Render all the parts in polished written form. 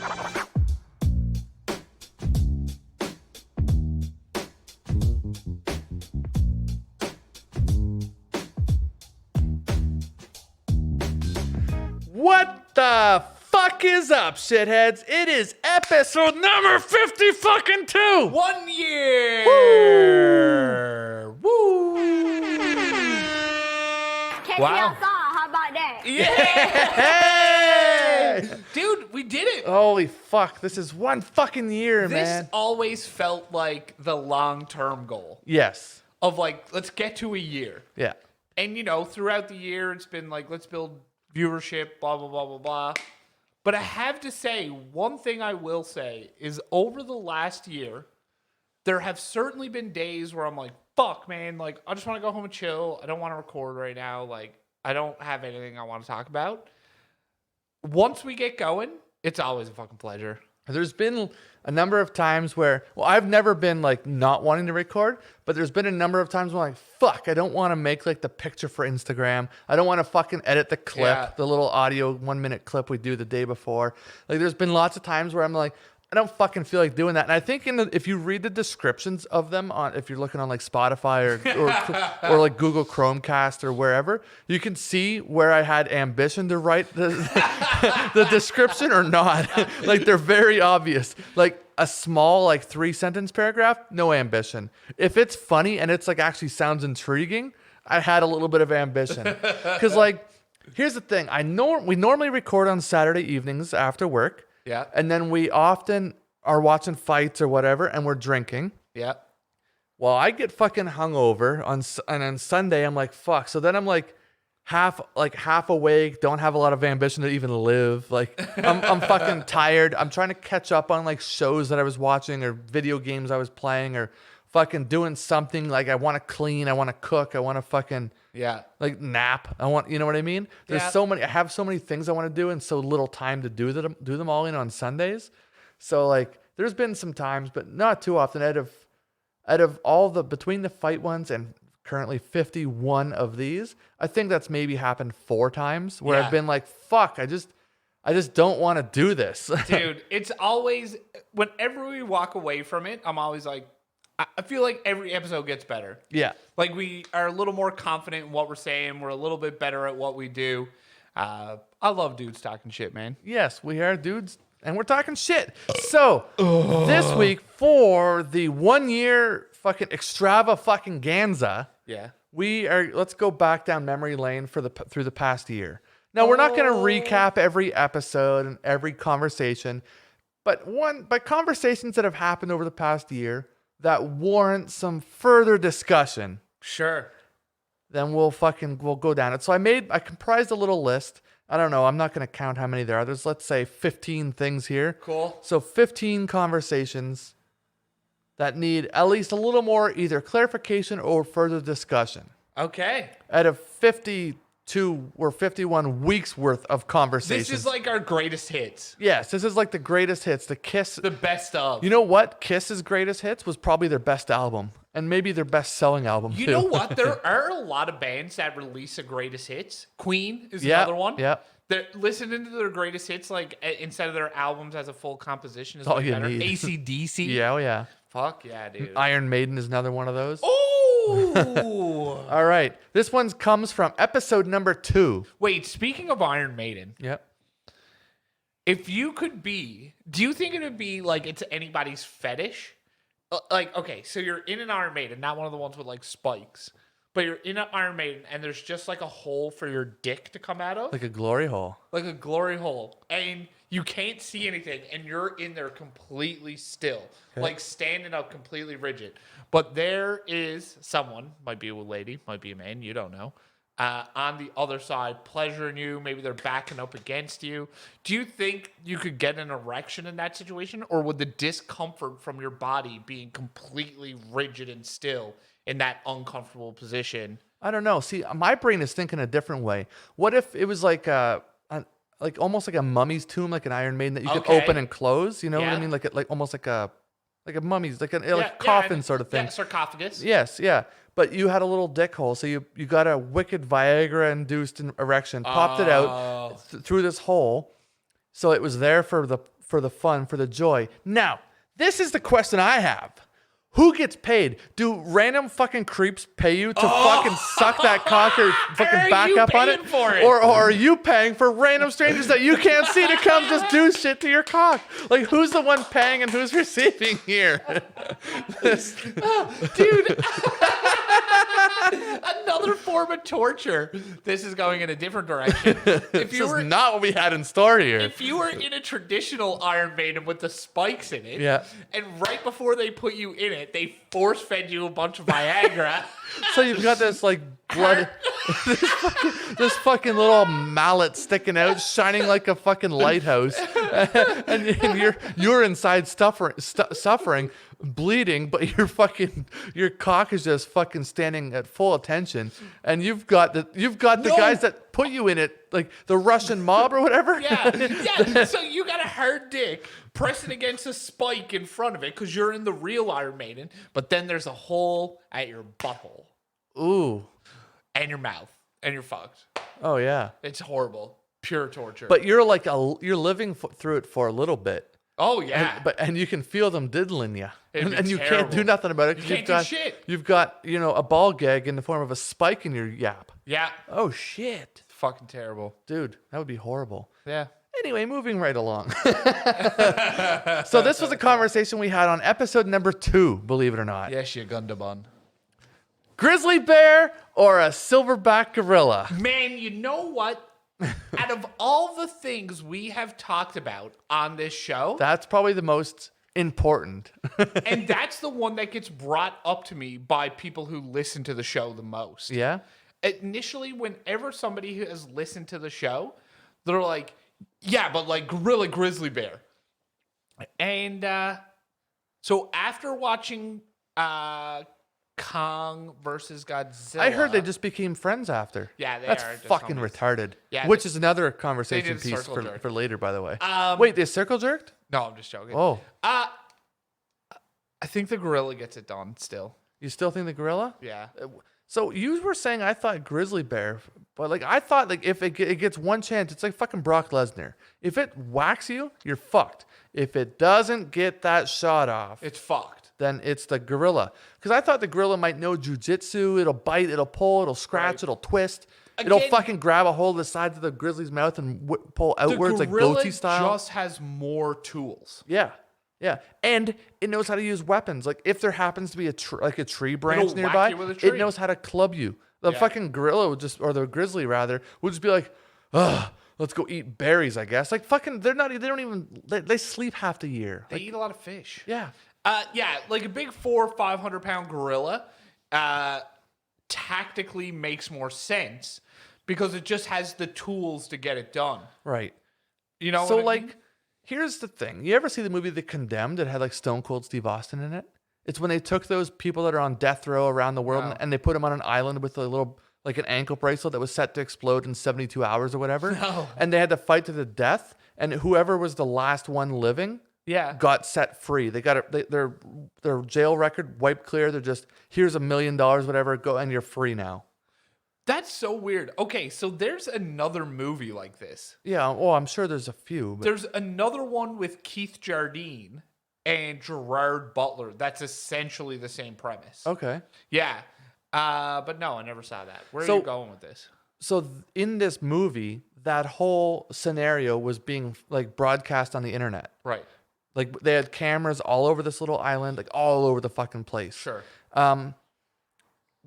What the fuck is up, shitheads? It is episode number 50 fucking 2. 1 year. Woo. Catch me outside. How about that? Yeah. Dude, we did it. Holy fuck, this is 1 fucking year, man. This always felt like the long-term goal Yes. of like, let's get to a year. Yeah. And, you know, throughout the year, it's been like, let's build viewership, blah, blah, blah, blah, blah. But I have to say, one thing I will say is over the last year, there have certainly been days where I'm like, fuck, man, like, I just want to go home and chill. I don't want to record right now. Like, I don't have anything I want to talk about. Once we get going, it's always a fucking pleasure. There's been a number of times where, well, I've never been like not wanting to record, but there's been a number of times where I'm like, fuck, I don't want to make like the picture for Instagram. I don't want to fucking edit the clip, the little audio 1 minute clip we do the day before. Like there's been lots of times where I'm like, I don't fucking feel like doing that. And I think if you read the descriptions of them if you're looking on like Spotify or like Google Chromecast or wherever, you can see where I had ambition to write the description or not. Like they're very obvious. Like a small like 3-sentence paragraph, no ambition. If it's funny and it's like actually sounds intriguing, I had a little bit of ambition. Because like, here's the thing. We normally record on Saturday evenings after work. Yeah. And then we often are watching fights or whatever, and we're drinking. Yeah. Well, I get fucking hungover and on Sunday I'm like, fuck. So then I'm like half awake, don't have a lot of ambition to even live. Like I'm fucking tired. I'm trying to catch up on like shows that I was watching or video games I was playing or fucking doing something. Like I want to clean, I want to cook, I want to fucking like nap. I want, you know what I mean? There's I have so many things I want to do and so little time to do them all in on Sundays. So like there's been some times, but not too often out of all between the fight ones and currently 51 of these, I think that's maybe happened 4 times where I've been like, fuck, I just don't want to do this. Dude, it's always, whenever we walk away from it, I'm always like, I feel like every episode gets better. Yeah. Like we are a little more confident in what we're saying. We're a little bit better at what we do. I love dudes talking shit, man. Yes, we are dudes and we're talking shit. So this week for the 1 year fucking extravaganza, let's go back down memory lane through the past year. Now we're not going to recap every episode and every conversation, but conversations that have happened over the past year that warrant some further discussion. Sure. Then we'll go down it. So I comprised a little list. I don't know. I'm not going to count how many there are. There's, let's say, 15 things here. Cool. So 15 conversations that need at least a little more either clarification or further discussion. Okay. Out of 52 or 51 weeks worth of conversations. This is like our greatest hits. Yes, this is like the greatest hits. The Kiss. The best of. You know what? Kiss's greatest hits was probably their best album. And maybe their best-selling album, You too. know what? There are a lot of bands that release a greatest hits. Queen is another one. Yeah. They're listening to their greatest hits, like instead of their albums as a full composition, is all like you better. need. AC/DC. Yeah, oh yeah. Fuck yeah, dude. Iron Maiden is another one of those. Oh. All right. This one comes from episode number 2. Wait, speaking of Iron Maiden. Yep. If you could be, do you think it would be like it's anybody's fetish? Like, okay, so you're in an Iron Maiden, not one of the ones with like spikes, but you're in an Iron Maiden and there's just like a hole for your dick to come out of. Like a glory hole. Like a glory hole. And you can't see anything and you're in there completely still, like standing up completely rigid. But there is someone, might be a lady, might be a man, you don't know, on the other side, pleasuring you. Maybe they're backing up against you. Do you think you could get an erection in that situation? Or would the discomfort from your body being completely rigid and still in that uncomfortable position? I don't know. See, my brain is thinking a different way. What if it was like like almost like a mummy's tomb, like an Iron Maiden that you could open and close? You know what I mean? Like almost like a mummy's, like a coffin sort of thing. Yeah, sarcophagus. Yes, yeah. But you had a little dick hole, so you got a wicked Viagra-induced erection, popped it out through this hole, so it was there for for the fun, for the joy. Now, this is the question I have. Who gets paid? Do random fucking creeps pay you to fucking suck that cock or fucking back up on it? Or are you paying for random strangers that you can't see to come just do shit to your cock? Like, who's the one paying and who's receiving here? Dude. Another form of torture. This is going in a different direction. This is not what we had in store here. If you were in a traditional Iron Maiden with the spikes in it, Yeah. and right before they put you in it, they force fed you a bunch of Viagra. So you've got this like blood, this fucking little mallet sticking out, shining like a fucking lighthouse, and you're inside suffering, bleeding, but your cock is just fucking standing at full attention, and you've got the guys that put you in it, like the Russian mob or whatever. Yeah. So you got a hard dick pressing against a spike in front of it because you're in the real Iron Maiden, but then there's a hole at your butthole. Ooh. And your mouth. And you're fucked. Oh yeah. It's horrible. Pure torture. But you're living through it for a little bit. Oh yeah. And you can feel them diddling you, and you terrible. can't do nothing about it. You can't do shit. You've got a ball gag in the form of a spike in your yap. Yeah. Oh shit. Fucking terrible. Dude, that would be horrible. Yeah. Anyway, moving right along. So this was a conversation we had on episode number 2, believe it or not. Yes, you Gundabun. Grizzly bear or a silverback gorilla? Man, you know what? Out of all the things we have talked about on this show, That's probably the most important. and that's the one that gets brought up to me by people who listen to the show the most. Yeah? Initially, whenever somebody who has listened to the show, they're like, yeah, but like gorilla grizzly bear. And so after watching Kong versus Godzilla, I heard they just became friends after. Yeah, they That's are. Just fucking homies. retarded. Yeah, Which is another conversation did the piece circle jerk. for later, by the way. Wait, they circle jerked? No, I'm just joking. Oh, I think the gorilla gets it done still. you still think the gorilla? Yeah. So you were saying I thought grizzly bear, but like I thought like if it gets one chance, it's like fucking Brock Lesnar. If it whacks you, you're fucked. If it doesn't get that shot off, It's fucked. then it's the gorilla. Because I thought the gorilla might know jujitsu. It'll bite, it'll pull, it'll scratch, Right. it'll twist. It'll Again- fucking grab a hold of the sides of the grizzly's mouth and pull outwards The like gorilla goatee style. just has more tools. Yeah. Yeah. And it knows how to use weapons. Like if there happens to be a tree branch whack nearby, you with a it tree. knows how to club you. The Yeah. fucking gorilla would just, or the grizzly rather, would just be like, ugh, let's go eat berries, I guess. Like fucking, they sleep half the year. They Like, eat a lot of fish. yeah. Yeah, like a big 400 or 500 pound gorilla tactically makes more sense because it just has the tools to get it done. Right. You know So what I like, mean? here's the thing. You ever see the movie The Condemned? It had like Stone Cold Steve Austin in it. It's when they took those people that are on death row around the world No. and they put them on an island with a little, like an ankle bracelet that was set to explode in 72 hours or whatever. No. And they had to fight to the death. And whoever was the last one living Yeah. got set free. They got their jail record wiped clear. They're just, here's $1 million, whatever, go, and you're free now. That's so weird. Okay, so there's another movie like this. Yeah. Oh, I'm sure there's a few. But There's another one with Keith Jardine and Gerard Butler. That's essentially the same premise. okay. Yeah. But no, I never saw that. Where are So- you going with this? So in this movie, that whole scenario was being like broadcast on the internet. Right. Like they had cameras all over this little island, like all over the fucking place. Sure.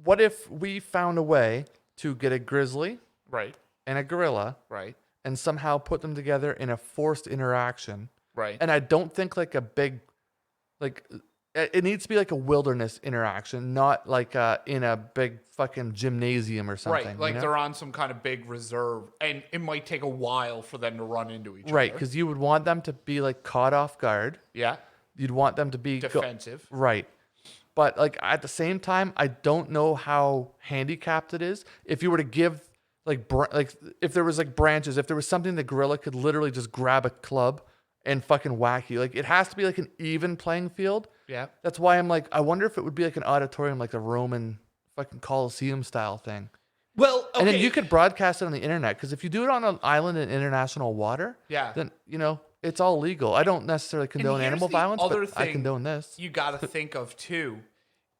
What if we found a way to get a grizzly Right. and a gorilla Right. and somehow put them together in a forced interaction? Right. And I don't think like a big, like it needs to be like a wilderness interaction, not like in a big fucking gymnasium or something. Right, like you know? they're on some kind of big reserve, and it might take a while for them to run into each Right, other. because you would want them to be like caught off guard. Yeah, You'd want them to be defensive. right. But like at the same time, I don't know how handicapped it is. If you were to give like if there was like branches, if there was something the gorilla could literally just grab a club and fucking whack you. Like it has to be like an even playing field. Yeah, That's why I'm like, I wonder if it would be like an auditorium, like a Roman fucking Colosseum style thing. well, okay. And then you could broadcast it on the internet. Because if you do it on an island in international water, Yeah. then, it's all legal. I don't necessarily condone here's animal the violence, other but I thing condone this. You got to think of too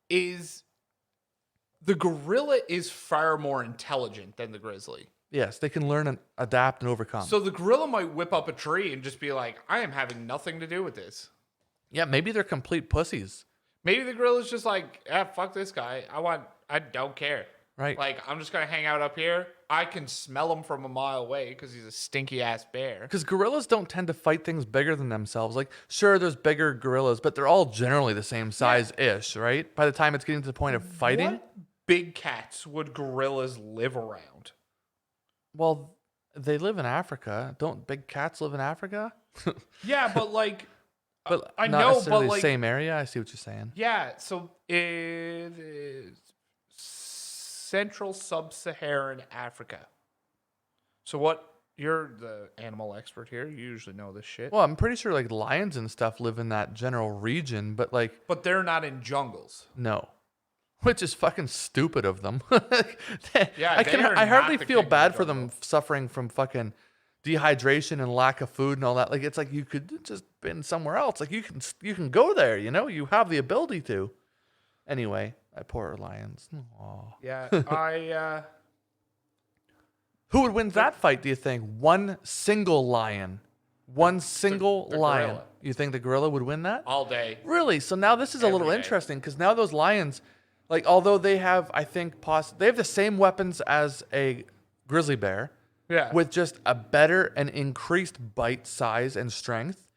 is the gorilla is far more intelligent than the grizzly. Yes, they can learn and adapt and overcome. So the gorilla might whip up a tree and just be like, I am having nothing to do with this. Yeah, maybe they're complete pussies. Maybe the gorilla's just like, fuck this guy. I don't care. Right. Like, I'm just going to hang out up here. I can smell him from a mile away because he's a stinky ass bear. Because gorillas don't tend to fight things bigger than themselves. Like, sure, there's bigger gorillas, but they're all generally the same size-ish, right? By the time it's getting to the point of fighting. What big cats would gorillas live around? Well, they live in Africa. Don't big cats live in Africa? Yeah, but like, But I not know, necessarily but the like, same area. I see what you're saying. yeah. So it is Central Sub-Saharan Africa. So what? You're the animal expert here. You usually know this shit. Well, I'm pretty sure like lions and stuff live in that general region, but like But they're not in jungles. no, which is fucking stupid of them. Yeah, I hardly not the feel king of bad the for them jungle. suffering from fucking dehydration and lack of food and all that. Like it's like you could just been somewhere else. Like you can go there. You know, you have the ability to. Anyway, I poor lions. Aw. Yeah, Who would win that fight? Do you think one single lion? One single the lion. gorilla. You think the gorilla would win that? all day. Really? So now this is a little Every day. interesting because now those lions, like, although they have, I think, they have the same weapons as a grizzly bear, Yeah. with just a better and increased bite size and strength,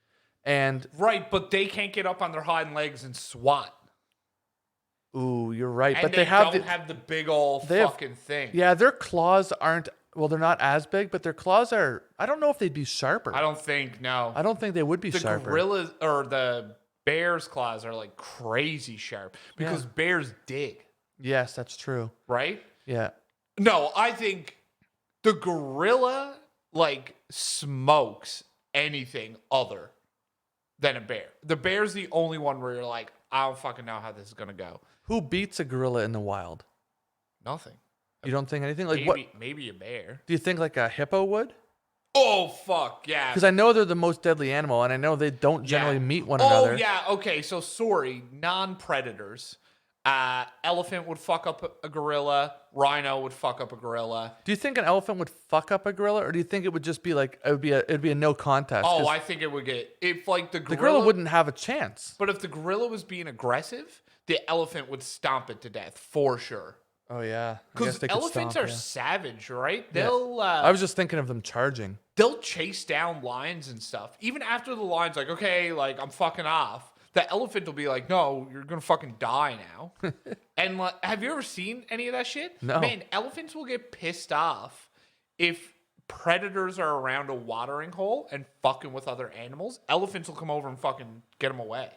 and Right, but they can't get up on their hind legs and swat. ooh, you're right. And but they they have don't have the big old they have- fucking thing. yeah, their claws aren't. Well, they're not as big, but their claws are. I don't know if they'd be sharper. I don't think, no. I don't think they would be The sharper. gorillas or the bear's claws are like crazy sharp because bears dig, Yes, that's true. right? Yeah. No, I think the gorilla like smokes anything other than a bear. The bear's the only one where you're like, I don't fucking know how this is gonna go. Who beats a gorilla in the wild? Nothing. You don't think anything? Like Maybe, what? maybe a bear. Do you think like a hippo would? Oh fuck yeah! Because I know they're the most deadly animal, and I know they don't generally meet one another. Oh yeah, okay. So sorry, non-predators. Elephant would fuck up a gorilla. Rhino would fuck up a gorilla. Do you think an elephant would fuck up a gorilla, or do you think it would just be like it'd be a no contest? Oh, 'Cause I think it would get if like the the gorilla wouldn't have a chance. But if the gorilla was being aggressive, the elephant would stomp it to death for sure. Oh yeah, I guess Because they could elephants stomp, are yeah. savage, right? Yeah. They'll I was just thinking of them charging. they'll chase down lions and stuff. Even after the lion's like, okay, like I'm fucking off. The elephant will be like, no, you're gonna fucking die now. And like, have you ever seen any of that shit? No. Man, elephants will get pissed off if predators are around a watering hole and fucking with other animals. Elephants will come over and fucking get them away.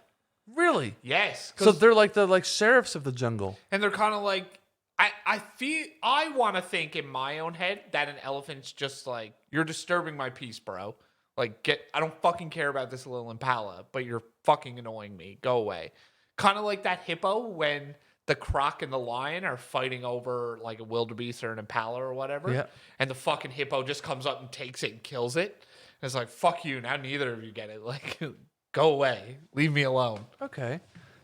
Really? Yes. So they're like the sheriffs of the jungle. And they're kind of like, I want to think in my own head that an elephant's just like, you're disturbing my peace, bro. Like, I don't fucking care about this little impala, but you're fucking annoying me. Go away. Kind of like that hippo when the croc and the lion are fighting over like a wildebeest or an impala or whatever. Yeah. And the fucking hippo just comes up and takes it and kills it. And it's like, fuck you. Now neither of you get it. Like, go away. Leave me alone. Okay.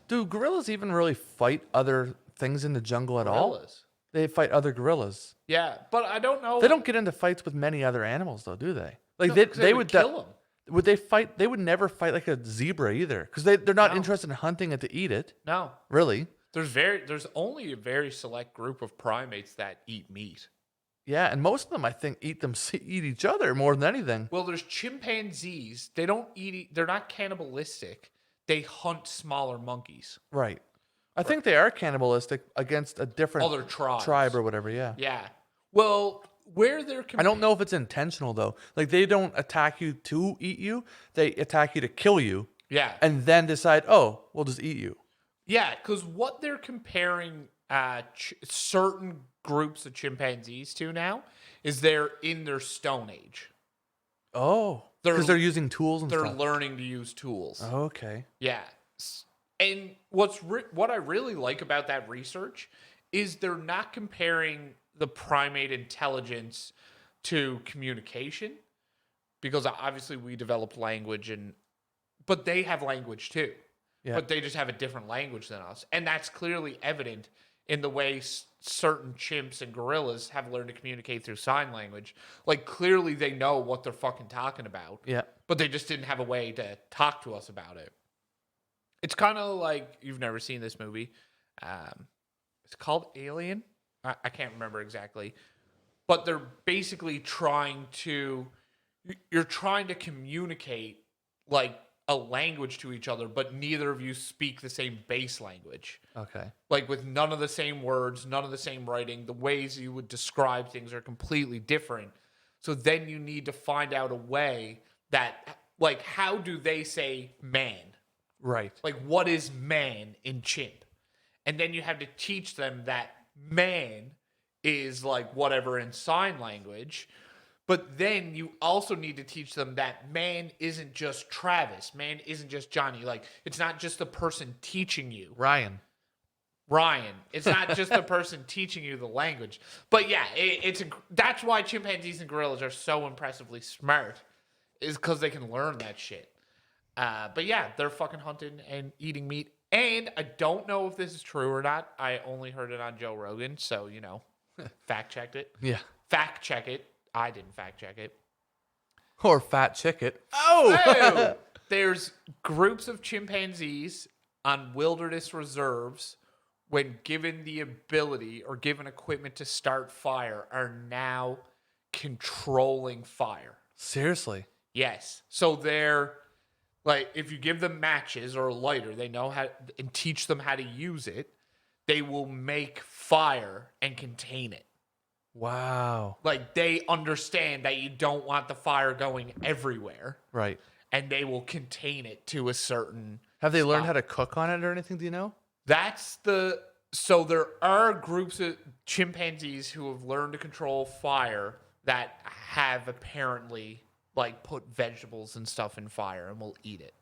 Do gorillas even really fight other things in the jungle at all? Gorillas. They fight other gorillas. Yeah, but I don't know. They don't get into fights with many other animals, though, do they? Like No, they 'cause they would kill them. Would they fight? They would never fight like a zebra either, because they're not No. interested in hunting it to eat it. No. Really? There's only a very select group of primates that eat meat. Yeah, and most of them I think eat each other more than anything. Well, there's chimpanzees. They don't eat. They're not cannibalistic. They hunt smaller monkeys. Right. I think they are cannibalistic against a different Other tribes. tribe or whatever. Yeah. Yeah. Well, where they're I don't know if it's intentional though. Like they don't attack you to eat you; they attack you to kill you, Yeah. and then decide, oh, we'll just eat you. Yeah, because what they're comparing certain groups of chimpanzees to now is they're in their Stone Age. Oh, because they're using tools and They're stuff. learning to use tools. Okay. Yeah. And what I really like about that research is they're not comparing the primate intelligence to communication. because obviously we developed language, but they have language too. Yeah. But they just have a different language than us. And that's clearly evident in the way certain chimps and gorillas have learned to communicate through sign language. Like, clearly they know what they're fucking talking about. Yeah. But they just didn't have a way to talk to us about it. It's kind of like, you've never seen this movie. It's called Alien. I can't remember exactly. But they're basically you're trying to communicate, like, a language to each other, but neither of you speak the same base language. Okay. Like, with none of the same words, none of the same writing, the ways you would describe things are completely different. So then you need to find out a way that, like, how do they say man? Right. Like, what is man in chimp? And then you have to teach them that man is like whatever in sign language. But then you also need to teach them that man isn't just Travis. Man isn't just Johnny. Like, it's not just the person teaching you. Ryan. It's not just the person teaching you the language. But yeah, that's why chimpanzees and gorillas are so impressively smart, is because they can learn that shit. But yeah, they're fucking hunting and eating meat. And I don't know if this is true or not. I only heard it on Joe Rogan. So, fact checked it. Yeah. Fact check it. I didn't fact check it. Or fat chicken. Oh! There's groups of chimpanzees on wilderness reserves, when given the ability or given equipment to start fire, are now controlling fire. Seriously? Yes. So they're like, if you give them matches or a lighter, they know how, and teach them how to use it, they will make fire and contain it. Wow. Like, they understand that you don't want the fire going everywhere. Right. And they will contain it to a certain Have they learned spot. how to cook on it or anything? Do you know? So there are groups of chimpanzees who have learned to control fire that have apparently, like, put vegetables and stuff in fire and will eat it.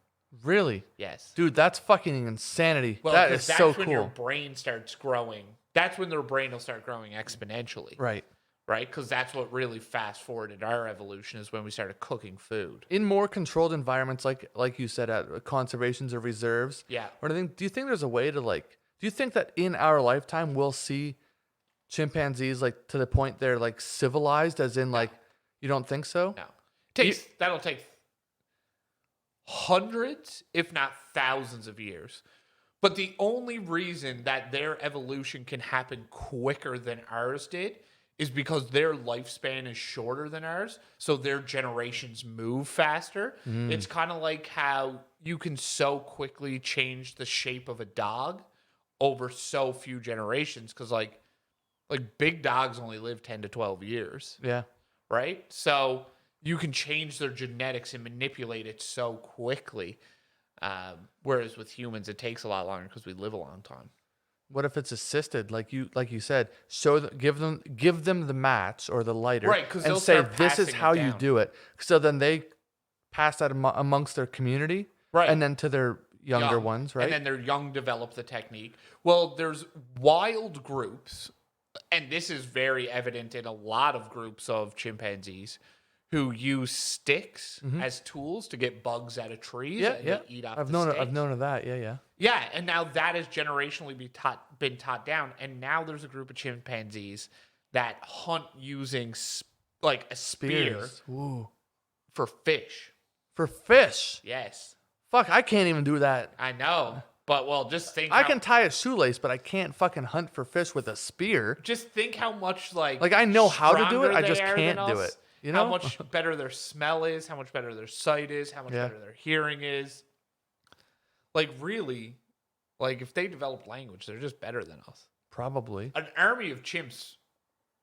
Really? Yes. Dude, that's fucking insanity. Well, that is that's so when cool. your brain starts growing. That's when their brain will start growing exponentially. Right. Right? Because that's what really fast forwarded our evolution, is when we started cooking food. In more controlled environments, like you said, at conservations or reserves. Yeah. Or anything, do you think there's a way to, like, do you think that in our lifetime we'll see chimpanzees, like, to the point they're, like, civilized, as in, like, you don't think so? No. That'll take hundreds, if not thousands of years. But the only reason that their evolution can happen quicker than ours did is because their lifespan is shorter than ours, so their generations move faster. It's kind of like how you can so quickly change the shape of a dog over so few generations, because like big dogs only live 10 to 12 years. Yeah. Right? So you can change their genetics and manipulate it so quickly. Whereas with humans, it takes a lot longer because we live a long time. What if it's assisted, like you said? Give them the match or the lighter, Right? Because and they'll say start this is passing how it you down. do it. So then they pass that amongst their community, Right. And then to their younger Young. ones, right? And then their young develop the technique. Well, there's wild groups, and this is very evident in a lot of groups of chimpanzees who use sticks as tools to get bugs out of trees. yeah, and yeah. they eat off I've the known sticks. of that. Yeah. Yeah, and now that has generationally been taught down, and now there's a group of chimpanzees that hunt using like a spear Spears. Ooh. for fish. For fish. Yes, Fuck, I can't even do that. I know, but well, just think. I can tie a shoelace, but I can't fucking hunt for fish with a spear. Just think how much like I know how to do it, stronger I just they are can't than do us, it. You how know? much better their smell is, how much better their sight is, how much Yeah. better their hearing is. Like, really, like, if they develop language, they're just better than us. Probably. An army of chimps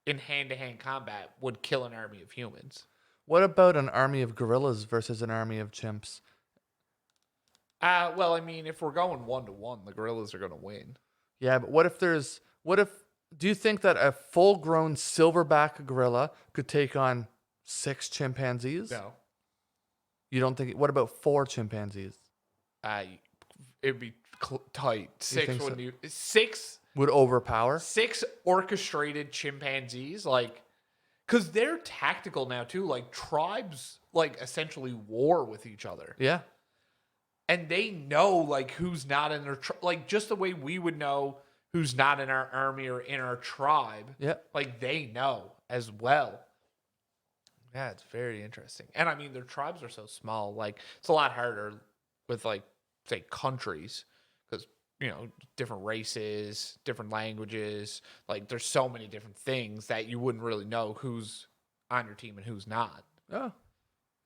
in hand-to-hand combat would kill an army of humans. What about an army of gorillas versus an army of chimps? Well, I mean, if we're going 1-to-1, the gorillas are going to win. Yeah, but do you think that a full-grown silverback gorilla could take on 6 chimpanzees? No. You don't think? What about 4 chimpanzees? It'd be tight. think so? Six Would overpower? 6 orchestrated chimpanzees, like, Because they're tactical now too. Like tribes, like essentially war with each other. Yeah. And they know like who's not in their like just the way we would know who's not in our army or in our tribe. Yeah. Like they know as well. Yeah, it's very interesting. And I mean, their tribes are so small. Like it's a lot harder with like say countries because different races, different languages. Like there's so many different things that you wouldn't really know who's on your team and who's not. Oh,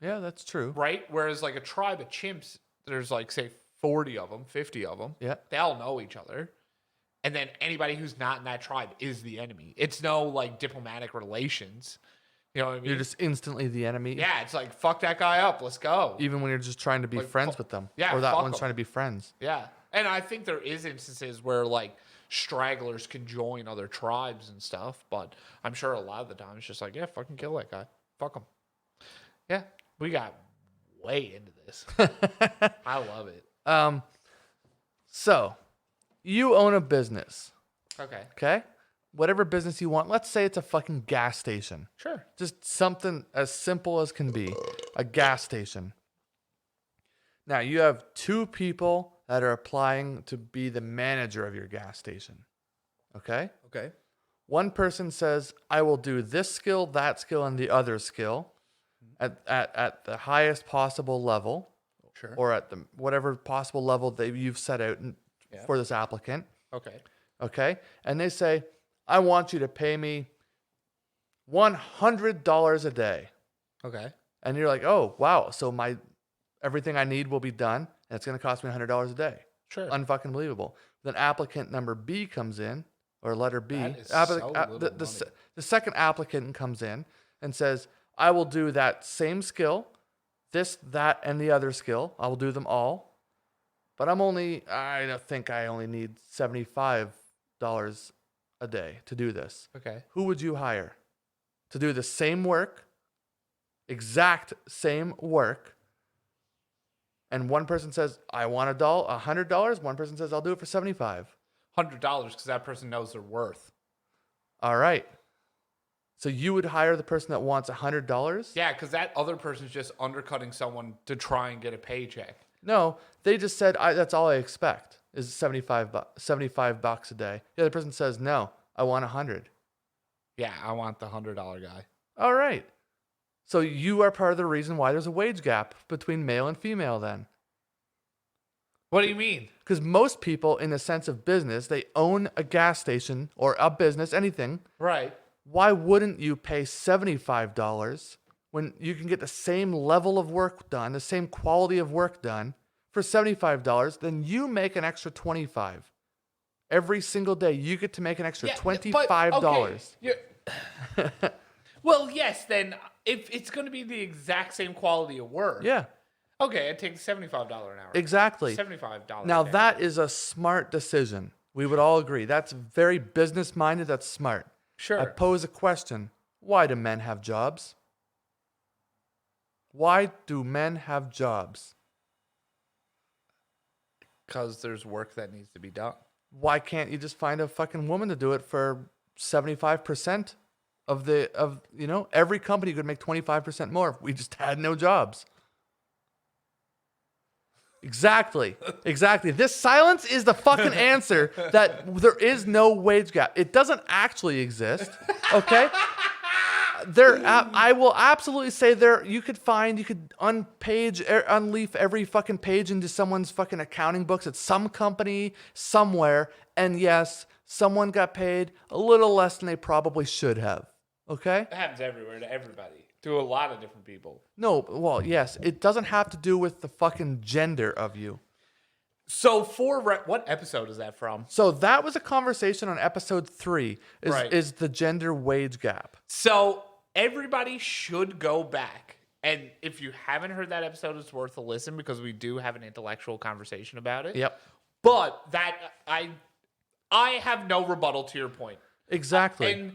yeah, that's true. Right? Whereas like a tribe of chimps, there's like say 40 of them, 50 of them. Yeah. They all know each other. And then anybody who's not in that tribe is the enemy. It's no like diplomatic relations. You know what I mean? You're just instantly the enemy. Yeah, it's like fuck that guy up. Let's go. Even when you're just trying to be Like, friends with them. yeah, Or that fuck one's 'em. trying to be friends. Yeah. And I think there is instances where like stragglers can join other tribes and stuff, but I'm sure a lot of the time it's just like, yeah, fucking kill that guy. Fuck him. Yeah, we got way into this. I love it. So, you own a business, Okay. okay? Whatever business you want. Let's say it's a fucking gas station. Sure. Just something as simple as can be. A gas station. Now, you have two people that are applying to be the manager of your gas station. Okay? Okay. One person says, I will do this skill, that skill, and the other skill at the highest possible level. Sure. Or at the whatever possible level that you've set out for this applicant. Okay. Okay? And they say, I want you to pay me $100 a day. Okay. And you're like, oh, wow. So everything I need will be done. And it's going to cost me $100 a day. Sure. Unfucking believable. Then applicant number B comes in, or letter B. That is so little money. The second applicant comes in and says, I will do that same skill, this, that, and the other skill. I will do them all. But I think I only need $75 a day to do this. Okay. Who would you hire to do the same work, exact same work? And one person says, I want $100. One person says, I'll do it for $75. $100 because that person knows their worth. All right. So you would hire the person that wants $100? Yeah, because that other person's just undercutting someone to try and get a paycheck. No, they just said, that's all I expect is $75 a day. The other person says, no, I want $100. Yeah, I want the $100 guy. All right. So you are part of the reason why there's a wage gap between male and female then. What do you mean? Because most people, in the sense of business, they own a gas station or a business, anything. Right. Why wouldn't you pay $75 when you can get the same level of work done, the same quality of work done for $75? Then you make an extra $25. Every single day, you get to make an extra $25. Okay. Well, yes, then if it's going to be the exact same quality of work. Yeah. Okay, I'd take $75 an hour. Exactly. $75 Now, a day. that is a smart decision. We would all agree. That's very business-minded. That's smart. Sure. I pose a question. Why do men have jobs? Why do men have jobs? Because there's work that needs to be done. Why can't you just find a fucking woman to do it for 75% of every company could make 25% more if we just had no jobs? Exactly. This silence is the fucking answer that there is no wage gap. It doesn't actually exist. Okay? I will absolutely say you could unleaf every fucking page into someone's fucking accounting books at some company somewhere. And yes, someone got paid a little less than they probably should have. Okay? It happens everywhere to everybody, to a lot of different people. No, well, yes, it doesn't have to do with the fucking gender of you. So what episode is that from? So that was a conversation on episode 3 Right. is the gender wage gap. So everybody should go back. And if you haven't heard that episode, it's worth a listen because we do have an intellectual conversation about it. Yep. But that I have no rebuttal to your point. Exactly. And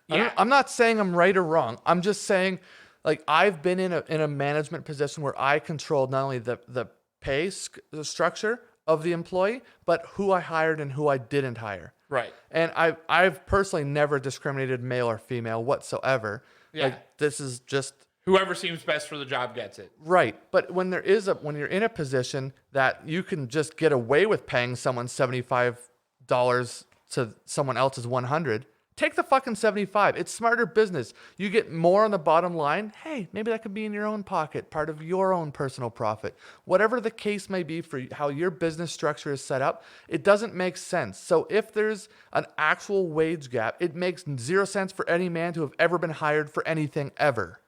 yeah. I'm not saying I'm right or wrong. I'm just saying, like, I've been in a management position where I controlled not only the pay structure of the employee, but who I hired and who I didn't hire. Right. And I've personally never discriminated male or female whatsoever. Yeah. Like, this is just Whoever seems best for the job gets it. right. But when you're in a position that you can just get away with paying someone $75 to someone else's 100, take the fucking 75. It's smarter business. You get more on the bottom line. Hey, maybe that could be in your own pocket, part of your own personal profit. Whatever the case may be for how your business structure is set up, it doesn't make sense. So if there's an actual wage gap, it makes zero sense for any man to have ever been hired for anything ever.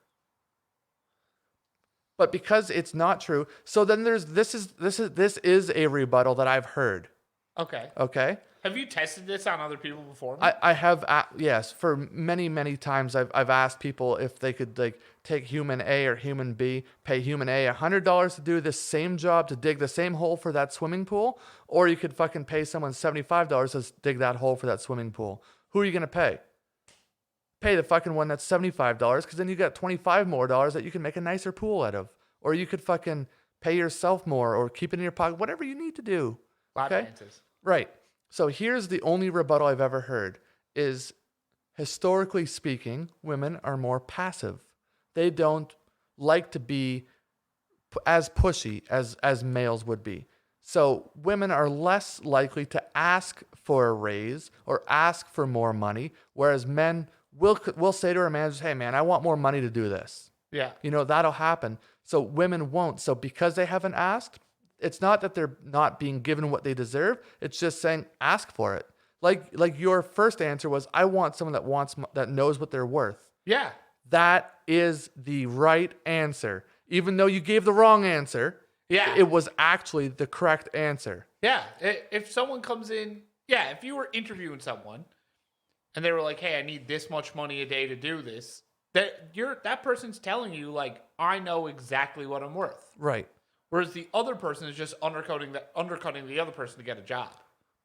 But because it's not true, so then this is a rebuttal that I've heard. Okay. Okay? Have you tested this on other people before? I have, yes, for many times I've asked people if they could like take human A or human B, pay human A $100 to do the same job, to dig the same hole for that swimming pool, or you could fucking pay someone $75 to dig that hole for that swimming pool. Who are you going to pay? Pay the fucking one that's $75, because then you got $25 more that you can make a nicer pool out of. Or you could fucking pay yourself more or keep it in your pocket, whatever you need to do. Lot of answers. Right. So here's the only rebuttal I've ever heard is, historically speaking, women are more passive. They don't like to be as pushy as males would be. So women are less likely to ask for a raise or ask for more money, whereas men will say to our managers, hey man, I want more money to do this. Yeah. You know, that'll happen. So women won't. So because they haven't asked, it's not that they're not being given what they deserve. It's just saying, ask for it. Like your first answer was, I want someone that knows what they're worth. Yeah. That is the right answer. Even though you gave the wrong answer, Yeah. it was actually the correct answer. Yeah. If someone comes in, if you were interviewing someone and they were like, hey, I need this much money a day to do this, that person's telling you, like, I know exactly what I'm worth. Right. Whereas the other person is just undercutting the other person to get a job.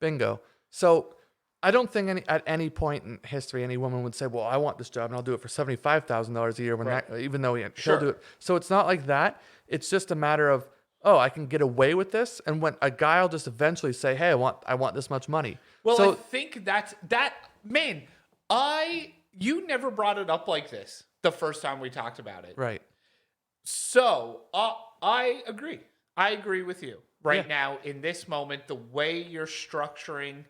Bingo. So I don't think at any point in history any woman would say, well, I want this job and I'll do it for $75,000 a year, even though he'll do it. So it's not like that. It's just a matter of, oh, I can get away with this. And when a guy will just eventually say, hey, I want this much money. Well, so, I think man, you never brought it up like this the first time we talked about it. right. So I agree. I agree with you right now in this moment, the way you're structuring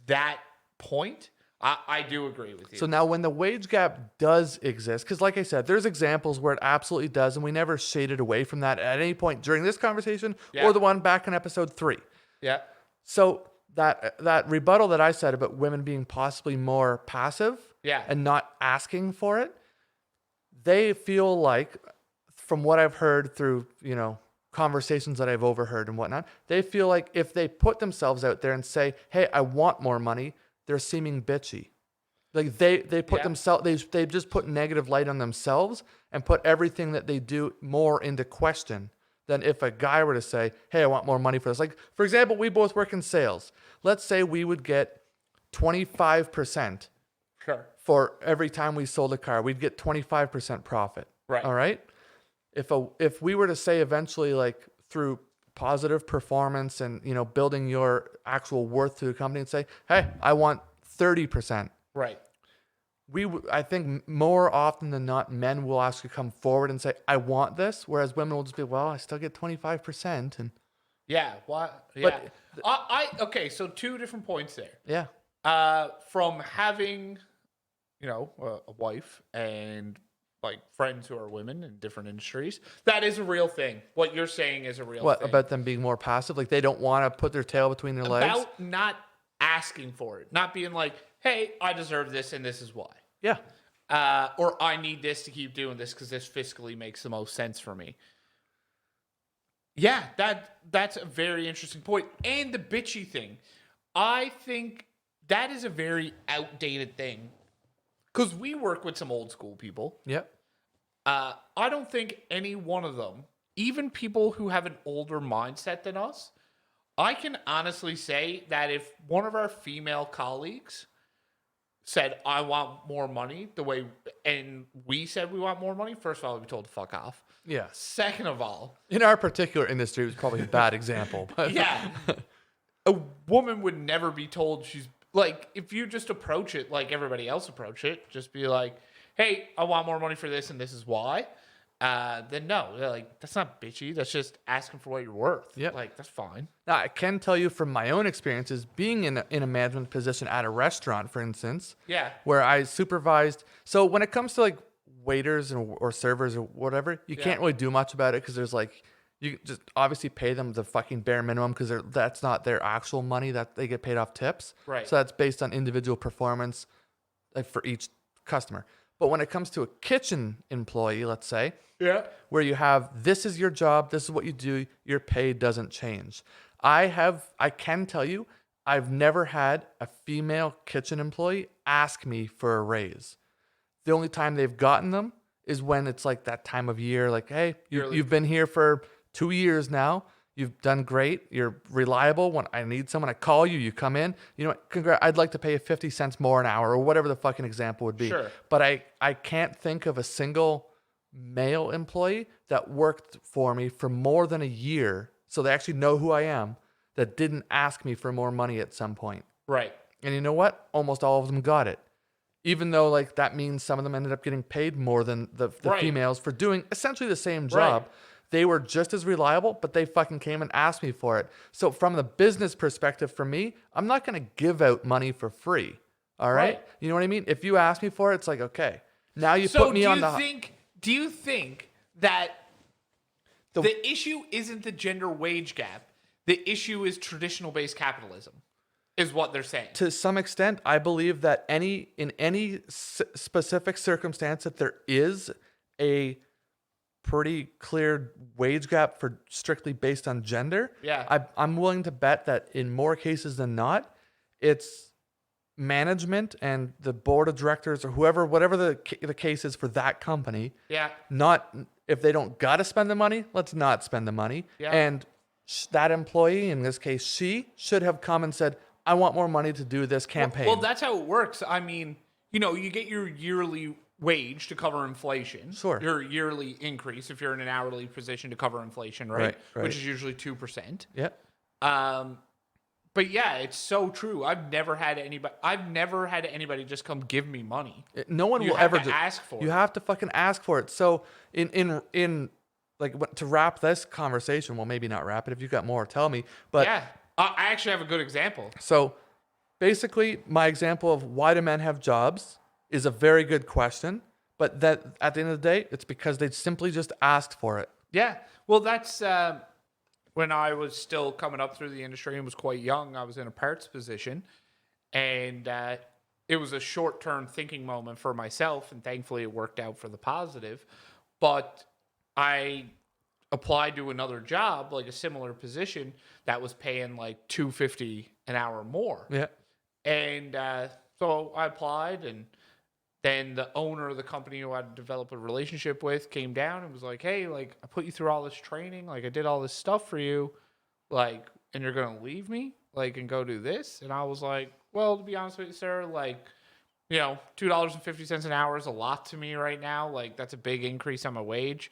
that point. I do agree with you. So now when the wage gap does exist, because like I said, there's examples where it absolutely does, and we never shaded away from that at any point during this conversation or the one back in episode 3. Yeah. So that rebuttal that I said about women being possibly more passive and not asking for it, they feel like, from what I've heard through, conversations that I've overheard and whatnot, they feel like if they put themselves out there and say, hey, I want more money, they're seeming bitchy. Like they put themselves, they just put negative light on themselves and put everything that they do more into question than if a guy were to say, hey, I want more money for this. Like, for example, we both work in sales. Let's say we would get 25% for every time we sold a car. We'd get 25% profit. Right. All right. If we were to say eventually, like through positive performance and, building your actual worth to the company and say, hey, I want 30%. Right. I think more often than not, men will actually come forward and say, I want this. Whereas women will just be, well, I still get 25%. And yeah. What? Yeah. Okay. So 2 different points there. Yeah. From having, a wife and like friends who are women in different industries, that is a real thing. What you're saying is a real thing. What about them being more passive? Like they don't want to put their tail between their legs? About not asking for it, not being like, hey, I deserve this and this is why. Yeah. Or I need this to keep doing this because this fiscally makes the most sense for me. Yeah, that's a very interesting point. And the bitchy thing, I think that is a very outdated thing because we work with some old school people. Yep. I don't think any one of them, even people who have an older mindset than us, I can honestly say that if one of our female colleagues said, I want more money, and we said we want more money, first of all, we'd be told to fuck off. Yeah. Second of all, in our particular industry, it was probably a bad example. But yeah, a woman would never be told she's like, if you just approach it like everybody else approach it, just be like, hey, I want more money for this and this is why. Then no, like, that's not bitchy. That's just asking for what you're worth. Yep. Like, that's fine. Now, I can tell you from my own experiences being in a management position at a restaurant, for instance, Yeah. where I supervised. So when it comes to like waiters or servers or whatever, you can't really do much about it because there's like, you just obviously pay them the fucking bare minimum because that's not their actual money that they get paid off tips. Right. So that's based on individual performance like for each customer. But when it comes to a kitchen employee, let's say, Yeah. where you have, this is your job, this is what you do, your pay doesn't change. I can tell you, I've never had a female kitchen employee ask me for a raise. The only time they've gotten them is when it's like that time of year, like, hey, you've been here for 2 years now. You've done great. You're reliable. When I need someone, I call you. You come in. You know what? I'd like to pay you 50 cents more an hour or whatever the fucking example would be. Sure. But I can't think of a single male employee that worked for me for more than a year, so they actually know who I am, that didn't ask me for more money at some point. Right. And you know what? Almost all of them got it. Even though like that means some of them ended up getting paid more than the females for doing essentially the same job. Right. They were just as reliable, but they fucking came and asked me for it. So from the business perspective for me, I'm not going to give out money for free. All right? You know what I mean? If you ask me for it, it's like, okay. Now you put me on the... Do you think that the issue isn't the gender wage gap? The issue is traditional-based capitalism, is what they're saying. To some extent, I believe that in any specific circumstance that there is a pretty clear wage gap for strictly based on gender. Yeah. I'm willing to bet that in more cases than not, it's management and the board of directors or whatever the case is for that company. Yeah. Not if they don't got to spend the money, let's not spend the money. Yeah. And that employee, in this case, she should have come and said, I want more money to do this campaign. Well, that's how it works. I mean, you get your yearly wage to cover inflation. Sure. Your yearly increase if you're in an hourly position to cover inflation, right? Right. Which is usually 2%. Yeah. But yeah, it's so true. I've never had anybody just come give me money. No one You will have ever to ask for You it. have to fucking ask for it. So in like to wrap this conversation, well, maybe not wrap it. If you've got more, tell me. But Yeah. I actually have a good example. so basically, my example of why do men have jobs is a very good question. But that at the end of the day, it's because they simply just asked for it. Yeah. Well, that's when I was still coming up through the industry and was quite young. I was in a parts position, and it was a short-term thinking moment for myself, and thankfully it worked out for the positive. But I applied to another job, like a similar position, that was paying like $250 an hour more. Yeah. And so I applied, and then the owner of the company who I'd developed a relationship with came down and was like, hey, like, I put you through all this training. Like, I did all this stuff for you. Like, and you're going to leave me? Like, and go do this? And I was like, well, to be honest with you, sir, like, $2.50 an hour is a lot to me right now. Like, that's a big increase on my wage.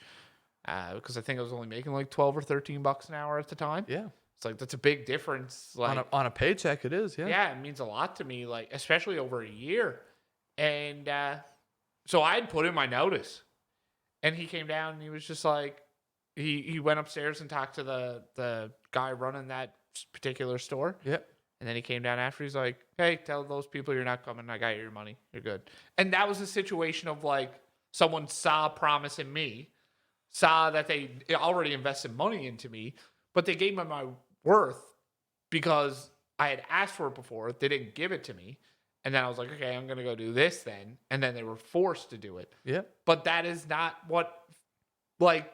Because I think I was only making like 12 or 13 bucks an hour at the time. Yeah. It's like, that's a big difference. Like, On a paycheck, it is. Yeah. yeah, it means a lot to me, like, especially over a year. And so I had put in my notice, and he came down and he was just like, he went upstairs and talked to the guy running that particular store. Yeah. And then he came down after. He's like, hey, tell those people you're not coming. I got your money. You're good. And that was a situation of like someone saw promise in me, saw that they already invested money into me, but they gave me my worth because I had asked for it before. They didn't give it to me. And then I was like, okay, I'm going to go do this then. And then they were forced to do it. Yeah. But that is not what, like,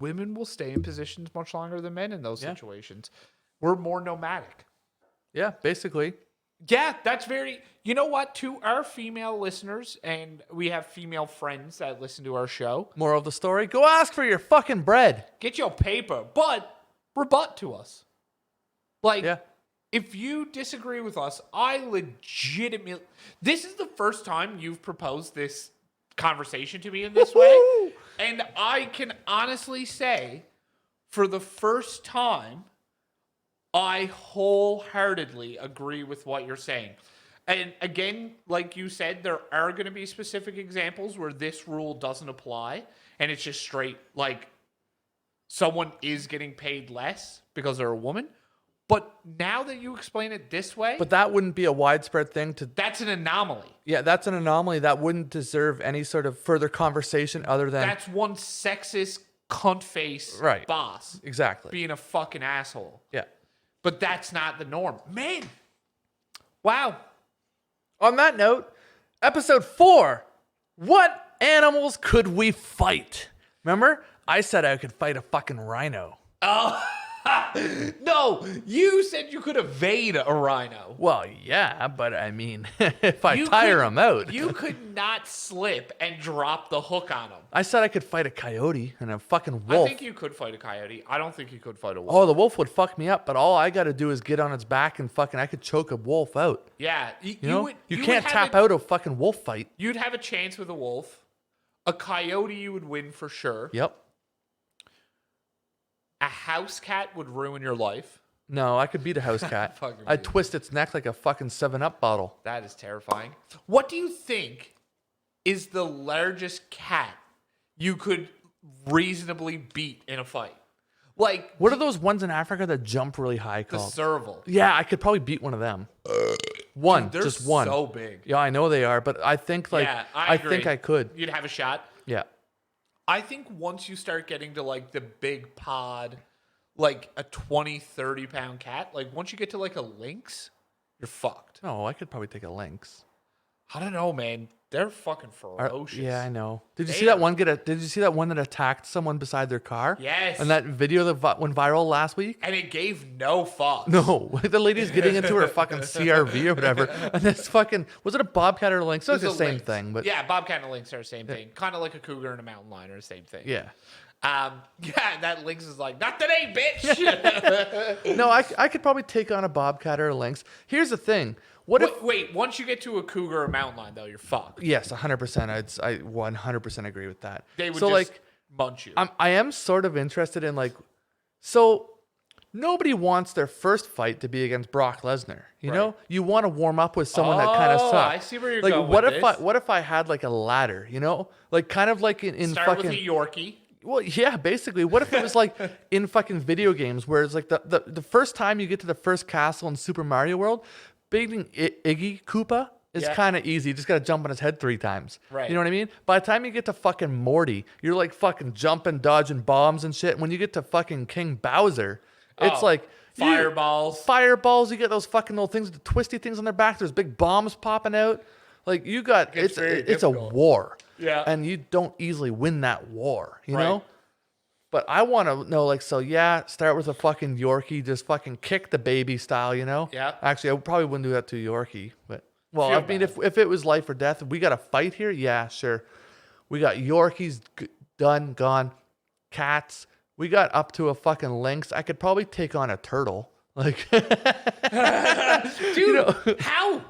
women will stay in positions much longer than men in those situations. We're more nomadic. Yeah, basically. Yeah, that's very, you know what, to our female listeners, and we have female friends that listen to our show, Moral of the story, go ask for your fucking bread. get your paper, but rebut to us. Like, Yeah. if you disagree with us, I legitimately... This is the first time you've proposed this conversation to me in this way. And I can honestly say, for the first time, I wholeheartedly agree with what you're saying. And again, like you said, there are going to be specific examples where this rule doesn't apply. And it's just straight, like, someone is getting paid less because they're a woman. But now that you explain it this way... But that wouldn't be a widespread thing to... That's an anomaly. Yeah, that's an anomaly that wouldn't deserve any sort of further conversation other than... That's one sexist cunt face boss. Exactly. Being a fucking asshole. Yeah. But that's not the norm. Man. Wow. On that note, episode 4. What animals could we fight? Remember? I said I could fight a fucking rhino. Oh. No, you said you could evade a rhino. Well, yeah, but I mean, if I tire him out. You could not slip and drop the hook on him. I said I could fight a coyote and a fucking wolf. I think you could fight a coyote. I don't think you could fight a wolf. Oh, the wolf would fuck me up, but all I got to do is get on its back and fucking, I could choke a wolf out. Yeah. You can't tap out a fucking wolf fight. You'd have a chance with a wolf. A coyote you would win for sure. Yep. A house cat would ruin your life. No, I could beat a house cat. I'd twist its neck like a fucking 7-Up bottle. That is terrifying. What do you think is the largest cat you could reasonably beat in a fight? Like, what are those ones in Africa that jump really high the called? serval. Yeah, I could probably beat one of them. One, Dude, just one. So big. Yeah, I know they are, but I think like I agree. think I could. You'd have a shot. Yeah. I think once you start getting to like the big pod, like a 20, 30 pound cat, like once you get to like a lynx, you're fucked. No, I could probably take a lynx. I don't know, man. They're fucking ferocious. Yeah, I know. Did you see that one Did you see that one that attacked someone beside their car? Yes. And that video that went viral last week? And it gave no fucks. No, the lady's getting into her fucking CRV or whatever, and this fucking was it a bobcat or a lynx? It was the same lynx. thing, but yeah, bobcat and a lynx are the same thing. Kind of like a cougar and a mountain lion are the same thing. yeah. Yeah, that lynx is like, not today, bitch. No, I could probably take on a bobcat or a lynx. Here's the thing. Wait, once you get to a cougar or a mountain lion, though, you're fucked. Yes, 100%. I 100% agree with that. They would so just like munch you. I am sort of interested in like, so nobody wants their first fight to be against Brock Lesnar. You know, you want to warm up with someone that kind of sucks. I see where you're like, going. What if I had like a ladder? You know, like kind of like in Start fucking with a Yorkie. Well, yeah, basically. What if it was like in fucking video games where it's like the first time you get to the first castle in Super Mario World, beating Iggy Koopa is kind of easy. You just got to jump on his head 3 times. Right. You know what I mean? By the time you get to fucking Morty, you're like fucking jumping, dodging bombs and shit. When you get to fucking King Bowser, it's like... Fireballs. Fireballs. You get those fucking little things, the twisty things on their back. There's big bombs popping out. Like you got... It's a war. Yeah. And you don't easily win that war, you know? But I want to know, like, so yeah, start with a fucking Yorkie, just fucking kick the baby style, you know? Yeah. Actually, I probably wouldn't do that to a Yorkie, but, well, Feel I mean, bad. if it was life or death, if we got a fight here, yeah, sure. We got Yorkies done, gone, cats. We got up to a fucking lynx. I could probably take on a turtle. Like, Dude, you know? how?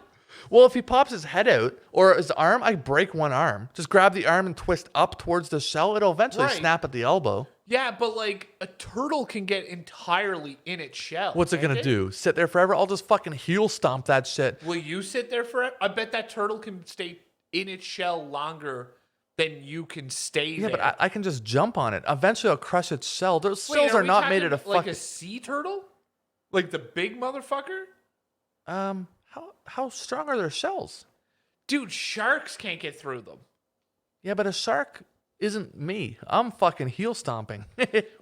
Well, if he pops his head out or his arm, I break one arm. Just grab the arm and twist up towards the shell. It'll eventually snap at the elbow. Yeah, but like a turtle can get entirely in its shell. What's it gonna do? Sit there forever? I'll just fucking heel stomp that shit. Will you sit there forever? I bet that turtle can stay in its shell longer than you can stay there. Yeah, but I can just jump on it. Eventually, I'll crush its shell. Those shells are we not made talking out of like fucking... a sea turtle? Like the big motherfucker? How strong are their shells? Dude, sharks can't get through them. Yeah, but a shark isn't me. I'm fucking heel stomping.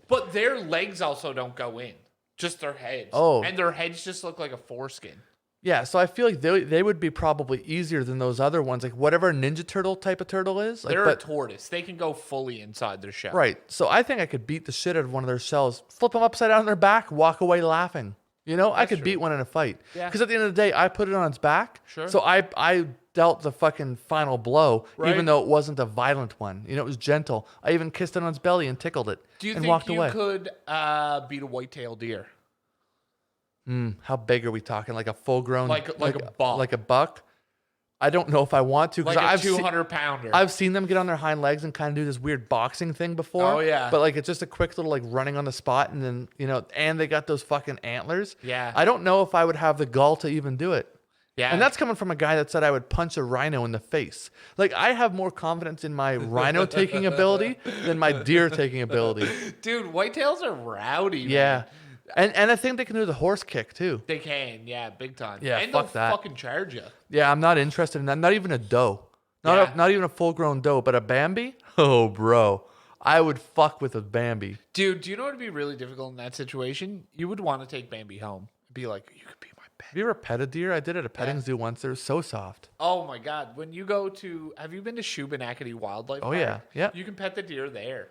But their legs also don't go in. Just their heads. Oh. And their heads just look like a foreskin. Yeah, so I feel like they would be probably easier than those other ones. Like whatever Ninja Turtle type of turtle is. Like, They're a tortoise. They can go fully inside their shell. Right. So I think I could beat the shit out of one of their shells, flip them upside down on their back, walk away laughing. You know, I could beat one in a fight. Yeah. Because at the end of the day, I put it on its back. Sure. So I dealt the fucking final blow, Right. even though it wasn't a violent one. You know, it was gentle. I even kissed it on its belly and tickled it. Do you and think walked you away. could beat a white-tailed deer? How big are we talking? Like a full grown, Like a buck. Like a buck. I don't know if I want to. Like a 200-pounder. I've seen them get on their hind legs and kind of do this weird boxing thing before. Oh, yeah. But like it's just a quick little like running on the spot, and then and they got those fucking antlers. Yeah. I don't know if I would have the gall to even do it. Yeah. And that's coming from a guy that said I would punch a rhino in the face. Like, I have more confidence in my rhino taking ability than my deer taking ability. Dude, whitetails are rowdy, Yeah. man. And I think they can do the horse kick, too. They can, yeah, big time. Yeah, and fuck they'll that. fucking charge you. Yeah, I'm not interested in that. Not even a doe. Yeah. Not even a full-grown doe, but a Bambi? Oh, bro. I would fuck with a Bambi. Dude, do you know what would be really difficult in that situation? You would want to take Bambi home. Be like, you could be my pet. Have you ever pet a deer? I did at a petting zoo once. They're so soft. Oh my God. When you go to, have you been to Shubenacadie Wildlife Park? Yeah. Yeah. You can pet the deer there.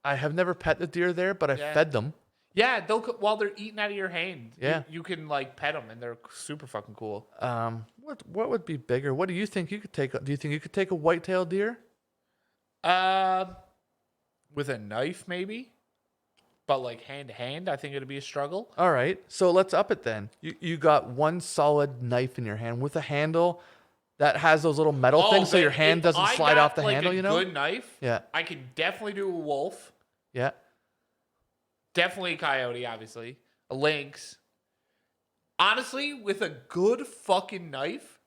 I have never pet the deer there, but I fed them. Yeah, while they're eating out of your hand. Yeah. You can like pet them and they're super fucking cool. What would be bigger? What do you think you could take? Do you think you could take a white-tailed deer? With a knife maybe? But like hand to hand, I think it'd be a struggle. All right, so let's up it then. You got one solid knife in your hand with a handle that has those little metal things, so your hand doesn't slide off the handle. Good knife. Yeah. I could definitely do a wolf. Yeah. Definitely a coyote, obviously. A lynx. Honestly, with a good fucking knife,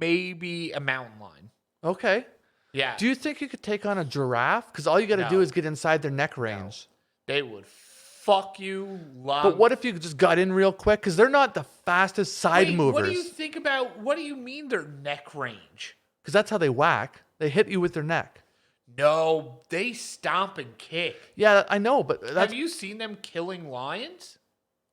maybe a mountain lion. Okay. Yeah. Do you think you could take on a giraffe? Because all you got to do is get inside their neck range. They would fuck you. But what if you just got in real quick? Because they're not the fastest side movers. What do you think about? What do you mean their neck range? Because that's how they whack. They hit you with their neck. No, they stomp and kick. Yeah, I know, but Have you seen them killing lions?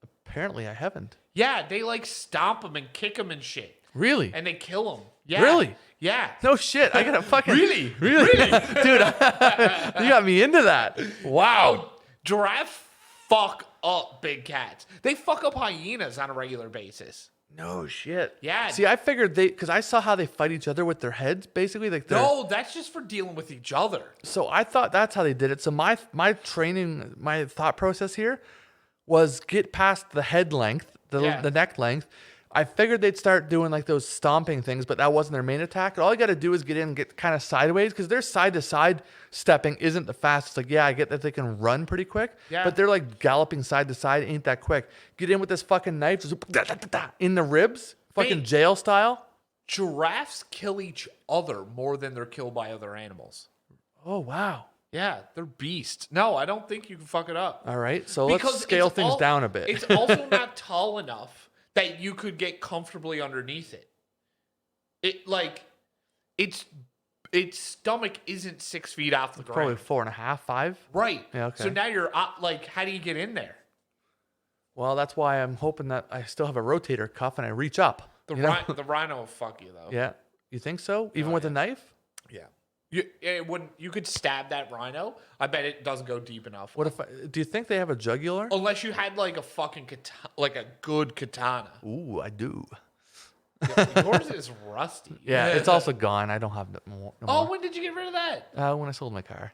Apparently, I haven't. Yeah, they like stomp them and kick them and shit. Really? And they kill them. Yeah. Really? Yeah. No shit. I gotta fucking Really? really, dude. You got me into that. Wow. Giraffes fuck up big cats. They fuck up hyenas on a regular basis. No shit. Yeah. See, I figured because I saw how they fight each other with their heads, basically. Like no, that's just for dealing with each other. So I thought that's how they did it. So my training, my thought process here was get past the head length, the neck length. I figured they'd start doing like those stomping things, but that wasn't their main attack. All you got to do is get in and get kind of sideways because their side to side stepping isn't the fastest. Like, yeah, I get that they can run pretty quick, but they're like galloping side to side ain't that quick. Get in with this fucking knife just in the ribs, fucking jail style. Giraffes kill each other more than they're killed by other animals. Oh, wow. Yeah, they're beasts. No, I don't think you can fuck it up. All right, so let's scale things down a bit. It's also not tall enough that you could get comfortably underneath it. Its stomach isn't 6 feet off the ground. Probably 4.5, 5. Right. Yeah, okay. So now you're like, how do you get in there? Well, that's why I'm hoping that I still have a rotator cuff and I reach up. The rhino will fuck you though. Yeah. You think so? Even with a knife? Yeah. You could stab that rhino. I bet it doesn't go deep enough. What if? Do you think they have a jugular? Unless you had like a fucking like a good katana. Ooh, I do. Yours is rusty. Yeah, it's also gone. I don't have no more. Oh, when did you get rid of that? When I sold my car.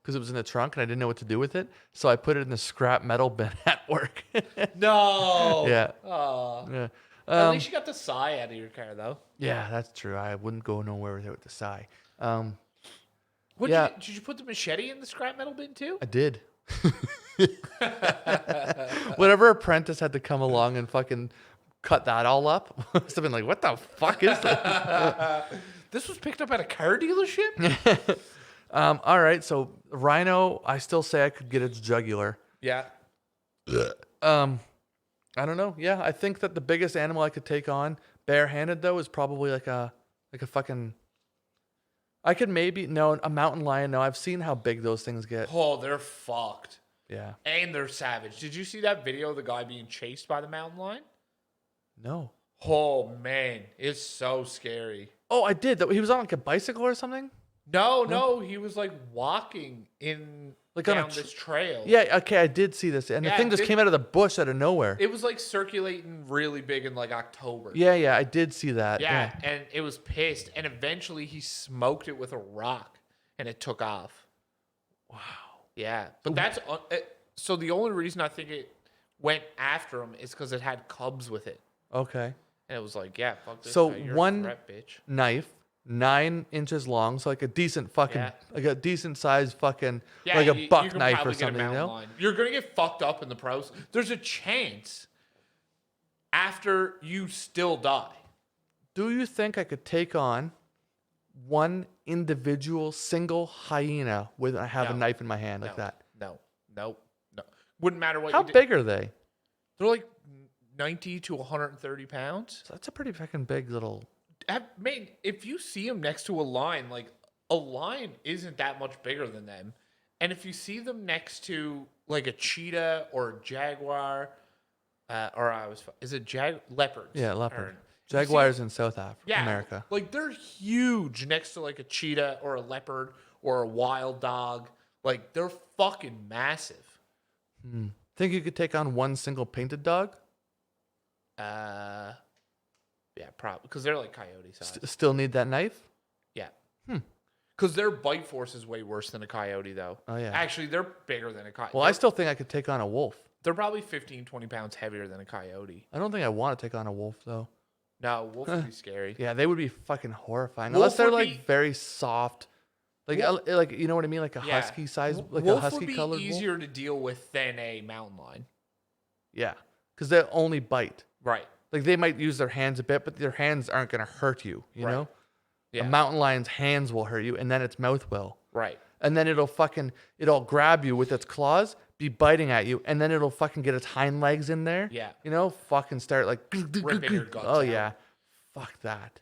Because it was in the trunk and I didn't know what to do with it. So I put it in the scrap metal bin at work. No. Yeah. Oh. Yeah. At least you got the sigh out of your car, though. Yeah, that's true. I wouldn't go nowhere with it with the sigh. Did you put the machete in the scrap metal bin too? I did. Whatever apprentice had to come along and fucking cut that all up, must have been like, what the fuck is that? This was picked up at a car dealership? All right, so rhino, I still say I could get its jugular. Yeah. I don't know. Yeah, I think that the biggest animal I could take on barehanded though is probably like a fucking. I could a mountain lion. No, I've seen how big those things get. Oh, they're fucked. Yeah. And they're savage. Did you see that video of the guy being chased by the mountain lion? No. Oh man, it's so scary. Oh, I did. He was on like a bicycle or something. No, he was like walking down this trail. Yeah, okay, I did see this, and the thing just came out of the bush out of nowhere. It was like circulating really big in like October. Yeah, I did see that. Yeah, and it was pissed, and eventually he smoked it with a rock, and it took off. Wow. Yeah, but that's so the only reason I think it went after him is because it had cubs with it. Okay. And it was like, yeah, fuck this So guy. You're one a threat, bitch. knife, 9 inches long, so like a decent fucking, like a decent size fucking, like a you buck can knife probably or get a something, you mountain know? lion. You're gonna get fucked up in the pros. There's a chance after you still die. Do you think I could take on one individual single hyena with I have a No. knife in my hand like that? No. Wouldn't matter what How you did. big are they? They're like 90 to 130 pounds. So that's a pretty fucking big little. Man, if you see them next to a lion, like a lion isn't that much bigger than them. And if you see them next to like a cheetah or a jaguar, leopards? Yeah, leopard. Or- Jaguars in South Africa, Yeah, America. like they're huge next to like a cheetah or a leopard or a wild dog. Like they're fucking massive. Think you could take on one single painted dog? Yeah, probably because they're like coyote size. Still need that knife? Yeah. Because their bite force is way worse than a coyote, though. Oh, yeah. Actually, they're bigger than a coyote. Well, I still think I could take on a wolf. They're probably 15, 20 pounds heavier than a coyote. I don't think I want to take on a wolf though. No, wolf would be scary. Yeah, they would be fucking horrifying. Wolf Unless they're would like be- very soft. Like like you know what I mean? Like a Yeah. husky size, like wolf a husky would be colored wolf. easier to deal with than a mountain lion. Yeah. Because they only bite. Right. Like they might use their hands a bit, but their hands aren't gonna hurt you, you Right. know? Yeah. A mountain lion's hands will hurt you, and then its mouth will. Right. And then it'll grab you with its claws, be biting at you, and then it'll fucking get its hind legs in there. Yeah. You know, fucking start like Ripping your guts Oh out. yeah. Fuck that.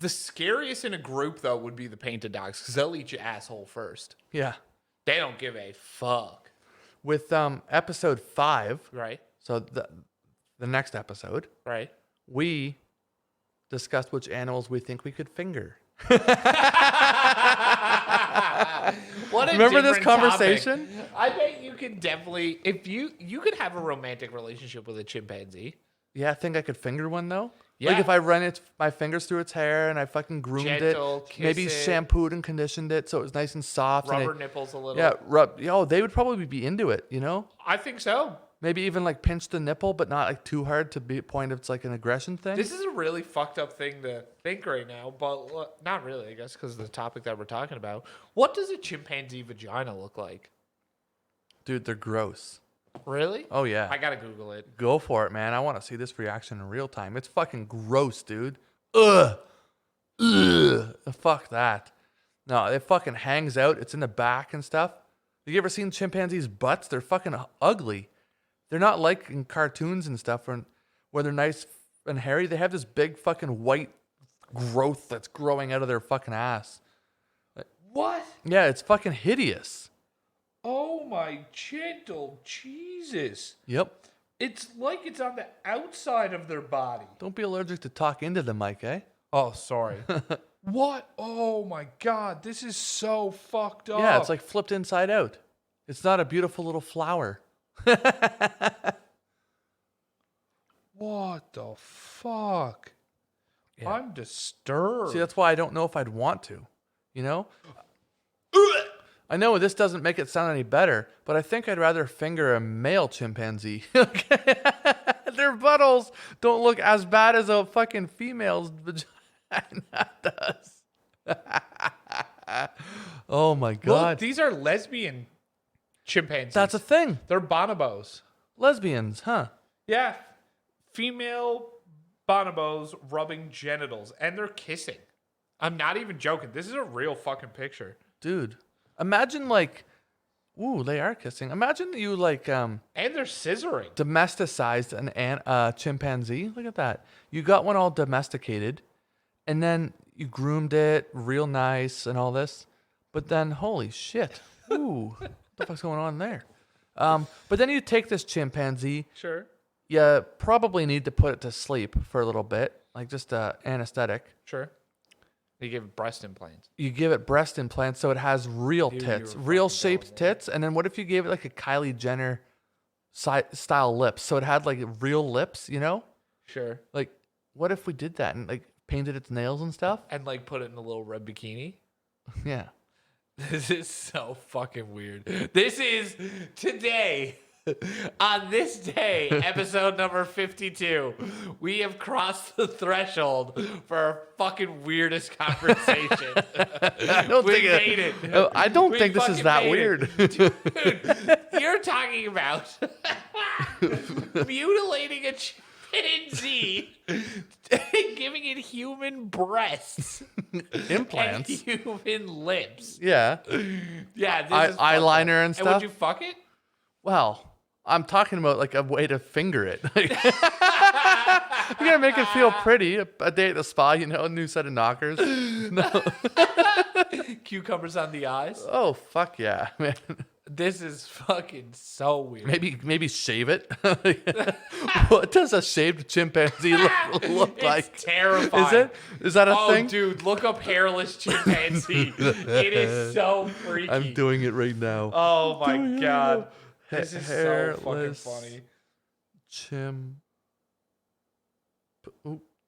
The scariest in a group, though, would be the painted dogs because they'll eat your asshole first. Yeah. They don't give a fuck. With episode 5, Right. so the next episode, Right. we discussed which animals we think we could finger. What a Remember this different conversation? topic. I bet you could definitely, if you could have a romantic relationship with a chimpanzee. Yeah, I think I could finger one though. Yeah. Like if I run my fingers through its hair and I fucking groomed Gentle, it, kiss maybe it. shampooed and conditioned it so it was nice and soft. and Rubber nipples a little. Yeah, they would probably be into it, you know? I think so. Maybe even like pinch the nipple, but not like too hard to be a point of it's like an aggression thing. This is a really fucked up thing to think right now, but not really, I guess, because of the topic that we're talking about. What does a chimpanzee vagina look like? Dude, they're gross. Really? Oh yeah. I gotta Google it. Go for it, man. I want to see this reaction in real time. It's fucking gross, dude. Ugh. Fuck that. No, it fucking hangs out. It's in the back and stuff. You ever seen chimpanzees' butts? They're fucking ugly. They're not like in cartoons and stuff where they're nice and hairy. They have this big fucking white growth that's growing out of their fucking ass. What? Yeah, it's fucking hideous. Oh my gentle Jesus. Yep. It's like it's on the outside of their body. Don't be allergic to talk into the mic, eh? Oh, sorry. What? Oh my God. This is so fucked up. Yeah, it's like flipped inside out. It's not a beautiful little flower. What the fuck? Yeah. I'm disturbed. See, that's why I don't know if I'd want to, you know? I know this doesn't make it sound any better, but I think I'd rather finger a male chimpanzee. Their buttholes don't look as bad as a fucking female's vagina does. Oh my God. Look, these are lesbian chimpanzees. That's a thing. They're bonobos. Lesbians, huh? Yeah. Female bonobos rubbing genitals. And they're kissing. I'm not even joking. This is a real fucking picture. Dude. Imagine like, ooh, they are kissing. Imagine you like And they're scissoring. domesticized an chimpanzee. Look at that. You got one all domesticated, and then you groomed it real nice and all this. But then, holy shit. Ooh, what the fuck's going on there? But then you take this chimpanzee. Sure. You probably need to put it to sleep for a little bit, like just anesthetic. Sure. You give breast implants. You give it breast implants so it has real Dude, tits, you were real fucking shaped going tits. And then what if you gave it like a Kylie Jenner style lips? So it had like real lips, you know? Sure. Like, what if we did that and like painted its nails and stuff? And like put it in a little red bikini. Yeah. This is so fucking weird. This is today. On this day, episode number 52, we have crossed the threshold for our fucking weirdest conversation. I don't We think made it. I don't We think this is fucking that made weird. it. Dude, you're talking about mutilating a chimpanzee and giving it human breasts Implants. and human lips. Yeah. Yeah, this is fucked Eyeliner up. and stuff? And would you fuck it? Well, I'm talking about like a way to finger it. You gotta make it feel pretty. A day at the spa, a new set of knockers. No. Cucumbers on the eyes. Oh fuck yeah, man. This is fucking so weird. Maybe shave it. What does a shaved chimpanzee look like? It's terrifying. Is that a thing? Oh, dude, look up hairless chimpanzee. It is so freaky. I'm doing it right now. Oh my god, this is so fucking Hairless funny.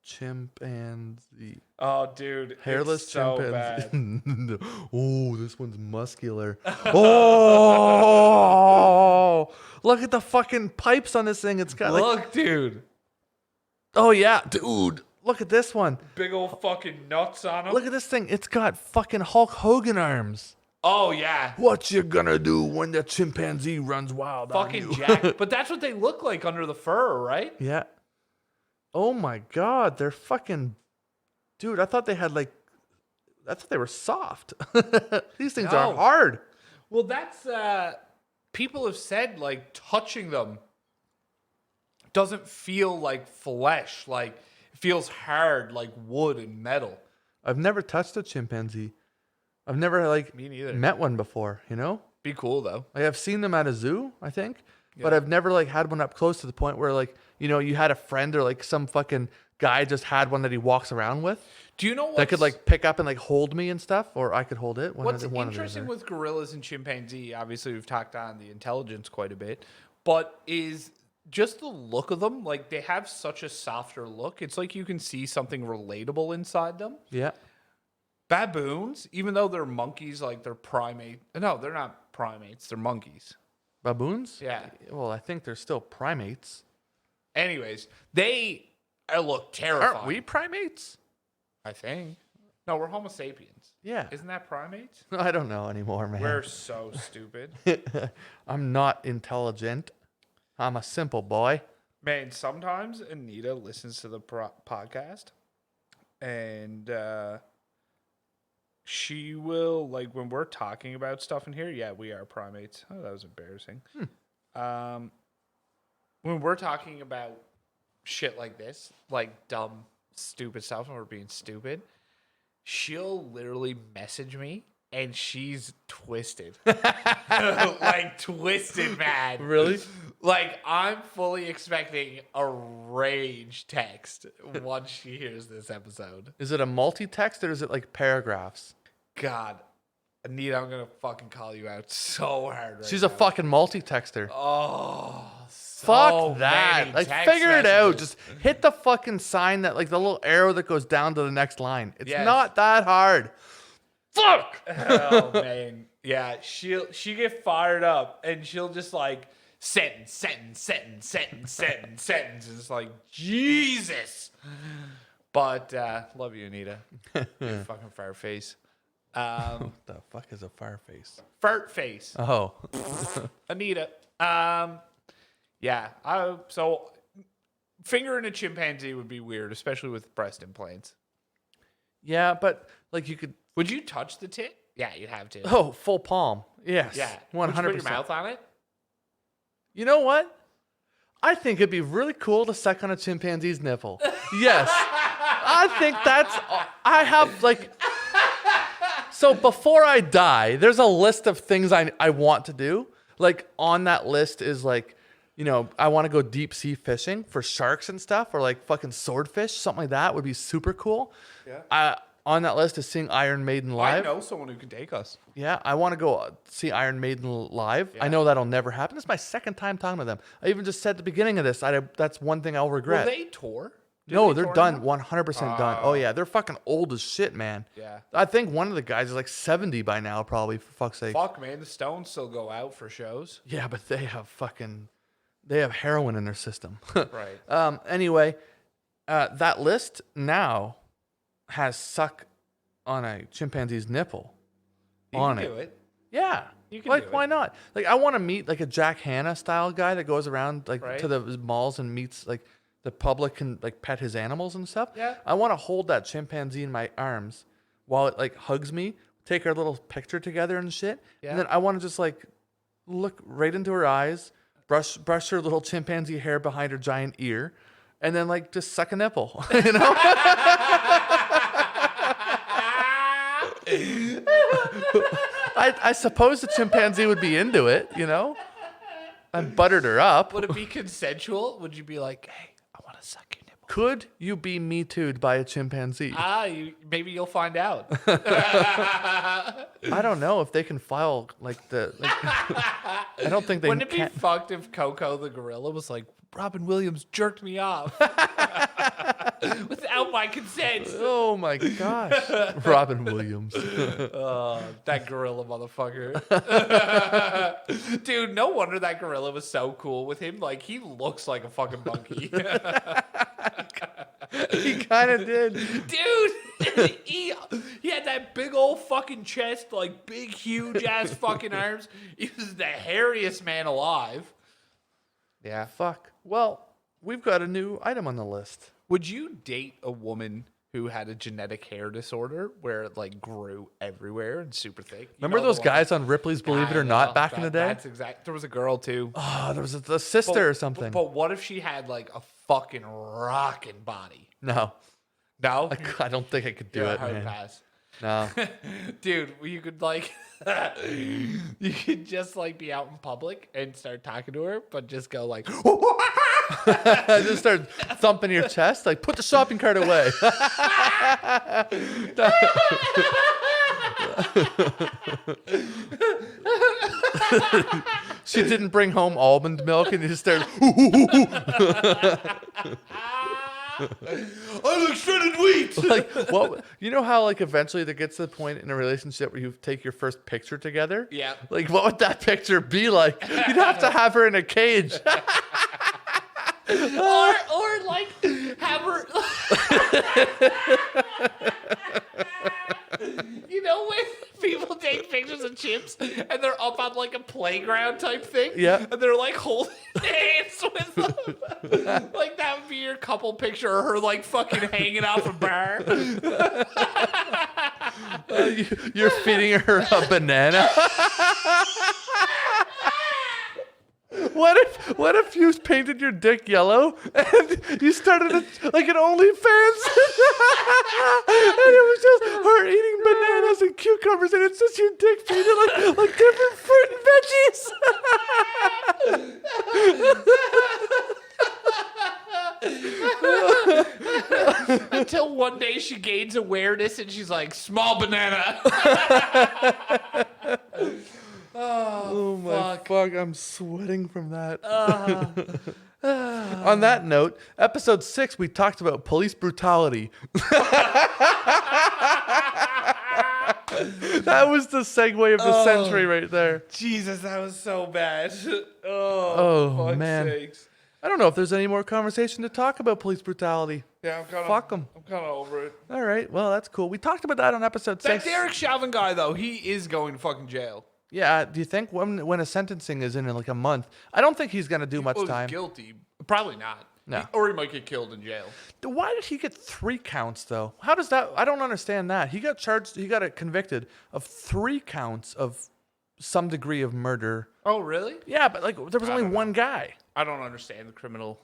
Chimpanzee. Oh, dude, Hairless it's so chimpanzee. bad. Oh, this one's muscular. Oh, look at the fucking pipes on this thing. It's got like. Look, dude, Oh yeah, dude. Look at this one. big old fucking nuts on him. Look at this thing. It's got fucking Hulk Hogan arms. Oh yeah, What you gonna do when the chimpanzee runs wild on fucking you? jack. But that's what they look like under the fur, right? Yeah. Oh my god, they're fucking. Dude, I thought they had like. I thought they were soft. These things are No. hard. Well, that's people have said like touching them doesn't feel like flesh, like it feels hard like wood and metal. I've never touched a chimpanzee. I've never like Me neither. met one before, Be cool though. Like I've seen them at a zoo, I think, but I've never like had one up close to the point where like, you had a friend or like some fucking guy just had one that he walks around with Do you know what that could like pick up and like hold me and stuff, or I could hold it. What's interesting with gorillas and chimpanzee? Obviously, we've talked on the intelligence quite a bit, but is just the look of them. Like they have such a softer look. It's like you can see something relatable inside them. Yeah. Baboons, even though they're monkeys, like they're primate. No, they're not primates. They're monkeys. Baboons? Yeah. Well, I think they're still primates. Anyways, they look terrifying. Aren't we primates? I think. No, we're Homo sapiens. Yeah. Isn't that primates? I don't know anymore, man. We're so stupid. I'm not intelligent. I'm a simple boy. Man, sometimes Anita listens to the podcast and she will, like, when we're talking about stuff in here, yeah, we are primates. Oh, that was embarrassing. When we're talking about shit like this, like dumb, stupid stuff, and we're being stupid, she'll literally message me and she's twisted. Like, twisted mad. Really? Like, I'm fully expecting a rage text once she hears this episode. Is it a multi-text or is it like paragraphs? God, Anita, I'm going to fucking call you out so hard right She's now. a fucking multi-texter. Oh, so Fuck that. many Like, text figure it out. messages. Just hit the fucking sign that, like, the little arrow that goes down to the next line. It's Yes. not that hard. Fuck! Oh, man. Yeah, she get fired up and she'll just, like, sentence. It's like, Jesus. But, love you, Anita. You fucking fire face. What the fuck is a fire face? Fart face. Oh. Anita. Yeah. So fingering a chimpanzee would be weird, especially with breast implants. Yeah, but, like, you could... Would you touch the tit? Yeah, you'd have to. Oh, full palm. Yes. Yeah. 100%. Would you put your mouth on it? You know what? I think it'd be really cool to suck on a chimpanzee's nipple. Yes. I think that's... I have, like... So before I die, there's a list of things I want to do. Like, on that list is, like, I want to go deep sea fishing for sharks and stuff, or, like, fucking swordfish. Something like that would be super cool. Yeah. On that list is seeing Iron Maiden live. I know someone who can take us. Yeah, I want to go see Iron Maiden live. Yeah. I know that'll never happen. This is my second time talking to them. I even just said at the beginning of this, that's one thing I'll regret. Will they tour? No, they they're torn done. them? 100% done. Oh yeah, they're fucking old as shit, man. Yeah. I think one of the guys is like 70 by now, probably. For fuck's sake. Fuck, man. The Stones still go out for shows. Yeah, but they have heroin in their system. Right. Anyway, that list now has suck on a chimpanzee's nipple. You on can it. do it. Yeah. You can like, do why it. not? Like, I want to meet like a Jack Hanna style guy that goes around like Right. to the malls and meets like the public can like pet his animals and stuff. Yeah. I want to hold that chimpanzee in my arms while it like hugs me, take our little picture together and shit. Yeah. And then I want to just like look right into her eyes, brush her little chimpanzee hair behind her giant ear, and then like just suck a nipple. You know? I suppose the chimpanzee would be into it, you know? I buttered her up. Would it be consensual? Would you be like, hey, I want to suck your nipple? Could you be Me Too'd by a chimpanzee? Maybe you'll find out. I don't know if they can file like the. Like, I don't think they Wouldn't it be can. fucked if Coco the gorilla was like, Robin Williams jerked me off without my consent? Oh my gosh, Robin Williams. That gorilla motherfucker. Dude, no wonder that gorilla was so cool with him. Like, he looks like a fucking monkey. He kind of did. Dude, he had that big old fucking chest, like big, huge ass fucking arms. He was the hairiest man alive. Yeah. Fuck. Well, we've got a new item on the list. Would you date a woman who had a genetic hair disorder where it like grew everywhere and super thick? You Remember know, those the one- guys on Ripley's Believe It or Not back in the day? That's exact. There was a girl too. Oh, there was a sister or something. But what if she had like a fucking rockin' body? No, No, I don't think I could do it, hard man. pass. No. Dude, you could like, you could just like be out in public and start talking to her, but just go like, Just start thumping your chest, like put the shopping cart away. She didn't bring home almond milk, and you just started. I like shredded wheat. Like, what? You know how like eventually there gets to the point in a relationship where you take your first picture together? Yeah. Like, what would that picture be like? You'd have to have her in a cage. or like have her. You know when people take pictures of chimps and they're up on like a playground type thing? Yeah. And they're like holding hands with them. Like that would be your couple picture of her like fucking hanging off a bar. You're feeding her a banana. What if you painted your dick yellow and you started like an OnlyFans and it was just her eating bananas and cucumbers and it's just your dick painted like different fruit and veggies. Until one day she gains awareness and she's like, small banana. Oh my fuck, I'm sweating from that. On that note, episode 6, we talked about police brutality. That was the segue of the century right there. Jesus, that was so bad. Oh, fuck's man. sakes. I don't know if there's any more conversation to talk about police brutality. Yeah, I'm kind of Fuck 'em. I'm kind of over it. All right, well, that's cool. We talked about that on episode That 6. Derek Chauvin guy, though, he is going to fucking jail. Yeah, do you think when a sentencing is in like a month, I don't think he's going to do much Well, he's time. guilty. Probably not. No. Or he might get killed in jail. Why did he get 3 counts though? How does that? I don't understand that. He got charged. He got convicted of 3 counts of some degree of murder. Oh, really? Yeah, but like there was only one guy. I don't understand the criminal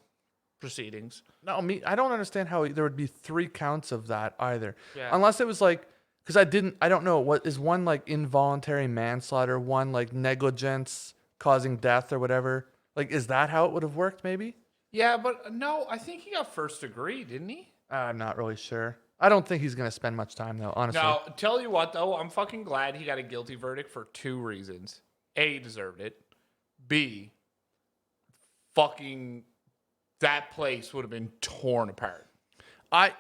proceedings. No, I don't understand how there would be 3 counts of that either. Yeah. Unless it was like, because I don't know, what is one like involuntary manslaughter, one like negligence causing death or whatever. Like, is that how it would have worked? Maybe. Yeah, but no, I think he got first degree, didn't he? I'm not really sure. I don't think he's gonna spend much time though. Honestly. No, tell you what though, I'm fucking glad he got a guilty verdict for 2 reasons. A, he deserved it. B, fucking that place would have been torn apart.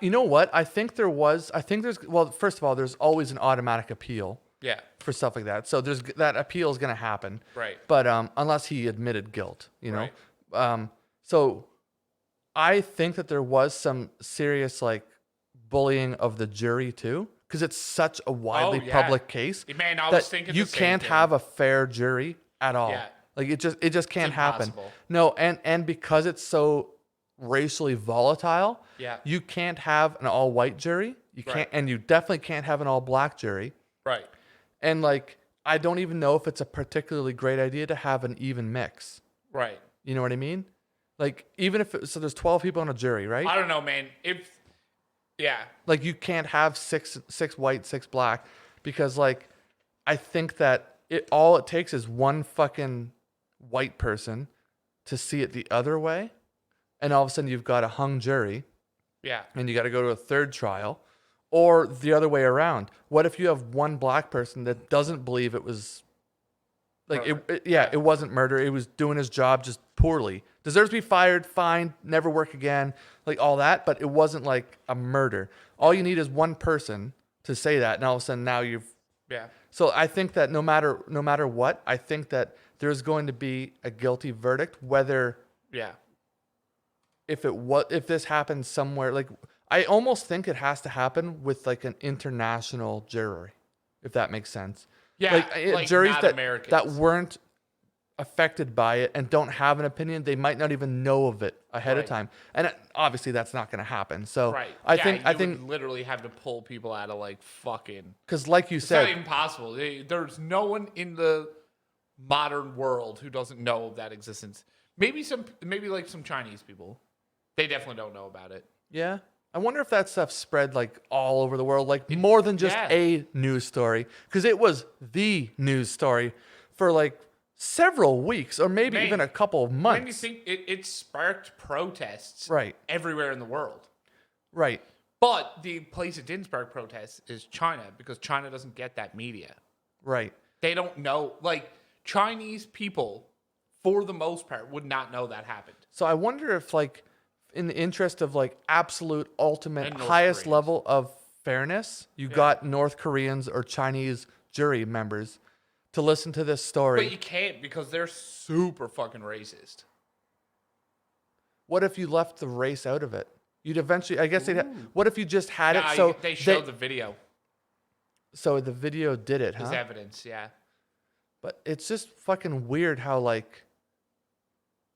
You know what? I think there's, well, first of all, there's always an automatic appeal Yeah. for stuff like that. So that appeal is going to happen. Right. But unless he admitted guilt, you know? Right. So I think that there was some serious like bullying of the jury too, because it's such a widely public case. Man, I that was thinking you the same can't thing. have a fair jury at all. Yeah. Like it just can't happen. impossible. No, and because it's so racially volatile, Yeah. you can't have an all white jury. You Right. can't, and you definitely can't have an all black jury. Right. And like, I don't even know if it's a particularly great idea to have an even mix. Right. You know what I mean? Like, even if so, there's 12 people on a jury, right? I don't know, man. Yeah. Like, you can't have six white, 6 black, because like, I think that all it takes is one fucking white person to see it the other way, and all of a sudden you've got a hung jury, Yeah. and you got to go to a third trial, or the other way around. What if you have one black person that doesn't believe it was like it wasn't murder, it was doing his job just poorly, deserves to be fired, fined, never work again, like all that, but it wasn't like a murder. All you need is one person to say that, and all of a sudden now you've Yeah. So I think that no matter what, I think that there's going to be a guilty verdict, whether Yeah. if this happens somewhere. Like, I almost think it has to happen with like an international jury, if that makes sense. Yeah. Like juries not that Americans. weren't affected by it and don't have an opinion, they might not even know of it ahead of Right. time, and obviously that's not going to happen. So Right. I Yeah, think would literally have to pull people out of like fucking. because like you It's not said, even possible. There's no one in the modern world who doesn't know of that existence. Maybe like some Chinese people. They definitely don't know about it. yeah. I wonder if that stuff spread like all over the world, like more than just yeah. a news story, because it was the news story for like several weeks or maybe Man, even a couple of When you months. think it sparked protests Right. everywhere in the world. Right. But the place it didn't spark protests is China, because China doesn't get that media. Right. They don't know. Like, Chinese people, for the most part, would not know that happened. So I wonder if like in the interest of like absolute ultimate And North highest Koreans. level of fairness, you got North Koreans or Chinese jury members to listen to this story. But you can't, because they're super fucking racist. What if you left the race out of it? You'd eventually, I guess what if you just had it Nah, so they showed the video so the video did it, as huh? evidence, yeah. But it's just fucking weird how like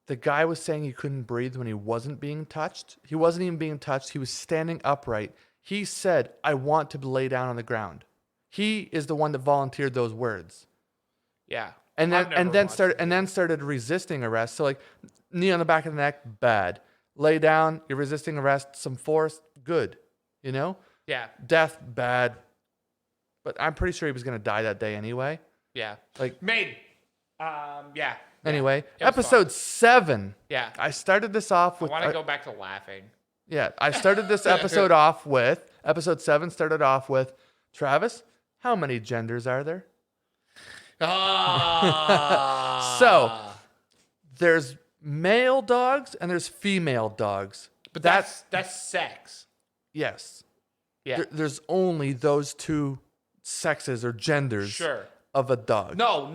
the guy was saying he couldn't breathe when he wasn't being touched. He wasn't even being touched. He was standing upright. He said, "I want to lay down on the ground." He is the one that volunteered those words. Yeah. And I've never watched it. started resisting arrest. So like knee on the back of the neck, bad. Lay down, you're resisting arrest, some force, good. You know? Yeah. Death, bad. But I'm pretty sure he was gonna die that day anyway. Yeah. Like Made. Yeah. anyway, It was episode 7. Yeah. I started this off I with want to go back to laughing. yeah, I started this episode off with episode 7 started off with Travis, how many genders are there? Ah. So, there's male dogs and there's female dogs. But that's sex. Yes. Yeah. There's only those two sexes or genders Sure. of a dog. No,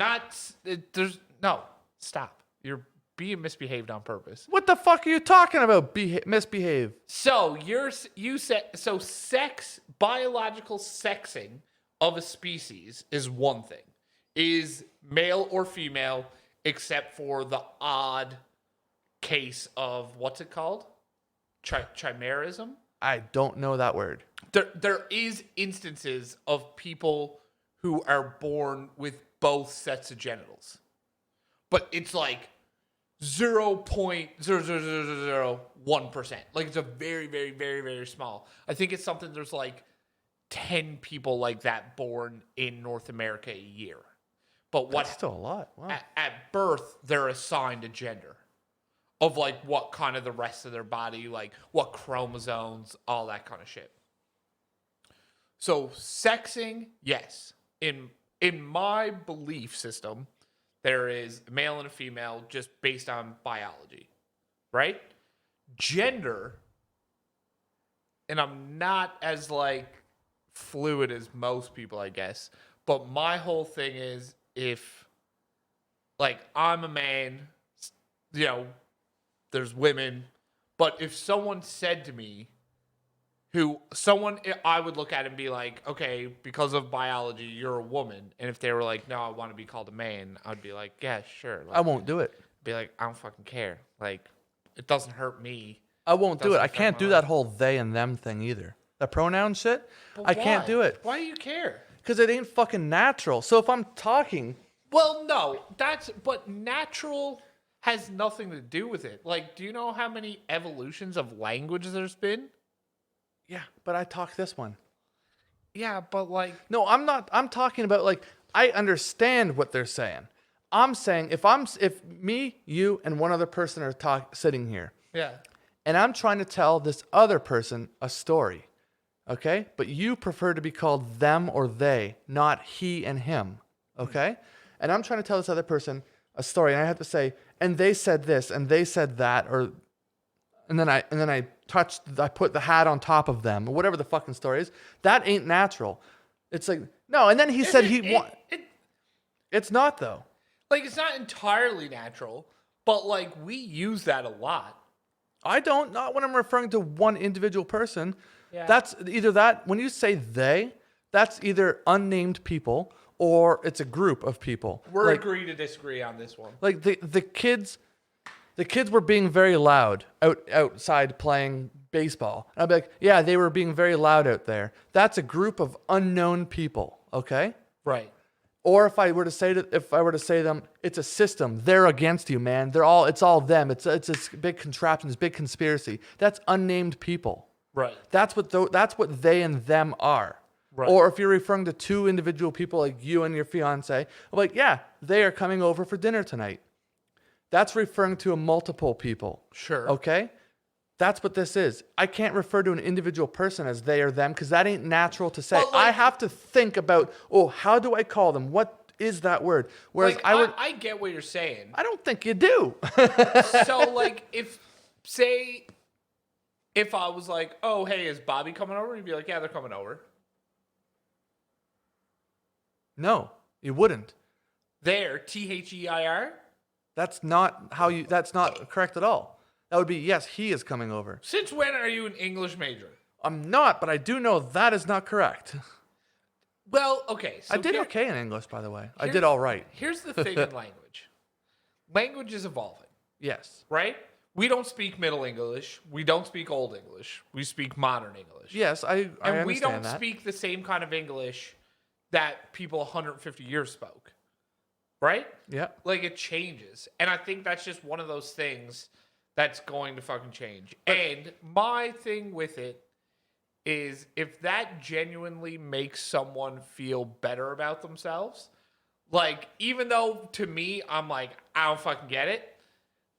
there's no. Stop. You're being misbehaved on purpose. What the fuck are you talking about? Misbehave. So you said so sex, biological sexing of a species is one thing. Is male or female, except for the odd case of what's it called? Chimerism? I don't know that word. There is instances of people who are born with both sets of genitals. But it's like 0.00001%. Like, it's a very, very, very, very small. I think it's something, there's like 10 people like that born in North America a year. But That's still a lot. Wow. at birth, they're assigned a gender of like what kind of the rest of their body, like what chromosomes, all that kind of shit. So sexing, yes. In my belief system, there is a male and a female just based on biology, right? Gender and I'm not as like fluid as most people, I guess. But my whole thing is, if like I'm a man, you know, there's women, but if someone said to me, I would look at and be like, okay, because of biology, you're a woman. And if they were like, no, I want to be called a man, I'd be like, yeah, sure. Like, I won't do it. be like, I don't fucking care. Like, it doesn't hurt me. I won't do it. I affect can't my do life. that whole they and them thing either. The pronoun shit, But I can't why? do it. Why do you care? Because it ain't fucking natural. So if I'm talking, Well, no, but natural has nothing to do with it. Like, do you know how many evolutions of language there's been? yeah, but I talk this one. Yeah, but like, No, I'm not. I'm talking about like I understand what they're saying. I'm saying if me, you, and one other person are sitting here, yeah, and I'm trying to tell this other person a story, okay? But you prefer to be called them or they, not he and him, okay? And I'm trying to tell this other person a story, and I have to say, and they said this, and they said that, and then I put the hat on top of them, or whatever the fucking story is. That ain't natural. It's like no, and then he said it's not though. like it's not entirely natural, but like we use that a lot. I don't, not when I'm referring to one individual person. Yeah. That's either that, when you say they, that's either unnamed people or it's a group of people. We're like, agree to disagree on this one. like the kids were being very loud outside playing baseball. And I'd be like, yeah, they were being very loud out there. That's a group of unknown people, okay? Right. Or if I were to say them, it's a system. They're against you, man. It's all them. It's a big contraption, this big conspiracy. That's unnamed people. Right. That's what they and them are. Right. Or if you're referring to two individual people like you and your fiance, I'm like, yeah, they are coming over for dinner tonight. That's referring to a multiple people. Sure. Okay? That's what this is. I can't refer to an individual person as they or them because that ain't natural to say. But, like, I have to think about, how do I call them? What is that word? Whereas Like, I get what you're saying. I don't think you do. So like if I was like, oh hey, is Bobby coming over? You'd be like, yeah, they're coming over. No, you wouldn't. There, THEIR. That's not correct at all. That would be, yes, he is coming over. Since when are you an English major? I'm not, but I do know that is not correct. Well, okay. So I did okay in English, by the way. I did all right. Here's the thing in language. Language is evolving, Yes. right? We don't speak Middle English. We don't speak Old English. We speak modern English. Yes, I understand we don't that. speak the same kind of English that people 150 years spoke, right? Yeah. Like it changes. And I think that's just one of those things that's going to fucking change. And my thing with it is if that genuinely makes someone feel better about themselves, like even though to me I'm like, I don't fucking get it,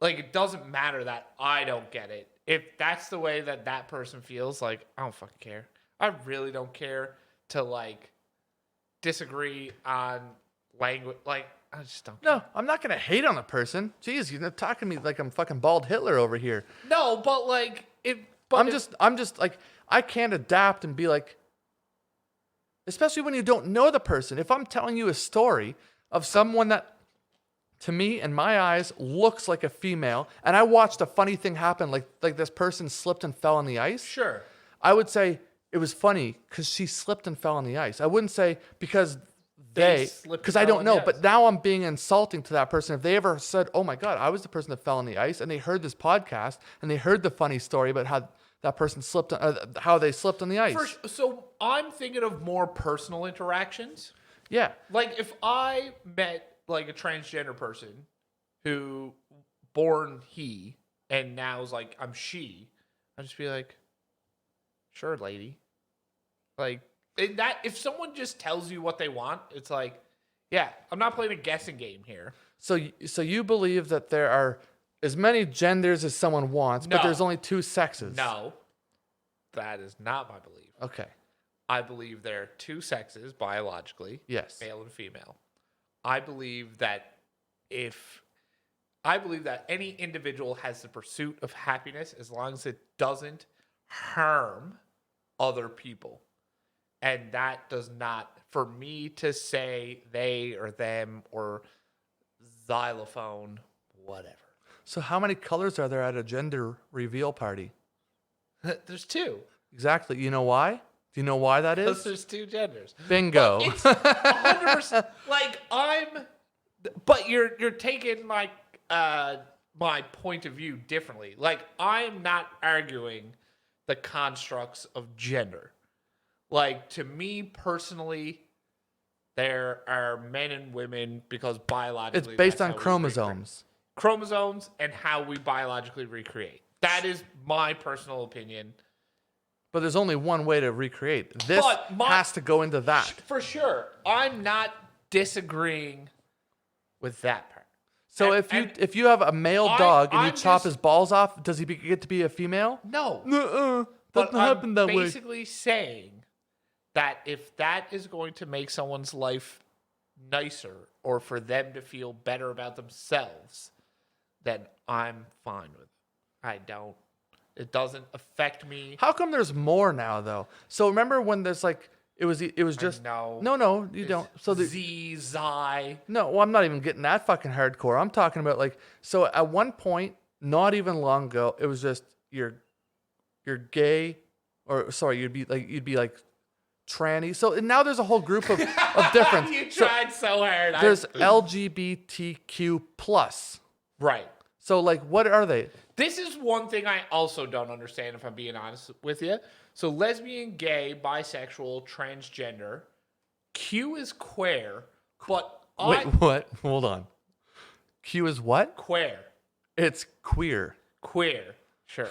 like it doesn't matter that I don't get it. If that's the way that that person feels, like I don't fucking care. I really don't care to like disagree on language. Like I just don't care. No, I'm not going to hate on a person. Jeez, you're talking to me like I'm fucking bald Hitler over here. No, but like I'm just like, I can't adapt and be like, especially when you don't know the person. If I'm telling you a story of someone that, to me, in my eyes, looks like a female, and I watched a funny thing happen, like this person slipped and fell on the ice. Sure. I would say it was funny because she slipped and fell on the ice. I wouldn't say because because I don't know. But now I'm being insulting to that person. If they ever said, "Oh my God, I was the person that fell on the ice," and they heard this podcast and they heard the funny story about how that person slipped, how they slipped on the ice. So I'm thinking of more personal interactions. Yeah. Like if I met like a transgender person who born he and now is like I'm she, I'd just be like, sure, lady. Like that if someone just tells you what they want, it's like, yeah, I'm not playing a guessing game here. So you believe that there are as many genders as someone wants, but there's only two sexes? No, that is not my belief. Okay. I believe there are two sexes biologically, Yes. male and female. I believe that any individual has the pursuit of happiness as long as it doesn't harm other people. And that does not, for me to say they or them or xylophone, whatever. So how many colors are there at a gender reveal party? There's two. Exactly. You know why? Do you know why that Because is? there's two genders. Bingo. It's 100%. But you're taking my point of view differently. Like, I'm not arguing the constructs of gender. Like, to me personally, there are men and women because biologically It's based that's on how we chromosomes. chromosomes and how we biologically recreate. That is my personal opinion. But there's only one way to recreate. This But has to go into that. For sure. I'm not disagreeing with that part. So if you have a male dog and you I'm chop just- his balls off, does he get to be a female? No. Doesn't happen that way. Basically saying that if that is going to make someone's life nicer or for them to feel better about themselves, then I'm fine with it. It doesn't affect me. How come there's more now though? So remember when there's like it was just no you don't. So No, well, I'm not even getting that fucking hardcore. I'm talking about like so at one point, not even long ago, it was just you're gay, or sorry, you'd be like tranny. So and now there's a whole group of different. You tried so hard. There's LGBTQ plus. Right. So like, what are they? This is one thing I also don't understand, if I'm being honest with you. So lesbian, gay, bisexual, transgender. Q is queer, but Wait, what? Hold on. Q is what? Queer. It's queer. Queer. Sure.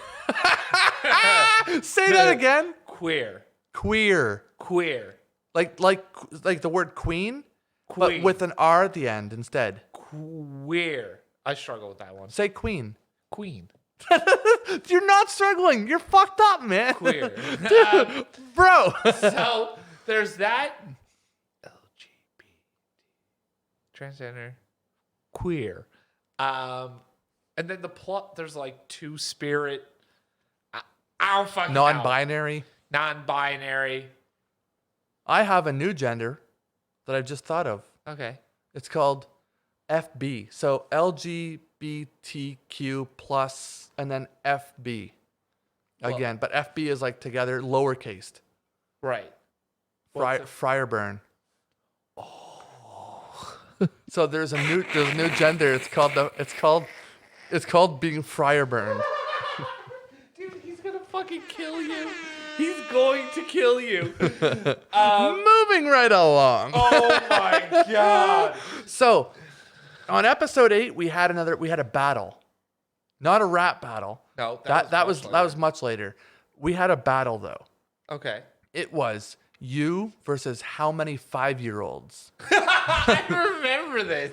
Say that again. Queer. Queer. Queer. Like the word queen, but Queen. with an R at the end instead. Queer. I struggle with that one. Say queen. Queen. You're not struggling. You're fucked up, man. Queer. Bro. So there's that. LGBT. Transgender. Queer. And then the plot, there's like two spirit. I don't fucking know. Non-binary. Non-binary. I have a new gender that I've just thought of. Okay. It's called FB. So LGBTQ plus and then FB. Again, but FB is like together, lowercase. Right. Friarburn. Oh. So there's a new gender. It's called being Friarburn. Dude, he's gonna fucking kill you. He's going to kill you. Moving right along. Oh my god. So on episode 8, we had a battle. Not a rap battle. No, that was much later. We had a battle though. Okay. It was you versus how many 5-year-olds? I remember this.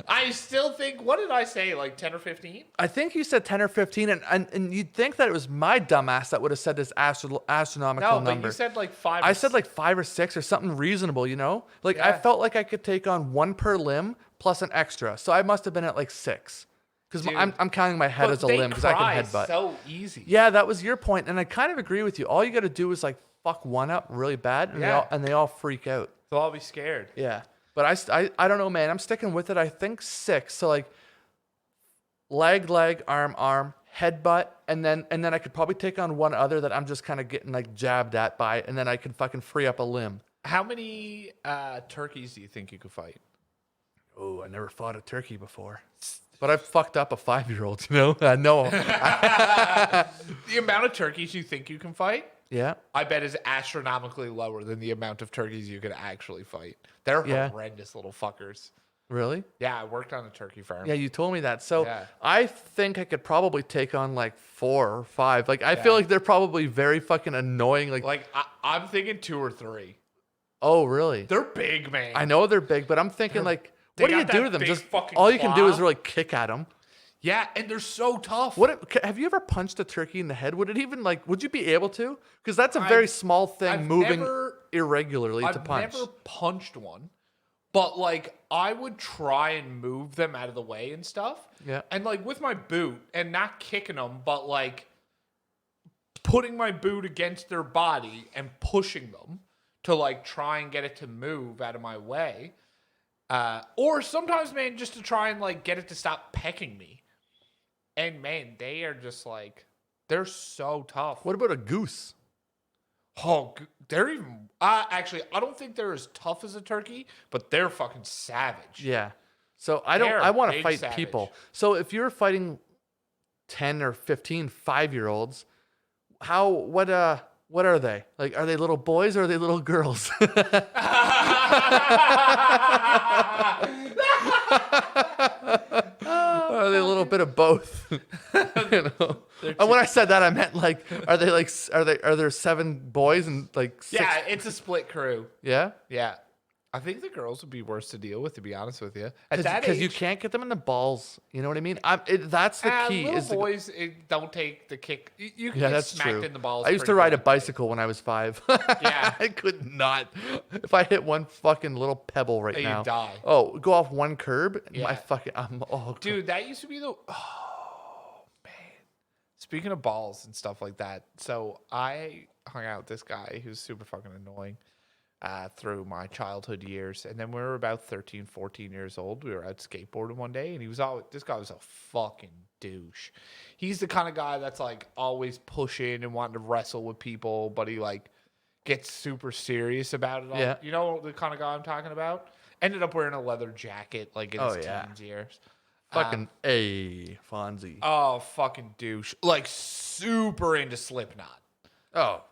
I still think, what did I say, like 10 or 15? I think you said 10 or 15, and you'd think that it was my dumbass that would have said this astronomical No, number. but you said like 5. I said like 5 or 6 or something reasonable, you know? Like I Yeah. felt like I could take on one per limb plus an extra. So I must have been at like 6. Because Dude. I'm counting my head But as a they limb because I cry can headbutt. so easy. Yeah, that was your point, and I kind of agree with you. All you got to do is like fuck one up really bad, and Yeah. they all freak out. They'll all be scared. Yeah, but I don't know, man. I'm sticking with it. I think 6. So like leg, arm, headbutt, and then I could probably take on one other that I'm just kind of getting like jabbed at by, and then I can fucking free up a limb. How many turkeys do you think you could fight? Oh, I never fought a turkey before. But I've fucked up a 5-year-old, you know? No. The amount of turkeys you think you can fight, Yeah. I bet is astronomically lower than the amount of turkeys you could actually fight. They're Yeah. horrendous little fuckers. Really? Yeah, I worked on a turkey farm. Yeah, you told me that. So Yeah. I think I could probably take on like 4 or 5. Like I feel like they're probably very fucking annoying. Like I'm thinking 2 or 3. oh, really? They're big, man. I know they're big, but I'm thinking like, They what do you got do that to them? big Just fucking all you can do is claw. really kick at them. Yeah, and they're so tough. Have you ever punched a turkey in the head? Would it even would you be able to? Because that's a I've- very small thing I've moving never- irregularly to I've punch. never punched one, but like I would try and move them out of the way and stuff. Yeah. And like with my boot and not kicking them, but like putting my boot against their body and pushing them to like try and get it to move out of my way. Or sometimes, man, just to try and like get it to stop pecking me. And man, they are just like, they're so tough. What about a goose? Oh, they're even, actually, I don't think they're as tough as a turkey, but they're fucking savage. Yeah. So I want to fight people. So if you're fighting 10 or 15 5-year-olds, what are they? Like, are they little boys or are they little girls? Are they a little bit of both? You know? And when I said that, I meant like, are there 7 boys and like 6? Yeah, it's a split crew. Yeah? Yeah. I think the girls would be worse to deal with, to be honest with you. At that Because age, you can't get them in the balls. You know what I mean? That's the key. Little boys don't take the kick. You can Yeah, get that's smacked true. in the balls. I used to pretty ride a good. bicycle when I was 5. Yeah. I could not. If I hit one fucking little pebble right You now, die. Oh, go off one curb. Yeah. Dude, That used to be the. Oh, man. Speaking of balls and stuff like that. So I hung out with this guy who's super fucking annoying through my childhood years. And then we were about 13, 14 years old. We were out skateboarding one day and this guy was a fucking douche. He's the kind of guy that's like always pushing and wanting to wrestle with people, but he like gets super serious about it all. Yeah. You know the kind of guy I'm talking about? Ended up wearing a leather jacket like in his yeah. teens years. fucking Fonzie. Oh, fucking douche. Like super into Slipknot. Oh,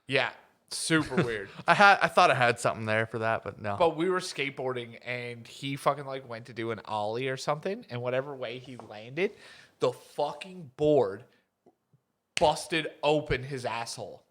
Yeah. Super weird. I thought I had something there for that, but no. But we were skateboarding and he fucking like went to do an ollie or something, and whatever way he landed, the fucking board busted open his asshole.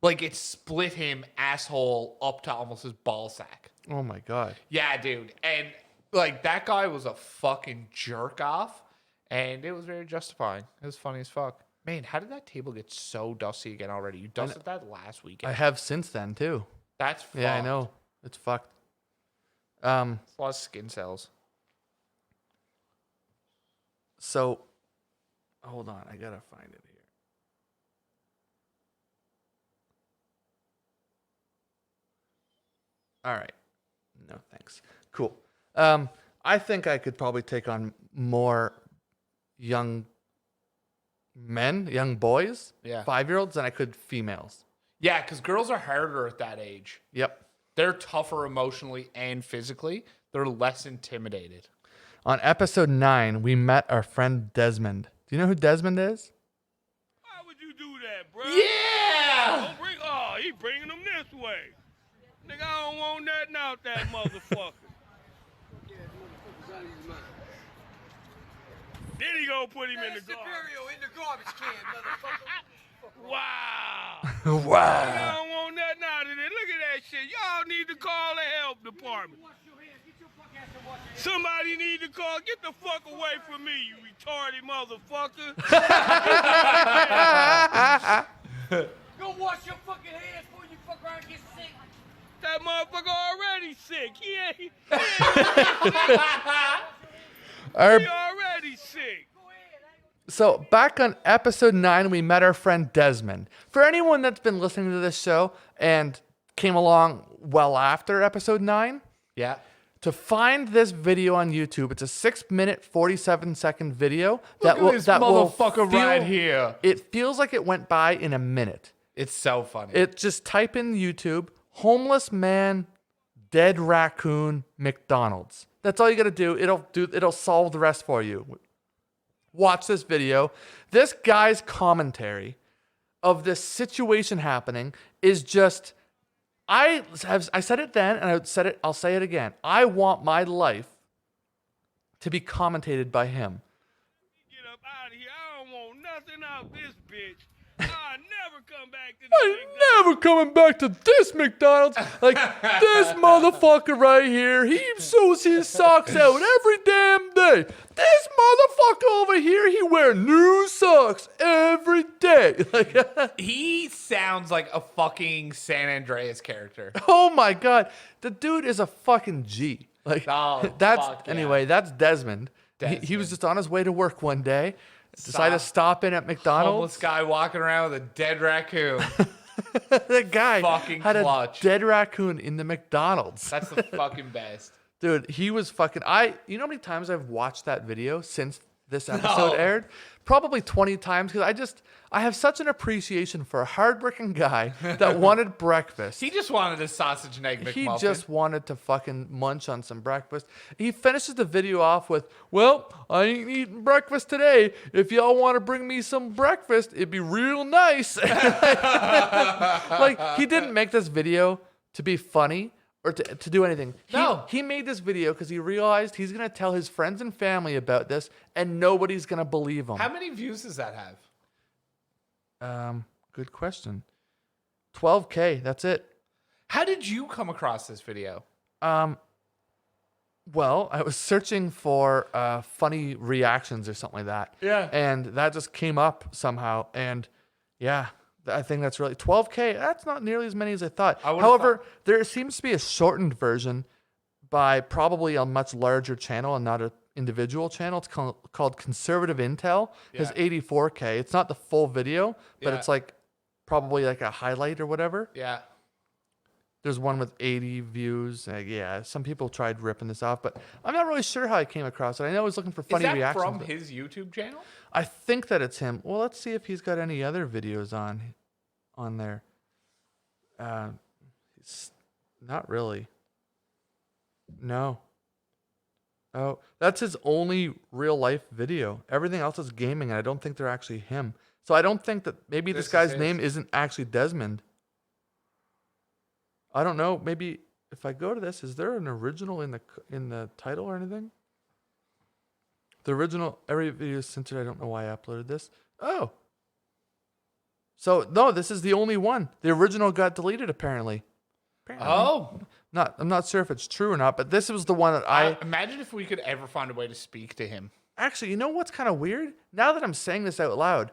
Like it split him asshole up to almost his ball sack. Oh my god. Yeah, dude. And like that guy was a fucking jerk off, and it was very justifying. It was funny as fuck. Man, how did that table get so dusty again already? You dusted that last weekend. I have since then too. That's fucked. Yeah, I know. It's fucked. It's a lot of skin cells. So hold on, I gotta find it here. All right. No, thanks. Cool. I think I could probably take on more young men, young boys, Yeah. 5-year-olds, than I could females. Yeah, because girls are harder at that age. Yep. They're tougher emotionally and physically. They're less intimidated. On episode 9, we met our friend Desmond. Do you know who Desmond is? Why would you do that, bro? Yeah! He bringing them this way. Nigga, I don't want nothing out that motherfucker. Then he gonna put him in the garbage can, motherfucker. Wow. Wow. I don't want nothing out of it. Look at that shit. Y'all need to call the health department. Somebody need to call. Get the fuck away from me, you retarded motherfucker. Go wash your fucking hands before you fuck around and get sick. That motherfucker already sick. He already sick. So back on episode 9, we met our friend Desmond. For anyone that's been listening to this show and came along well after episode 9, Yeah. to find this video on YouTube, it's a 6-minute, 47-second video. Look at this motherfucker feel- right here. It feels like it went by in a minute. It's so funny. It just type in YouTube, homeless man, dead raccoon, McDonald's. That's all you got to do. It'll solve the rest for you. Watch this video. This guy's commentary of this situation happening is just, I said it then and I'll say it again. I want my life to be commentated by him. Get up out of here. I don't want nothing out this bitch. I'll never come back to this. I'm never coming back to this McDonald's. Like, this motherfucker right here, he sews his socks out every damn day. This motherfucker over here, he wear new socks every day. Like, He sounds like a fucking San Andreas character. oh my God. The dude is a fucking G. Like, Oh, that's, fuck yeah. anyway, that's Desmond. He was Desmond. just on his way to work one day. Decide to stop in at Homeless McDonald's. guy walking around with a dead raccoon. The guy Fucking had clutch. a dead raccoon in the McDonald's. That's the fucking best. Dude, he was fucking. You know how many times I've watched that video since this episode aired? Probably 20 times because I have such an appreciation for a hardworking guy that wanted breakfast. He just wanted a sausage and egg McMuffin. He just wanted to fucking munch on some breakfast. He finishes the video off with, "Well, I ain't eating breakfast today. If y'all want to bring me some breakfast, it'd be real nice." Like, he didn't make this video to be funny or to do anything. He made this video because he realized he's going to tell his friends and family about this and nobody's going to believe him. How many views does that have? Good question. 12K, that's it. How did you come across this video? Well, I was searching for funny reactions or something like that. Yeah. And that just came up somehow. And yeah, I think that's really 12K. That's not nearly as many as I thought. However, there seems to be a shortened version by probably a much larger channel and not an individual channel. It's called Conservative Intel. It has 84K. It's not the full video, but it's like probably like a highlight or whatever. Yeah. There's one with 80 views. Yeah, some people tried ripping this off, but I'm not really sure how I came across it. I know I was looking for funny reactions. Is that from his YouTube channel? I think that it's him. Well, let's see if he's got any other videos on there. Not really. No. Oh, that's his only real life video. Everything else is gaming, and I don't think they're actually him. So I don't think that maybe this guy's name isn't actually Desmond. I don't know. Maybe if I go to this, is there an original in the title or anything? The original, every video is censored. I don't know why I uploaded this. Oh. So, no, this is the only one. The original got deleted, apparently. Oh. I'm not sure if it's true or not, but this was the one that I... Imagine if we could ever find a way to speak to him. Actually, you know what's kind of weird? Now that I'm saying this out loud,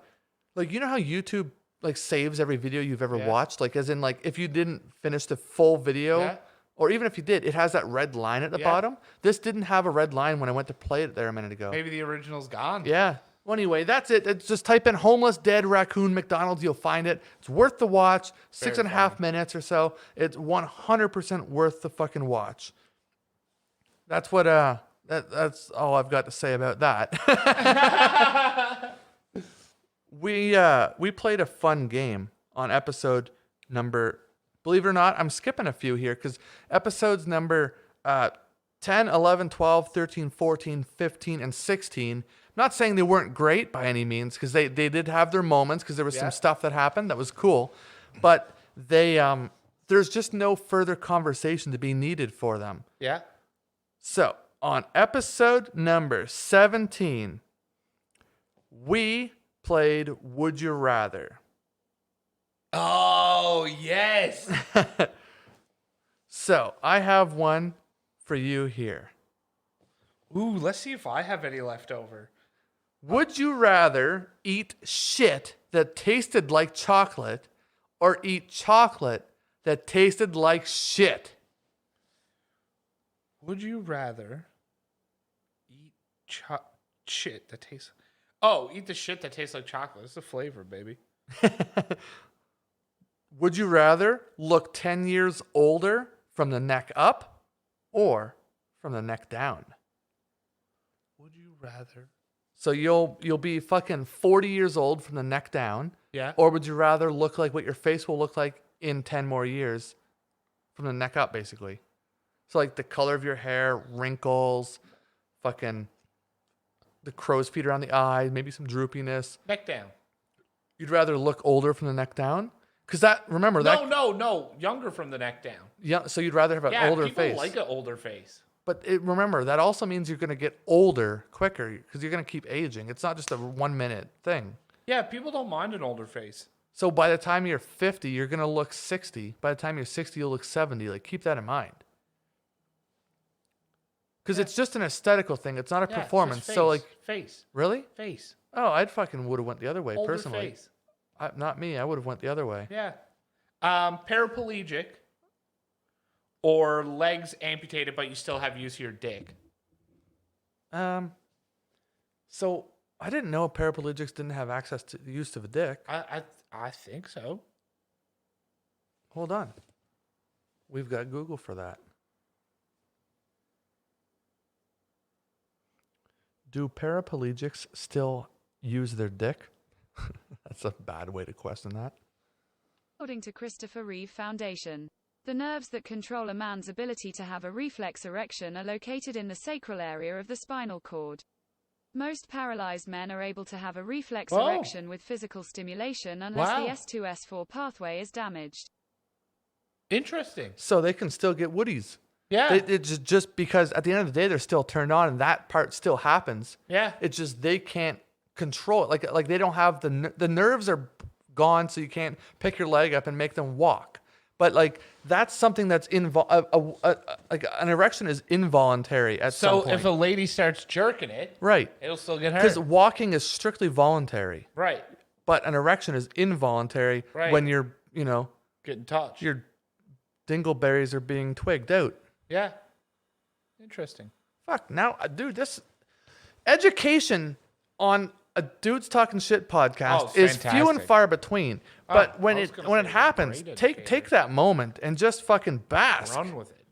like, you know how YouTube, like, saves every video you've ever watched? Like, as in, like, if you didn't finish the full video, or even if you did, it has that red line at the bottom. This didn't have a red line when I went to play it there a minute ago. Maybe the original's gone. Yeah. Well, anyway, that's it. Just type in homeless dead raccoon McDonald's. You'll find it. It's worth the watch. 6.5 minutes or so. It's 100% worth the fucking watch. That's what. That's all I've got to say about that. We played a fun game on episode number. Believe it or not, I'm skipping a few here because episodes number 10, 11, 12, 13, 14, 15, and 16. Not saying they weren't great by any means, because they did have their moments, because there was some stuff that happened that was cool, but there's just no further conversation to be needed for them. Yeah. So on episode number 17, we played Would You Rather. Oh, yes. So I have one for you here. Ooh, let's see if I have any left over. Would you rather eat shit that tasted like chocolate or eat chocolate that tasted like shit? Would you rather eat shit that tastes... Oh, eat the shit that tastes like chocolate. It's the flavor, baby. Would you rather look 10 years older from the neck up or from the neck down? Would you rather... So you'll be fucking 40 years old from the neck down. Yeah. Or would you rather look like what your face will look like in 10 more years from the neck up, basically? So like the color of your hair, wrinkles, fucking the crow's feet around the eyes, maybe some droopiness. Neck down. You'd rather look older from the neck down? Because that, remember that. No. Younger from the neck down. Yeah. So you'd rather have an older people face. like an older face. But remember, that also means you're going to get older quicker because you're going to keep aging. It's not just a 1 minute thing. Yeah, people don't mind an older face. So by the time you're 50, you're going to look 60. By the time you're 60, you'll look 70. Like, keep that in mind. Because it's just an aesthetical thing. It's not a performance. So, like... Face. Really? Face. Oh, I'd fucking would have went the other way, Older personally. face. Not me. I would have went the other way. Yeah. Paraplegic. Or legs amputated, but you still have use of your dick. So I didn't know paraplegics didn't have access to the use of a dick. I think so. Hold on. We've got Google for that. Do paraplegics still use their dick? That's a bad way to question that. According to Christopher Reeve Foundation, the nerves that control a man's ability to have a reflex erection are located in the sacral area of the spinal cord. Most paralyzed men are able to have a reflex erection with physical stimulation unless the S2S4 pathway is damaged. Interesting. So they can still get woodies. Yeah. It's just because at the end of the day, they're still turned on and that part still happens. Yeah. It's just they can't control it. Like they don't have the nerves are gone, so you can't pick your leg up and make them walk. But like that's something that's like an erection is involuntary at some point. So if a lady starts jerking it, right, it'll still get hurt. Because walking is strictly voluntary. Right. But an erection is involuntary when you're, getting touched. Your dingleberries are being twigged out. Yeah. Interesting. Fuck. Now, dude, this education on a Dudes Talking Shit podcast is few and far between. But when it happens, take that moment and just fucking bask. Run with it.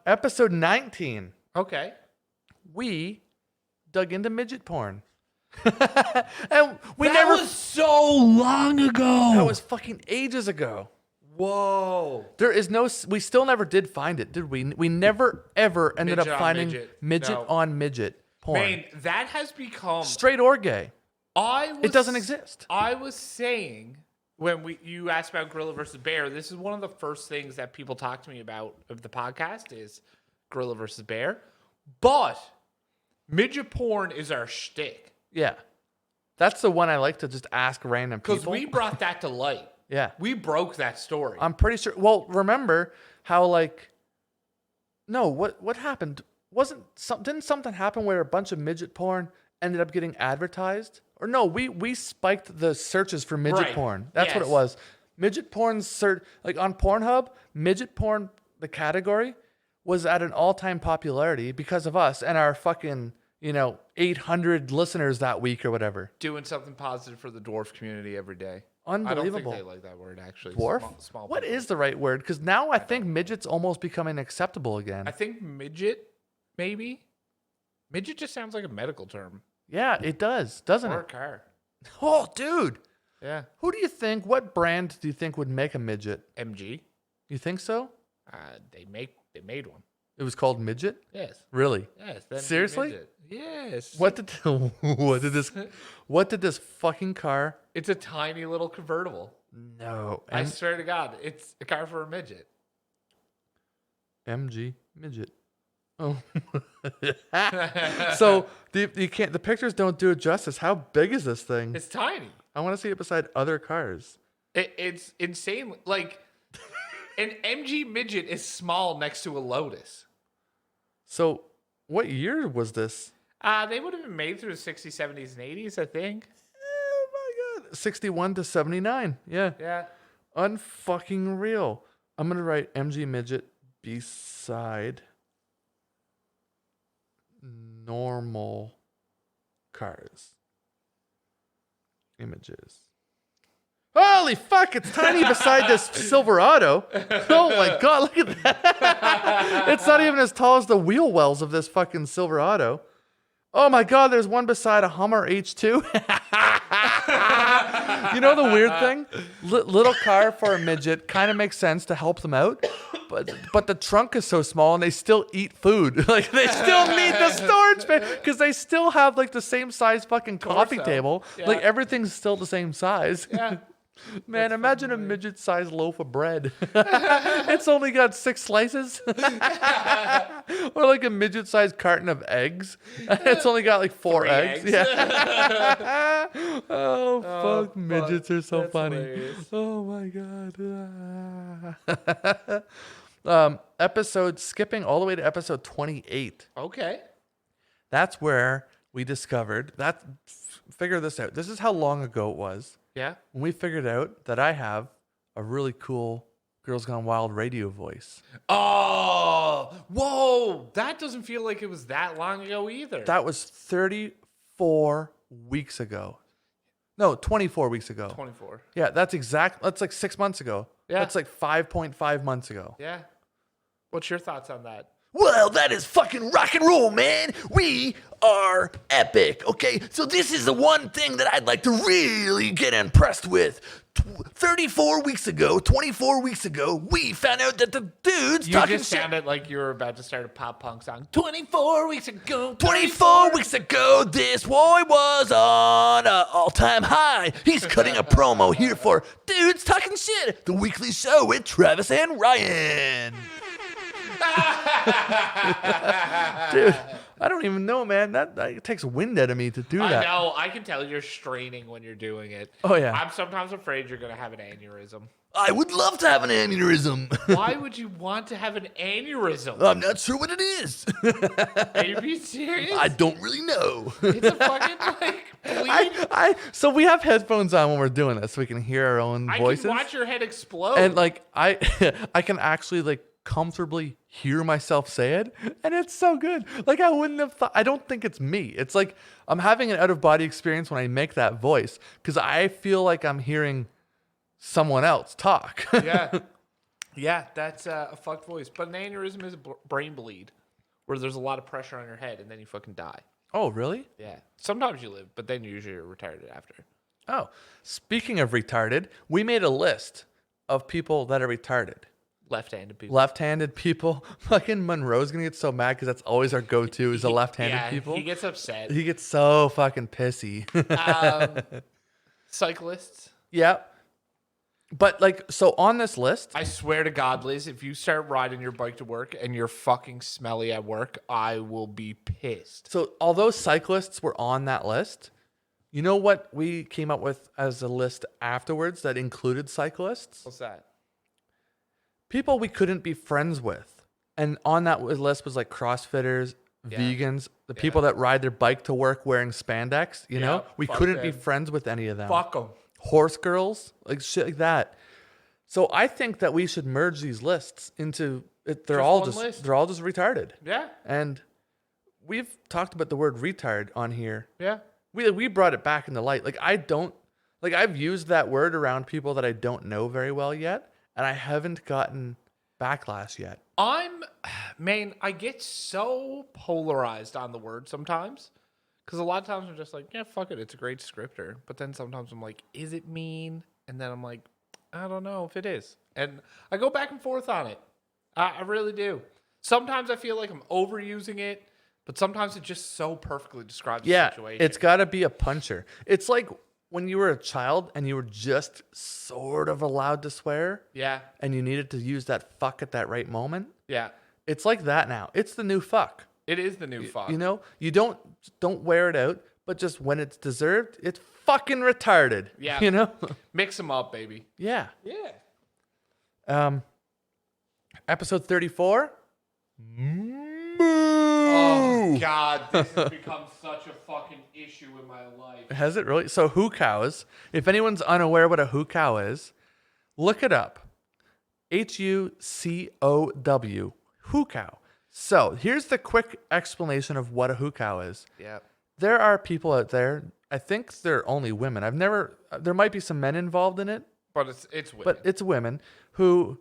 Episode 19. Okay. We dug into midget porn. And that was so long ago. That was fucking ages ago. Whoa. There is we still never did find it, did we? We never ever ended up finding midget on midget porn. Man, that has become straight or gay. It doesn't exist. I was saying when you asked about gorilla versus bear, this is one of the first things that people talk to me about of the podcast is gorilla versus bear. But midget porn is our shtick. Yeah. That's the one I like to just ask random people. Because we brought that to light. Yeah. We broke that story. I'm pretty sure. Well, remember how what happened? Didn't something happen where a bunch of midget porn ended up getting advertised? Or no, we spiked the searches for midget porn. That's what it was. Midget porn search, like on Pornhub, midget porn, the category was at an all-time popularity because of us and our fucking 800 listeners that week or whatever. Doing something positive for the dwarf community every day. Unbelievable. I don't think they like that word, actually. Dwarf? Small what people. is the right word? Because now I think midget's almost becoming acceptable again. I think midget, maybe. Midget just sounds like a medical term. Yeah, it does, doesn't Or it? a car. Oh, dude. Yeah. Who do you think, what brand do you think would make a midget? MG. You think so? They made one. It was called Midget? Yes. Really? Yes. Seriously? Midget. Yes. What did this fucking car? It's a tiny little convertible. No. I swear to God, it's a car for a midget. MG Midget. Oh. So the pictures don't do it justice. How big is this thing? It's tiny. I want to see it beside other cars. It's insane. Like an MG Midget is small next to a Lotus. So what year was this? They would have been made through the 60s, 70s, and 80s, I think. Oh my God. 61 to 79. Yeah. Yeah. Unfucking real. I'm going to write MG Midget beside normal cars. Images. Holy fuck, it's tiny beside this Silverado. Oh my God, look at that. It's not even as tall as the wheel wells of this fucking Silverado. Oh my God, there's one beside a Hummer H2. You know the weird thing? Little car for a midget kind of makes sense to help them out. But the trunk is so small and they still eat food. Like they still need the storage space because they still have like the same size fucking coffee table. Yeah. Like everything's still the same size. Yeah. Man, imagine a midget-sized loaf of bread. It's only got 6 slices. Or like a midget-sized carton of eggs. It's only got like 4 eggs. Yeah. Oh, fuck. Midgets are so funny. Hilarious. Oh, my God. Skipping all the way to episode 28. Okay. That's where we discovered that. Figure this out. This is how long ago it was. Yeah. When we figured out that I have a really cool Girls Gone Wild radio voice. Oh, whoa. That doesn't feel like it was that long ago either. That was 30 24 weeks ago. No, 24 weeks ago. 24. Yeah, that's like 6 months ago. Yeah. That's like 5.5 months ago. Yeah. What's your thoughts on that? Well, that is fucking rock and roll, man. We are epic, okay? So this is the one thing that I'd like to really get impressed with. 24 weeks ago, we found out that the dudes You talking just shit. sounded like you were about to start a pop punk song. 24 weeks ago. 24 weeks ago, this boy was on an all-time high. He's cutting a promo here for Dudes Talking Shit, the weekly show with Travis and Ryan. Dude, I don't even know, man. That it takes wind out of me to do that. I know. I can tell you're straining when you're doing it. Oh, yeah. I'm sometimes afraid you're going to have an aneurysm. I would love to have an aneurysm. Why would you want to have an aneurysm? I'm not sure what it is. Are you being serious? I don't really know. It's a fucking, like, bleed. So we have headphones on when we're doing this so we can hear our own I voices. can watch your head explode. And like I can actually like comfortably hear myself say it, and it's so good. Like I wouldn't have thought. I don't think it's me. It's like I'm having an out of body experience when I make that voice because I feel like I'm hearing someone else talk. Yeah. Yeah, that's a fucked voice. But an aneurysm is a brain bleed where there's a lot of pressure on your head and then you fucking die. Oh, really? Yeah. Sometimes you live, but then usually you're retarded after. Oh, speaking of retarded, we made a list of people that are retarded. Left-handed people. Left-handed people. Fucking Monroe's gonna get so mad because that's always our go-to is the left-handed people. He gets upset. He gets so fucking pissy. Cyclists. Yeah. But like, so on this list, I swear to God, Liz, if you start riding your bike to work and you're fucking smelly at work, I will be pissed. so although cyclists were on that list, you know what we came up with as a list afterwards that included cyclists? What's that? People we couldn't be friends with. And on that list was like CrossFitters, vegans, the people that ride their bike to work wearing spandex, you know? We fuck couldn't be them. friends with any of them. Fuck them. Horse girls, like shit like that. So I think that we should merge these lists into they're all one just list. they're all just retarded. Yeah. And we've talked about the word retard on here. Yeah. We brought it back into light. Like I've used that word around people that I don't know very well yet, and I haven't gotten backlash yet. I get so polarized on the word sometimes. Because a lot of times I'm just like, yeah, fuck it. It's a great descriptor. But then sometimes I'm like, is it mean? And then I'm like, I don't know if it is. And I go back and forth on it. I really do. Sometimes I feel like I'm overusing it. But sometimes it just so perfectly describes the situation. It's got to be a puncher. It's like when you were a child and you were just sort of allowed to swear. Yeah. And you needed to use that fuck at that right moment. Yeah. It's like that now. It's the new fuck. It is the new fuck. You know, you don't wear it out, but just when it's deserved, it's fucking retarded. Yeah. You know? Mix them up, baby. Yeah. Yeah. Episode 34. Oh, God. This has become such a fucking issue in my life. Has it really? So who cows, if anyone's unaware what a who cow is, look it up. HUCOW. Who cow. So here's the quick explanation of what a who cow is. Yeah. There are people out there, I think they're only women. There might be some men involved in it, But it's women. but it's women who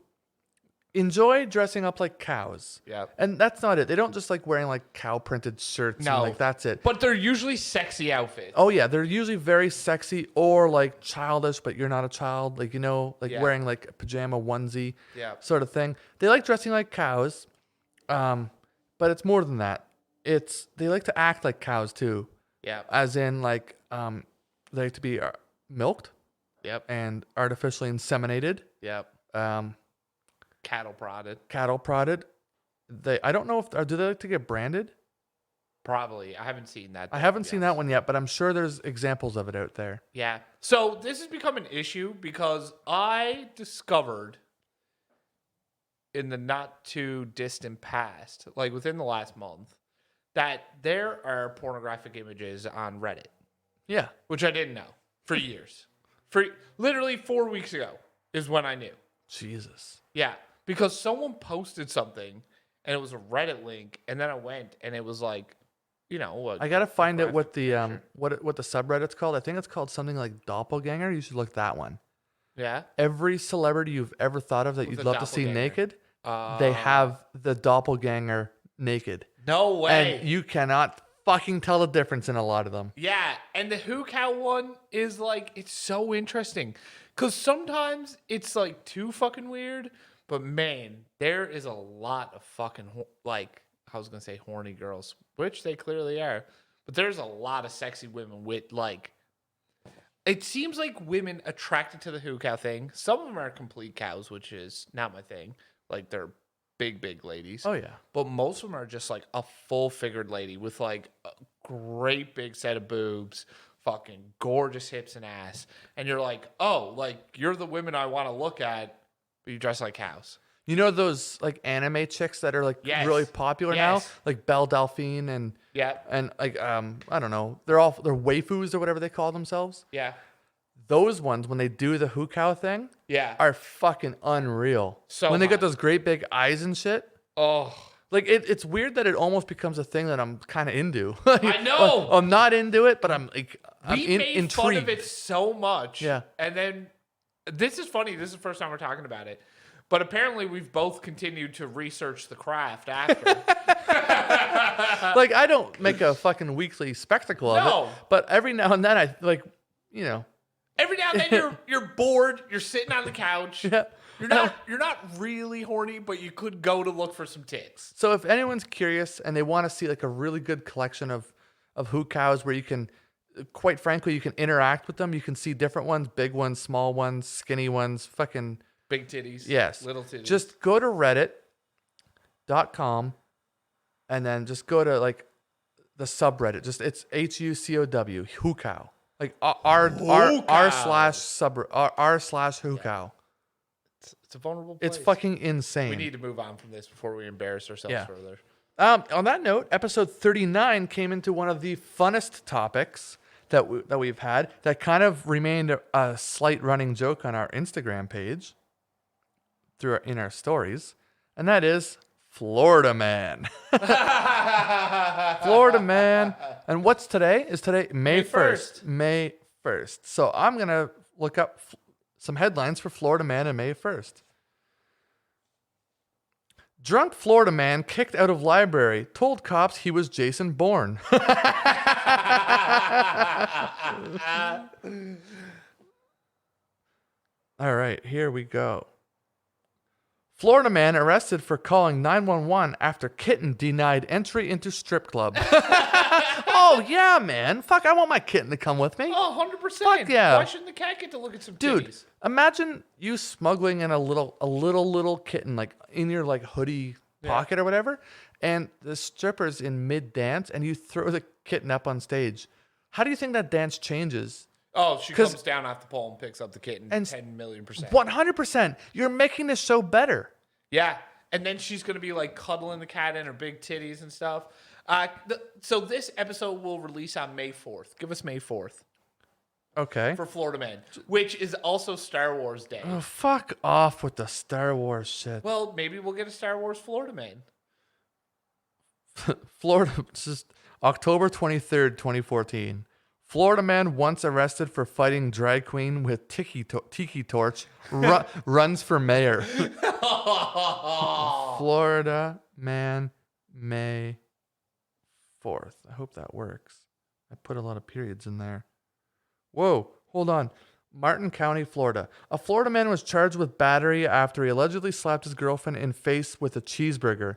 enjoy dressing up like cows. Yeah. And that's not it. They don't just like wearing like cow printed shirts. No. And like that's it. But they're usually sexy outfits. Oh yeah, they're usually very sexy or like childish, but you're not a child. Like, you know, like wearing like a pajama onesie sort of thing. They like dressing like cows. But it's more than that. They like to act like cows too. Yeah. As in like, they like to be milked. Yep. And artificially inseminated. Yep. Cattle prodded. I don't know do they like to get branded? Probably. I haven't seen that. I haven't seen that one yet, but I'm sure there's examples of it out there. Yeah. So this has become an issue because I discovered in the not too distant past, like within the last month, that there are pornographic images on Reddit. Yeah. Which I didn't know for years. For literally 4 weeks ago is when I knew. Jesus. Yeah. Because someone posted something and it was a Reddit link, and then I went and it was like you know. I gotta find out what the what the subreddit's called. I think it's called something like doppelganger. You should look that one. Yeah. Every celebrity you've ever thought of that With you'd a love to see doppelganger. naked, they have the doppelganger naked. No way. And you cannot fucking tell the difference in a lot of them. Yeah, and the who cow one is like, it's so interesting because sometimes it's like too fucking weird, but man, there is a lot of fucking like, I was gonna say horny girls, which they clearly are, but there's a lot of sexy women with like, it seems like women attracted to the who cow thing. Some of them are complete cows, which is not my thing. Like they're big ladies. Oh yeah. But most of them are just like a full figured lady with like a great big set of boobs, fucking gorgeous hips and ass. And you're like, oh, like you're the women I want to look at, but you dress like cows. You know those like anime chicks that are like really popular now, like Belle Delphine and like I don't know, they're waifus or whatever they call themselves. Yeah. Those ones when they do the who cow thing, are fucking unreal. So when they got those great big eyes and shit. Oh. Like it's weird that it almost becomes a thing that I'm kind of into. I know. I'm not into it, but I'm like I'm we made intrigued. fun of it so much. Yeah. And then this is funny. This is the first time we're talking about it. But apparently we've both continued to research the craft after. Like I don't make a fucking weekly spectacle of it, but every now and then I like, you know. Every now and then you're bored, you're sitting on the couch. Yeah. You're not really horny, but you could go to look for some tits. So if anyone's curious and they want to see like a really good collection of who cows where you can, quite frankly, you can interact with them. You can see different ones, big ones, small ones, skinny ones, fucking big titties. Yes. Little titties. Just go to reddit.com and then just go to like the subreddit. Just it's HUCOW, who cow. Like r// who cow. It's a vulnerable place. It's fucking insane. We need to move on from this before we embarrass ourselves further. On that note, episode 39 came into one of the funnest topics that we've had that kind of remained a slight running joke on our Instagram page in our stories, and that is Florida Man. Florida Man. And what's today? Is today May 1st. May 1st. So I'm going to look up some headlines for Florida Man on May 1st. Drunk Florida man kicked out of library, told cops he was Jason Bourne. All right, here we go. Florida man arrested for calling 911 after kitten denied entry into strip club. Oh, yeah, man. Fuck, I want my kitten to come with me. Oh, 100%. Fuck yeah. Why shouldn't the cat get to look at some titties? Dude, imagine you smuggling in a little kitten like in your like hoodie pocket or whatever, and the stripper's in mid-dance and you throw the kitten up on stage. How do you think that dance changes? Oh, she comes down off the pole and picks up the kitten and 10 million %. 100%. You're making this show better. Yeah. And then she's going to be like cuddling the cat in her big titties and stuff. So this episode will release on May 4th. Give us May 4th. Okay. For Florida Man, which is also Star Wars Day. Oh, fuck off with the Star Wars shit. Well, maybe we'll get a Star Wars Florida Man. Florida, just October 23rd, 2014. Florida man once arrested for fighting drag queen with tiki torch runs for mayor. Florida man, May 4th. I hope that works. I put a lot of periods in there. Whoa, hold on. Martin County, Florida. A Florida man was charged with battery after he allegedly slapped his girlfriend in face with a cheeseburger.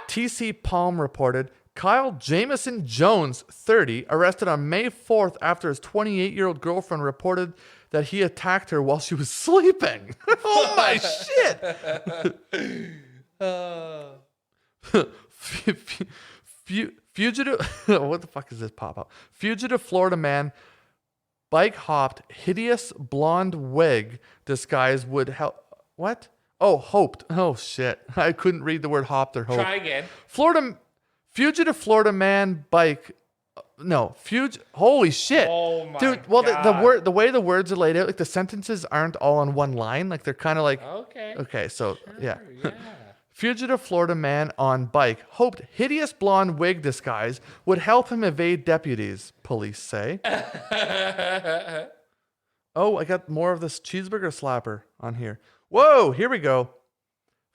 TC Palm reported Kyle Jamison Jones, 30, arrested on May 4th after his 28-year-old girlfriend reported that he attacked her while she was sleeping. Oh my shit. Fugitive, what the fuck is this pop-up? Fugitive Florida man bike hopped hideous blonde wig disguise would help. What? Oh, hoped. Oh shit. I couldn't read the word hopped or hoped. Try again. Fugitive Florida man bike. No, holy shit. Oh my dude, well God. the way the words are laid out, like the sentences aren't all on one line, like they're kind of like Okay. Okay, so Sure, yeah. yeah. Fugitive Florida man on bike hoped hideous blonde wig disguise would help him evade deputies, police say. Oh, I got more of this cheeseburger slapper on here. Whoa, here we go.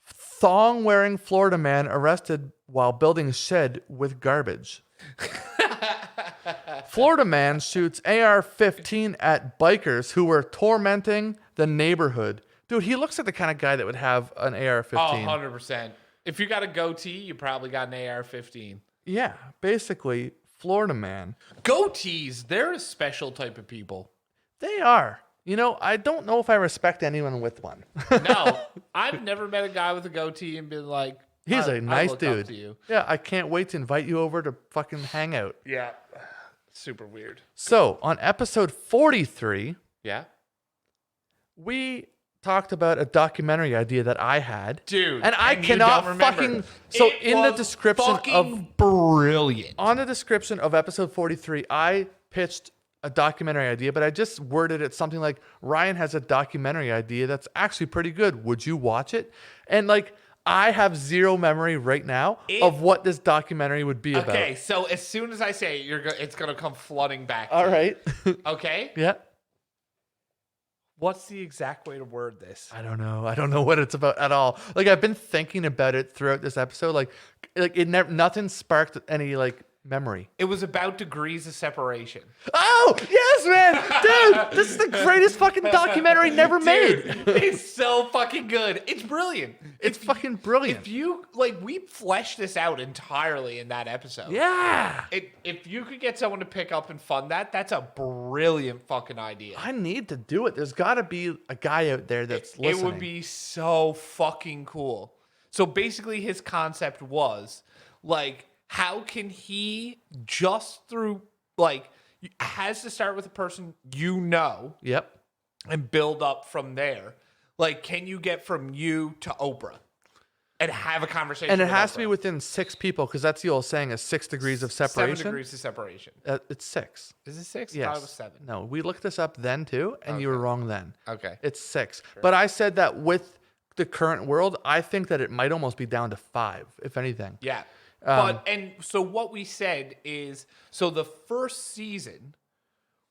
Thong-wearing Florida man arrested while building shed with garbage. Florida man shoots AR-15 at bikers who were tormenting the neighborhood. Dude, he looks like the kind of guy that would have an AR-15. Oh, 100%. If you got a goatee, you probably got an AR-15. Yeah, basically, Florida man. Goatees, they're a special type of people. They are. You know, I don't know if I respect anyone with one. No, I've never met a guy with a goatee and been like, He's I a nice look up dude. to you. Yeah, I can't wait to invite you over to fucking hang out. Yeah. Super weird. So, on episode 43, Yeah. we talked about a documentary idea that I had. Dude. And I you cannot don't remember. fucking... So, It in the was description fucking of... brilliant. On the description of episode 43, I pitched a documentary idea, but I just worded it something like, Ryan has a documentary idea that's actually pretty good. Would you watch it? And like, I have zero memory right now of what this documentary would be about. Okay, so as soon as I say it, it's going to come flooding back. All right. Okay? Yeah. What's the exact way to word this? I don't know. I don't know what it's about at all. Like, I've been thinking about it throughout this episode. Like it never, nothing sparked any like memory. It was about degrees of separation. Oh, yes, man. Dude, this is the greatest fucking documentary never made. It's so fucking good. It's brilliant. It's fucking brilliant. If you, like, we fleshed this out entirely in that episode. Yeah. If you could get someone to pick up and fund that, that's a brilliant fucking idea. I need to do it. There's got to be a guy out there that's listening. It would be so fucking cool. So basically his concept was, like, how can he just through, like, has to start with a person you know. Yep. And build up from there. Like, can you get from you to Oprah and have a conversation? And it with has Oprah? to be within 6 people, because that's the old saying is 6 degrees of separation. 7 degrees of separation. It's 6. Is it 6? I Yes. thought it was 7. No, we looked this up then too, and you were wrong then. Okay. It's 6. But I said that with the current world, I think that it might almost be down to 5, if anything. Yeah. And so what we said is, so the first season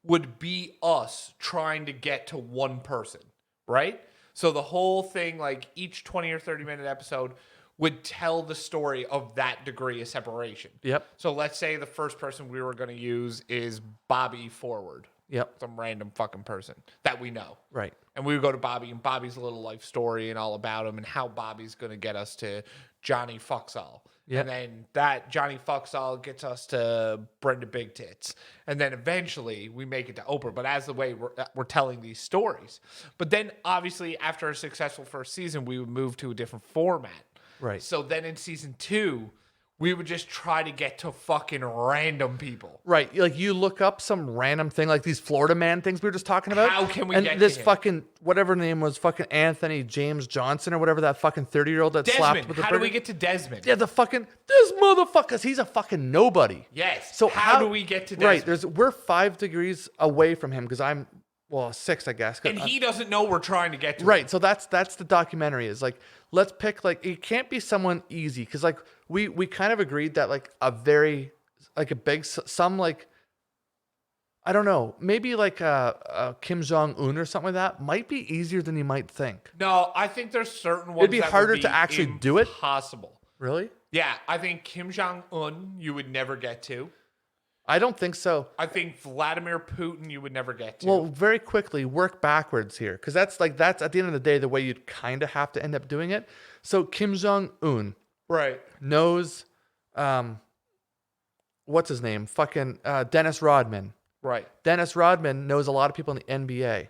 would be us trying to get to one person, right? So the whole thing, like each 20 or 30 minute episode would tell the story of that degree of separation. Yep. So let's say the first person we were going to use is Bobby Forward. Yep. Some random fucking person that we know. Right. And we would go to Bobby and Bobby's little life story and all about him and how Bobby's going to get us to Johnny Fucksall. Yep. And then that Johnny Fucksall gets us to Brenda Big Tits. And then eventually we make it to Oprah. But as the way we're telling these stories. But then obviously after a successful first season, we would move to a different format. Right. So then in season 2, we would just try to get to fucking random people. Right. Like you look up some random thing like these Florida man things we were just talking about. How can we and get this to him? fucking whatever name was fucking Anthony James Johnson or whatever that fucking 30-year-old that slapped Desmond. with the How do we burger? get to Desmond? Yeah, this motherfucker, he's a fucking nobody. Yes. So how do we get to Desmond? Right, we're 5 degrees away from him because I'm 6, I guess. And he doesn't know we're trying to get to him. Right, so that's the documentary is like, let's pick like, it can't be someone easy because like we kind of agreed that like a very like a big some like I don't know, maybe like a Kim Jong-un or something like that might be easier than you might think. No, I think there's certain ones It'd be that harder would be to actually do it. Possible. Really? Yeah, I think Kim Jong-un you would never get to. I don't think so. I think Vladimir Putin you would never get to. Well, very quickly work backwards here because that's at the end of the day the way you'd kind of have to end up doing it. So Kim Jong-un right. knows what's his name? Fucking Dennis Rodman. Right. Dennis Rodman knows a lot of people in the NBA.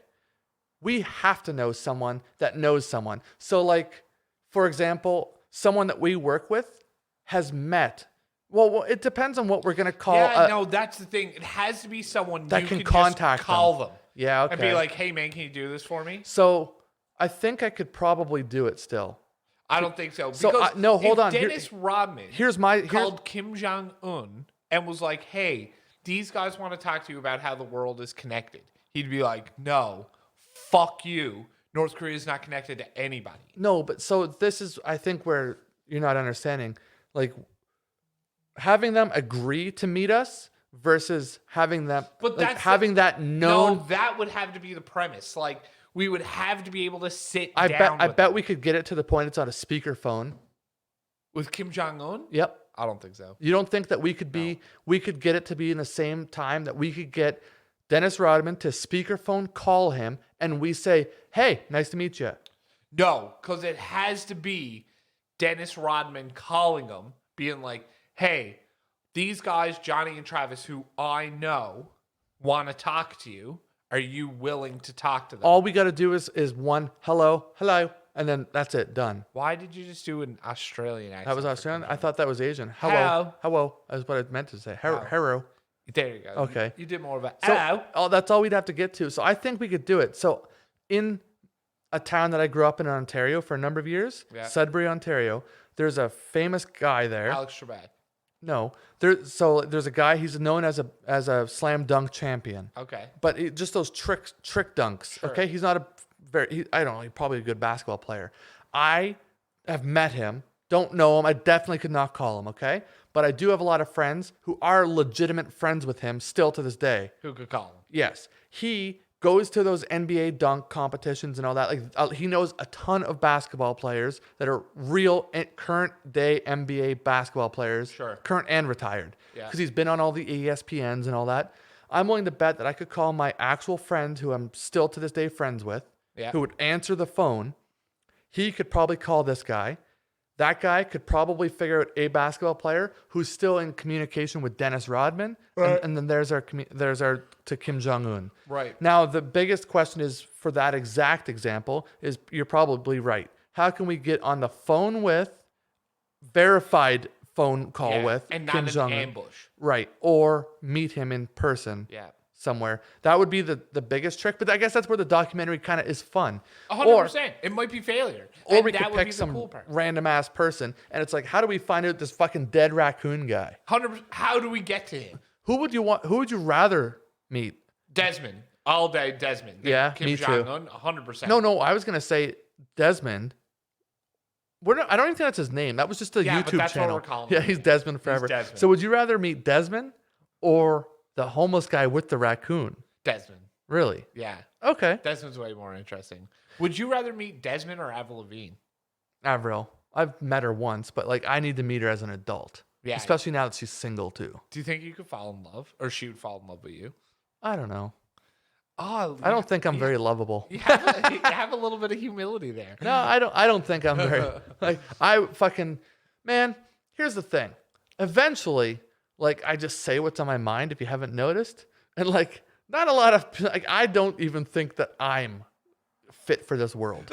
We have to know someone that knows someone. So like, for example, someone that we work with has met. Well, it depends on what we're going to call. Yeah, no, that's the thing. It has to be someone that you can just contact call them. Yeah, okay. And be like, hey, man, can you do this for me? So I think I could probably do it still. I don't think so. So, Because no, hold if on. Dennis Rodman called Kim Jong-un and was like, hey, these guys want to talk to you about how the world is connected. He'd be like, no, fuck you. North Korea is not connected to anybody. No, but so this is, I think, where you're not understanding. Like having them agree to meet us versus having them, But like, that's having that known. No, that would have to be the premise. Like we would have to be able to sit I down. bet with we could get it to the point it's on a speakerphone. with Kim Jong Un. Yep. I don't think so. You don't think that we could get it to be in the same time that we could get Dennis Rodman to speakerphone call him and we say, "Hey, nice to meet you." No, because it has to be Dennis Rodman calling him, being like, "Hey, these guys, Johnny and Travis, who I know, want to talk to you. Are you willing to talk to them?" All we got to do is one hello, and then that's it, done. Why did you just do an Australian accent? That was Australian. I thought that was Asian. Hello. Hello. That's what I meant to say. Hello. There you go. Okay. You did more of a So, hello. that's all we'd have to get to. So I think we could do it. So in a town that I grew up in Ontario for a number of years, Yeah. Sudbury, Ontario, there's a famous guy there. Alex Trebek. No, there's a guy. He's known as a slam dunk champion. Okay. But just those trick dunks. Sure. Okay, he's not a I don't know. He's probably a good basketball player. I have met him. Don't know him. I definitely could not call him. Okay, but I do have a lot of friends who are legitimate friends with him still to this day. Who could call him? Yes, he goes to those NBA dunk competitions and all that. Like he knows a ton of basketball players that are real current day NBA basketball players, Sure. current and retired, Yeah. because he's been on all the ESPNs and all that. I'm willing to bet that I could call my actual friend who I'm still to this day friends with, Yeah. who would answer the phone. He could probably call this guy. That guy could probably figure out a basketball player who's still in communication with Dennis Rodman, and then there's our to Kim Jong Un. Right. Now the biggest question is for that exact example is you're probably right. How can we get on the phone with verified phone call Yeah, with and Kim not Jong an Un? ambush. Right, or meet him in person. Yeah. Somewhere. That would be the biggest trick, but I guess that's where the documentary kind of is fun. 100%. It might be failure. Or And we that could would pick be the some cool part. random ass person, and it's like, how do we find out this fucking dead raccoon guy? 100%. How do we get to him? Who would you rather meet? Desmond. All day Desmond. Yeah, Kim me too. Jong-un, 100%. No, I was gonna say Desmond. I don't even think that's his name. That was just a Yeah, but YouTube that's what channel. we're calling Yeah, him. he's Desmond forever. Desmond. So would you rather meet Desmond or the homeless guy with the raccoon? Desmond. Really? Yeah. Okay. Desmond's way more interesting. Would you rather meet Desmond or Avril Lavigne? Avril. I've met her once, but like I need to meet her as an adult. Yeah. Especially now that she's single too. Do you think you could fall in love? Or she would fall in love with you? I don't know. Oh, I don't think I'm very lovable. You have a little bit of humility there. No, I don't think I'm very like man, here's the thing. Eventually, like I just say what's on my mind if you haven't noticed. And like not a lot of like I don't even think that I'm fit for this world.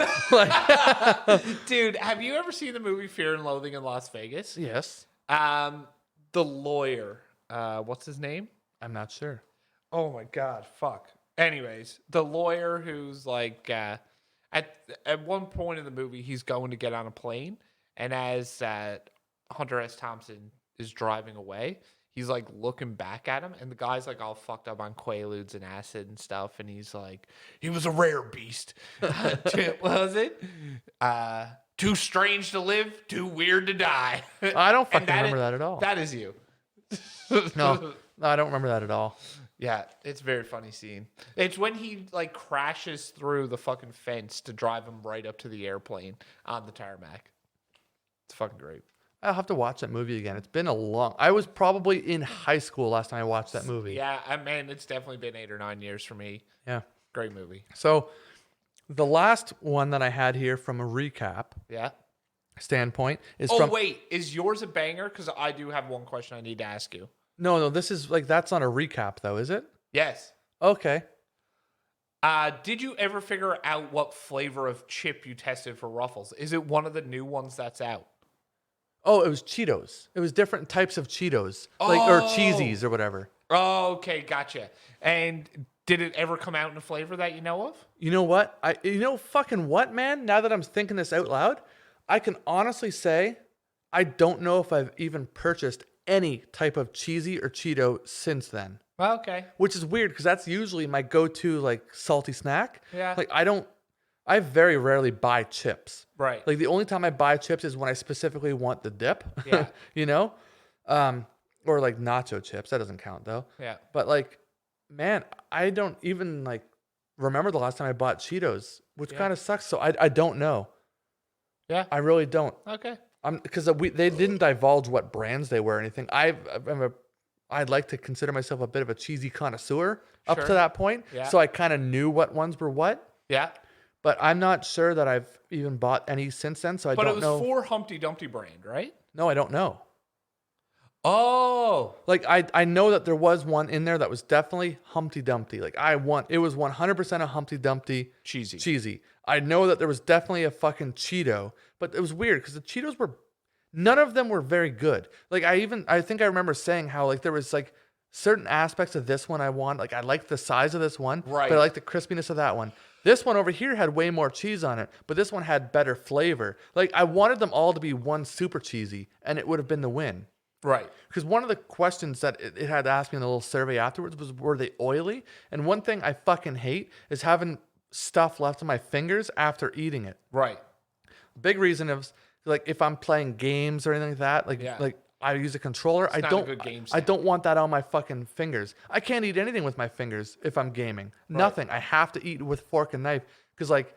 Dude, have you ever seen the movie Fear and Loathing in Las Vegas? Yes. The lawyer. What's his name? I'm not sure. Oh my god, fuck. Anyways, the lawyer who's like at one point in the movie he's going to get on a plane, and as Hunter S. Thompson is driving away, he's like looking back at him, and the guy's like all fucked up on Quaaludes and acid and stuff, and he's like, he was a rare beast. What was it? Too strange to live, too weird to die. I don't And fucking remember that at all. That is you. No, I don't remember that at all. Yeah, it's a very funny scene. It's when he like crashes through the fucking fence to drive him right up to the airplane on the tarmac. It's fucking great. I'll have to watch that movie again. It's been I was probably in high school last time I watched that movie. Yeah, man, it's definitely been 8 or 9 years for me. Yeah. Great movie. So the last one that I had here from a recap Yeah. standpoint is Oh, from. wait. Is yours a banger? Because I do have one question I need to ask you. No, this is like, that's not a recap though, is it? Yes. Okay. Did you ever figure out what flavor of chip you tested for Ruffles? Is it one of the new ones that's out? Oh, it was Cheetos. It was different types of Cheetos, or Cheesies or whatever. Oh, okay, gotcha. And did it ever come out in a flavor that you know of? You know what? Fucking what, man? Now that I'm thinking this out loud, I can honestly say I don't know if I've even purchased any type of cheesy or Cheeto since then. Well, okay. Which is weird because that's usually my go-to like salty snack. Yeah. Like I don't I very rarely buy chips. Right. Like the only time I buy chips is when I specifically want the dip. Yeah. You know? Or like nacho chips. That doesn't count though. Yeah. But like, man, I don't even like remember the last time I bought Cheetos, which kind of sucks. So I don't know. Yeah. I really don't. Okay. Because they didn't divulge what brands they were or anything. I'd like to consider myself a bit of a cheesy connoisseur up to Sure. that point. Yeah. So I kind of knew what ones were what. Yeah. But I'm not sure that I've even bought any since then. So I But don't it was know. for Humpty Dumpty brand, right? No, I don't know. Oh. Like I know that there was one in there that was definitely Humpty Dumpty. Like it was 100% a Humpty Dumpty cheesy. I know that there was definitely a fucking Cheeto, but it was weird because the Cheetos none of them were very good. Like I think I remember saying how like there was like certain aspects of this one I want. Like I liked the size of this one, Right. but I liked the crispiness of that one. This one over here had way more cheese on it, but this one had better flavor. Like I wanted them all to be one super cheesy, and it would have been the win. Right. Because one of the questions that it had asked me in the little survey afterwards was, were they oily? And one thing I fucking hate is having stuff left on my fingers after eating it. Right. Big reason is like if I'm playing games or anything like that, like I use a controller, It's not a good game I don't want that on my fucking fingers. I can't eat anything with my fingers if I'm gaming. Nothing. I have to eat with fork and knife because like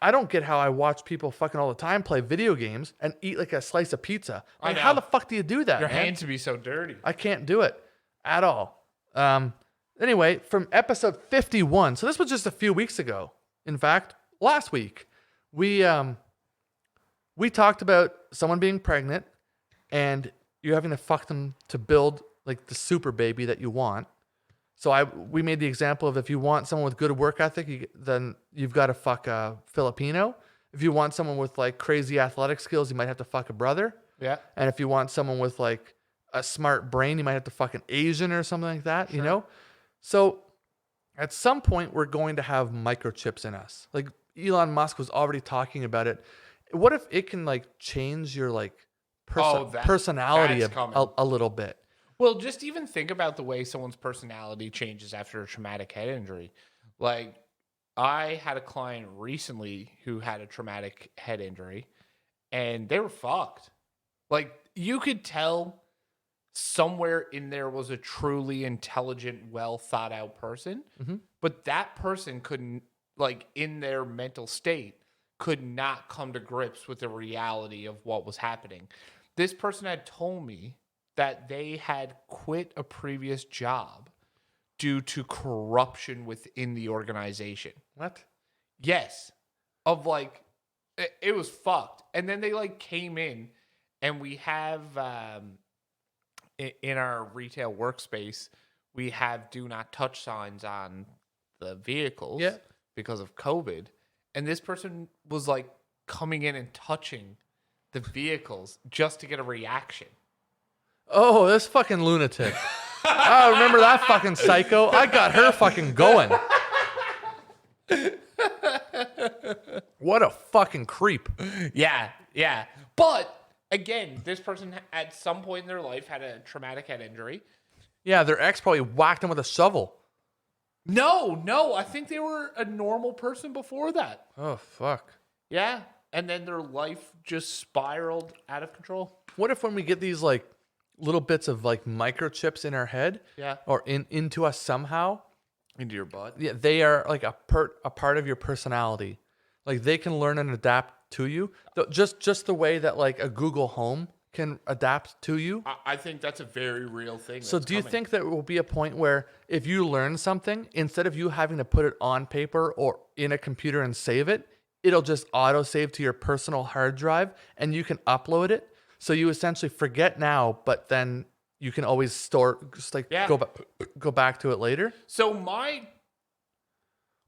I don't get how I watch people fucking all the time play video games and eat like a slice of pizza. Like, how the fuck do you do that? Your man? hands would be so dirty. I can't do it at all. Anyway, from episode 51, so this was just a few weeks ago. In fact, last week, we talked about someone being pregnant and you having to fuck them to build like the super baby that you want. So we made the example of if you want someone with good work ethic, then you've got to fuck a Filipino. If you want someone with like crazy athletic skills, you might have to fuck a brother. Yeah. And if you want someone with like a smart brain, you might have to fuck an Asian or something like that, you know? So at some point, we're going to have microchips in us. Like Elon Musk was already talking about it. What if it can like change your like personality a little bit? Well, just even think about the way someone's personality changes after a traumatic head injury. Like, I had a client recently who had a traumatic head injury, and they were fucked. Like, you could tell somewhere in there was a truly intelligent, well thought out person, but that person couldn't, like, in their mental state, could not come to grips with the reality of what was happening. This person had told me that they had quit a previous job due to corruption within the organization. What? Yes. Of like, it was fucked. And then they like came in and we have, in our retail workspace, we have do not touch signs on the vehicles because of COVID. And this person was like coming in and touching the vehicles just to get a reaction. Oh, this fucking lunatic. I remember that fucking psycho. I got her fucking going. What a fucking creep. Yeah, yeah. But again, this person at some point in their life had a traumatic head injury. Yeah, their ex probably whacked them with a shovel. No. I think they were a normal person before that. Oh, fuck. Yeah. And then their life just spiraled out of control. What if when we get these like little bits of like microchips in our head or into us somehow, into your butt? Yeah, they are like a part of your personality. Like they can learn and adapt to you. Just the way that like a Google Home can adapt to you. I think that's a very real thing. So do you think there will be a point where if you learn something, instead of you having to put it on paper or in a computer and save it, it'll just auto-save to your personal hard drive and you can upload it? So you essentially forget now, but then you can always store, just like go back to it later. So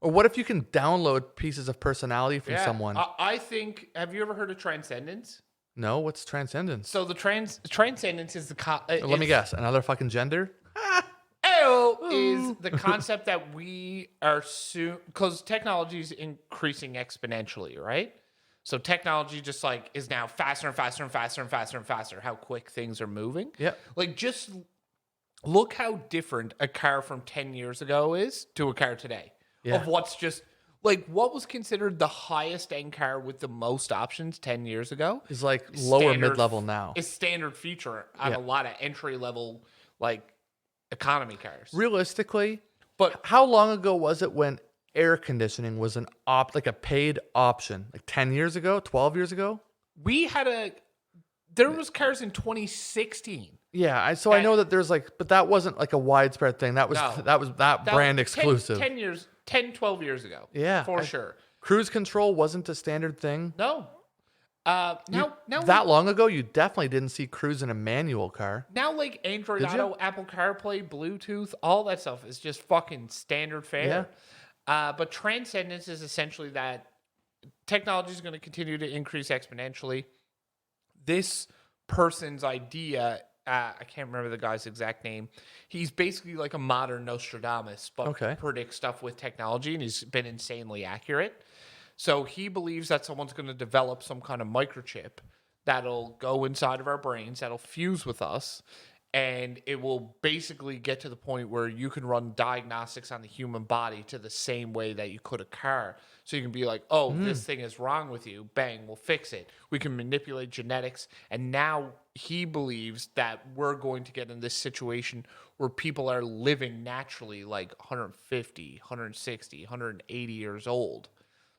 or what if you can download pieces of personality from someone? I think, have you ever heard of transcendence? No, what's transcendence? So the transcendence is the let me guess, another fucking gender? Is the concept that we are soon, because technology is increasing exponentially, right? So technology just like is now faster and faster and faster and faster and faster. How quick things are moving. Yeah. Like just look how different a car from 10 years ago is to a car today. Yeah. Of what's just Like, what was considered the highest end car with the most options 10 years ago Is like lower standard- mid-level now. is standard feature on Yeah. a lot of entry level, like, economy cars. Realistically, But how long ago was it when air conditioning was like a paid option? Like 10 years ago, 12 years ago? there was cars in 2016. Yeah, I know that there's like, but that wasn't like a widespread thing. That was No. that brand 10 exclusive. 12 years ago. Yeah, For sure. Cruise control wasn't a standard thing. No. Now That long ago, you definitely didn't see cruise in a manual car. Now, like Android Did you? Auto, Apple CarPlay, Bluetooth, all that stuff is just fucking standard fare. But transcendence is essentially that technology is going to continue to increase exponentially. This person's idea, I can't remember the guy's exact name. He's basically like a modern Nostradamus, but predicts stuff with technology, and he's been insanely accurate. So he believes that someone's going to develop some kind of microchip that'll go inside of our brains, that'll fuse with us, and it will basically get to the point where you can run diagnostics on the human body to the same way that you could a car. So you can be like, oh, this thing is wrong with you. Bang, we'll fix it. We can manipulate genetics. And now he believes that we're going to get in this situation where people are living naturally like 150, 160, 180 years old.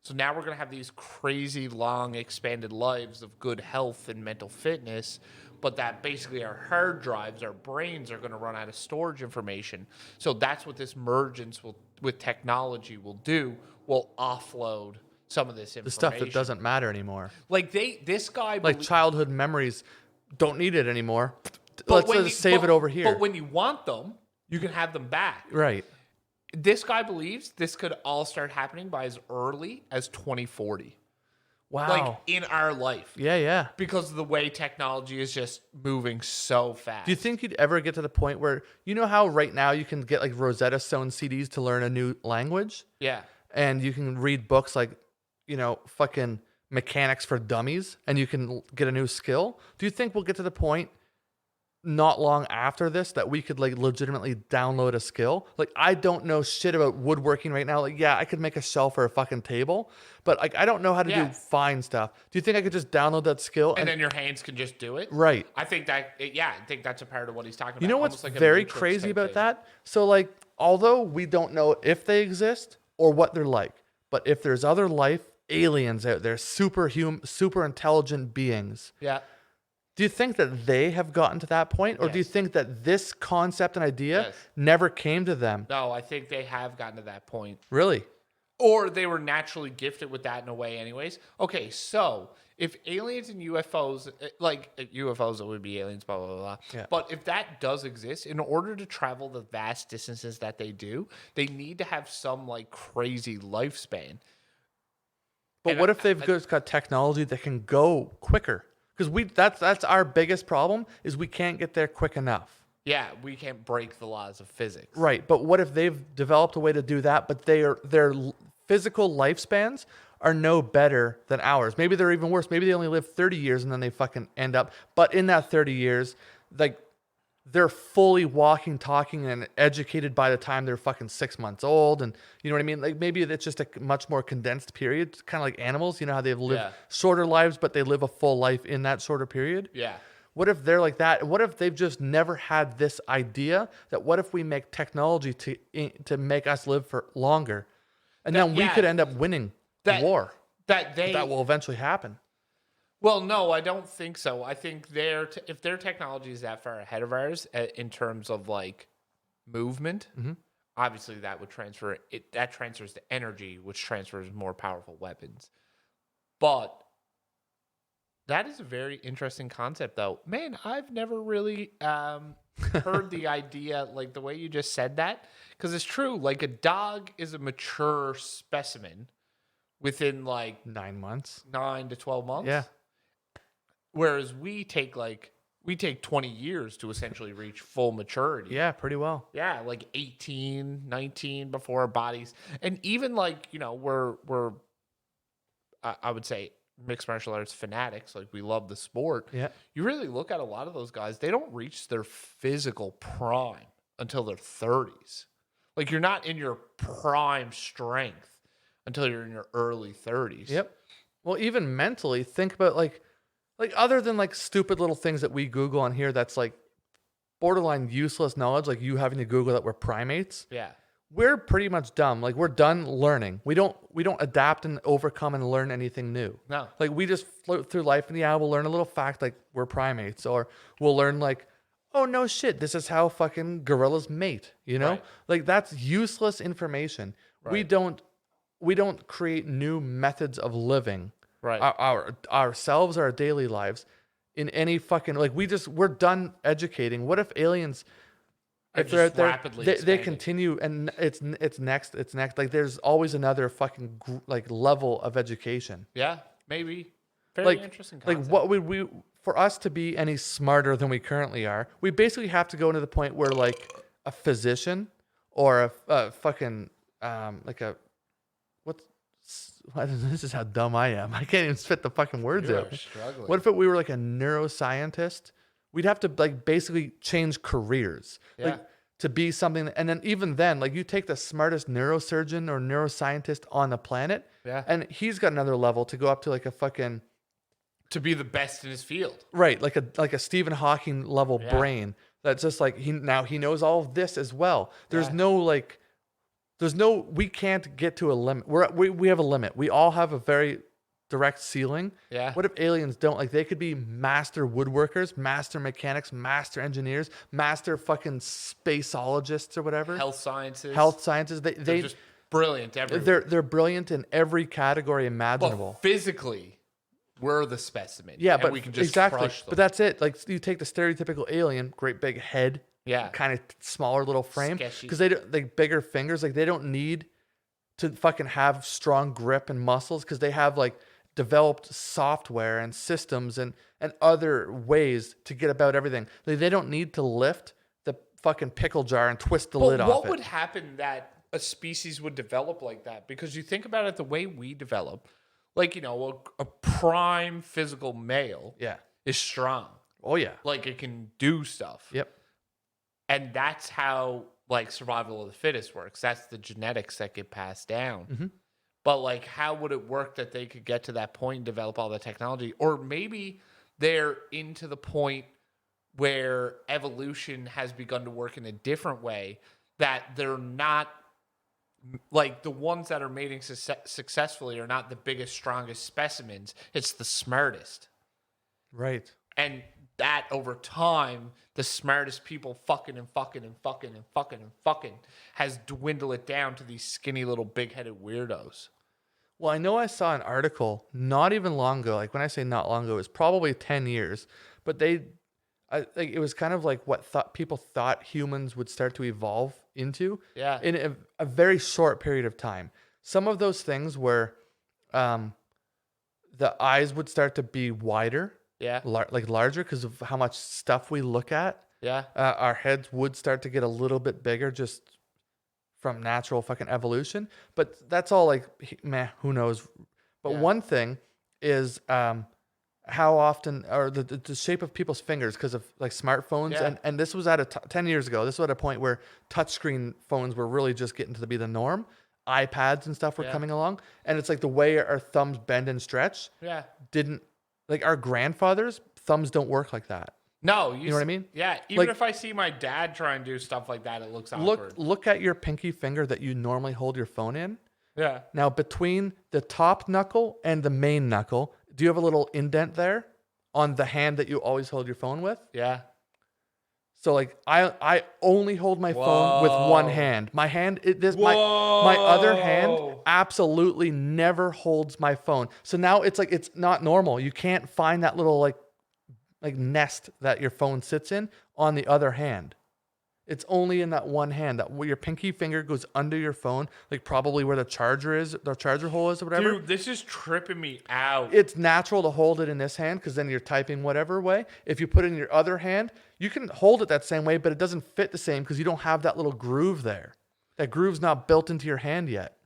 So now we're going to have these crazy, long, expanded lives of good health and mental fitness, but that basically our hard drives, our brains are going to run out of storage information. So that's what this mergence with technology will do. Will offload some of this information. The stuff that doesn't matter anymore. Like this guy... Like childhood memories don't need it anymore. Let's just save it over here. But when you want them, you can have them back. Right. This guy believes this could all start happening by as early as 2040. Wow. Like in our life. Yeah. Because of the way technology is just moving so fast. Do you think you'd ever get to the point where, you know how right now you can get like Rosetta Stone CDs to learn a new language? Yeah. And you can read books like, fucking Mechanics for Dummies, and you can get a new skill? Do you think we'll get to the point not long after this that we could like legitimately download a skill? Like, I don't know shit about woodworking right now. Like, yeah, I could make a shelf or a fucking table, but like I don't know how to do fine stuff. Do you think I could just download that skill and then your hands can just do it? Right. I think that's a part of what he's talking about. You know what's Almost like a very Matrix crazy type about thing. that? So like, although we don't know if they exist or what they're like, but if there's other life, aliens out there, super intelligent beings. Yeah. Do you think that they have gotten to that point? Or do you think that this concept and idea never came to them? No, I think they have gotten to that point. Really? Or they were naturally gifted with that in a way anyways. Okay, so if aliens and UFOs, like UFOs, it would be aliens, blah, blah, blah. Yeah. But if that does exist, in order to travel the vast distances that they do, they need to have some like crazy lifespan. But And what if they've just got technology that can go quicker? Because that's our biggest problem is we can't get there quick enough. Yeah, we can't break the laws of physics. Right, but what if they've developed a way to do that, but their physical lifespans are no better than ours? Maybe they're even worse. Maybe they only live 30 years and then they fucking end up. But in that 30 years, like, they're fully walking, talking, and educated by the time they're fucking 6 months old. And you know what I mean? Like, maybe it's just a much more condensed period, kind of like animals. You know how they've lived shorter lives, but they live a full life in that shorter period? Yeah. What if they're like that? What if they've just never had this idea that what if we make technology to make us live for longer? And then we could end up winning the war. That will eventually happen. Well, no, I don't think so. I think if their technology is that far ahead of ours in terms of like movement, obviously that would transfer. That transfers to energy, which transfers more powerful weapons. But that is a very interesting concept, though. Man, I've never really heard the idea like the way you just said that, because it's true. Like a dog is a mature specimen within like 9 months, 9 to 12 months. Yeah. Whereas we take 20 years to essentially reach full maturity. Yeah, pretty well. Yeah, like 18, 19 before our bodies. And even like, we're I would say mixed martial arts fanatics, like we love the sport. Yeah. You really look at a lot of those guys, they don't reach their physical prime until their 30s. Like you're not in your prime strength until you're in your early 30s. Yep. Well, even mentally, think about like other than like stupid little things that we Google on here that's like borderline useless knowledge, like you having to Google that we're primates. Yeah. We're pretty much dumb. Like we're done learning. We don't adapt and overcome and learn anything new. No. Like we just float through life and we'll learn a little fact like we're primates, or we'll learn like, oh no shit, this is how fucking gorillas mate, you know? Right. Like that's useless information. Right. We don't create new methods of living. Right. Ourselves, our daily lives in any fucking like we're done educating. What if aliens if they're out there, rapidly they expanding. continue and it's next. Like there's always another fucking like level of education. Yeah, maybe. Very Like interesting concept. like what would we for us to be any smarter than we currently are? We basically have to go to the point where like a physician or a fucking like a this is how dumb I am. I can't even spit the fucking words You out. are struggling. What if we were like a neuroscientist? We'd have to like basically change careers. Yeah. Like to be something, and then even then, like you take the smartest neurosurgeon or neuroscientist on the planet, Yeah. and he's got another level to go up to like a fucking to be the best in his field. right, like a Stephen Hawking level Yeah. brain that's just like he knows all of this as well. There's Yeah. we can't get to a limit. We have a limit. We all have a very direct ceiling. Yeah. What if aliens don't? Like they could be master woodworkers, master mechanics, master engineers, master fucking spaceologists or whatever. Health sciences. Health sciences. They're They just brilliant everywhere. they're brilliant in every category imaginable. But physically, we're the specimen. Yeah, and but we can just exactly. crush them. But that's it. Like you take the stereotypical alien, great big head, Yeah. kind of smaller little frame, Sketchy. because they don't like bigger fingers. Like they don't need to fucking have strong grip and muscles because they have like developed software and systems and other ways to get about everything. Like, they don't need to lift the fucking pickle jar and twist the lid But off what it. would happen that a species would develop like that? Because you think about it the way we develop, like, you know, a prime physical male Yeah. is strong. Oh yeah. Like it can do stuff. Yep. And that's how like survival of the fittest works. That's the genetics that get passed down. Mm-hmm. But like, how would it work that they could get to that point and develop all the technology? Or maybe they're into the point where evolution has begun to work in a different way, that they're not like the ones that are mating successfully are not the biggest, strongest specimens. It's the smartest. Right. And that over time, the smartest people fucking has dwindled it down to these skinny little big-headed weirdos. Well, I know I saw an article not even long ago. Like when I say not long ago, it was probably 10 years. But like it was kind of like what people thought humans would start to evolve into. Yeah. In a very short period of time. Some of those things where the eyes would start to be wider, Yeah. like larger because of how much stuff we look at. Yeah. Our heads would start to get a little bit bigger just from natural fucking evolution. But that's all like, meh, who knows? But Yeah. one thing is how often, or the shape of people's fingers because of like smartphones. Yeah. And this was at 10 years ago. This was at a point where touchscreen phones were really just getting to be the norm. iPads and stuff were Yeah. coming along. And it's like the way our thumbs bend and stretch Yeah. didn't, like our grandfathers' thumbs don't work like that. No, You know what I mean? Yeah. Even Like- if I see my dad try and do stuff like that, it looks awkward. Look at your pinky finger that you normally hold your phone in. Yeah. Now, between the top knuckle and the main knuckle, do you have a little indent there on the hand that you always hold your phone with? Yeah. So, like, I only hold my phone with one Whoa. hand. My hand, my other hand Whoa. absolutely never holds my phone. So now it's like it's not normal. You can't find that little like nest that your phone sits in on the other hand. It's only in that one hand. That where your pinky finger goes under your phone, like probably where the charger hole is or whatever. Dude, this is tripping me out. It's natural to hold it in this hand because then you're typing whatever way. If you put it in your other hand, you can hold it that same way, but it doesn't fit the same because you don't have that little groove there. That groove's not built into your hand yet.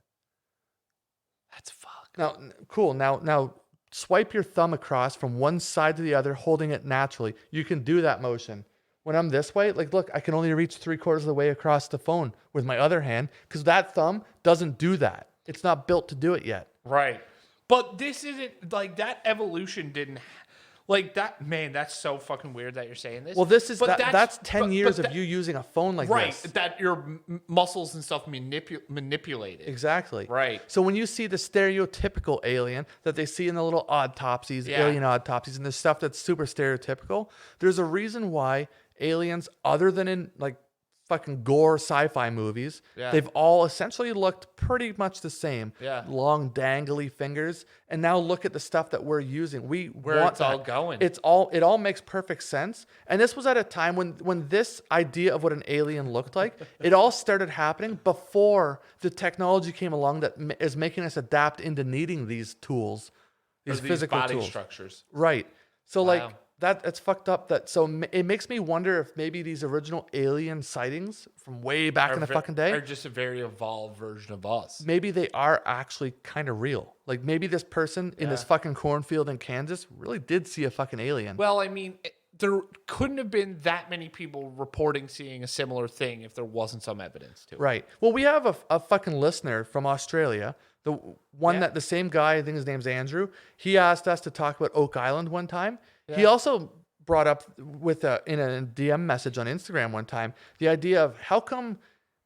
That's fucked. Now, cool. Now swipe your thumb across from one side to the other, holding it naturally. You can do that motion. When I'm this way, like, look, I can only reach 3/4 of the way across the phone with my other hand because that thumb doesn't do that. It's not built to do it yet. Right. But this isn't like that evolution didn't like that. Man, that's so fucking weird that you're saying this. Well, this is But that's 10 years but of you using a phone like right, this. that your muscles and stuff manipulated. Exactly. Right. So when you see the stereotypical alien that they see in the little autopsies, Yeah. alien autopsies, and the stuff that's super stereotypical, there's a reason why aliens, other than in like fucking gore sci-fi movies, they've all essentially looked pretty much the same. Yeah. Long dangly fingers. And now look at the stuff that we're using. Where want it's all that. going. It all makes perfect sense. And this was at a time when this idea of what an alien looked like, it all started happening before the technology came along that is making us adapt into needing these tools, these physical body tools. structures. Right. So like Wow. it's fucked up it makes me wonder if maybe these original alien sightings from way back in the fucking day are just a very evolved version of us. maybe they are actually kind of real. Like maybe this person in this fucking cornfield in Kansas really did see a fucking alien. Well, I mean, there couldn't have been that many people reporting seeing a similar thing if there wasn't some evidence to it. Right. Well, we have a fucking listener from Australia. The one that the same guy, I think his name's Andrew. He asked us to talk about Oak Island one time. Yeah. He also brought up in a DM message on Instagram one time the idea of how come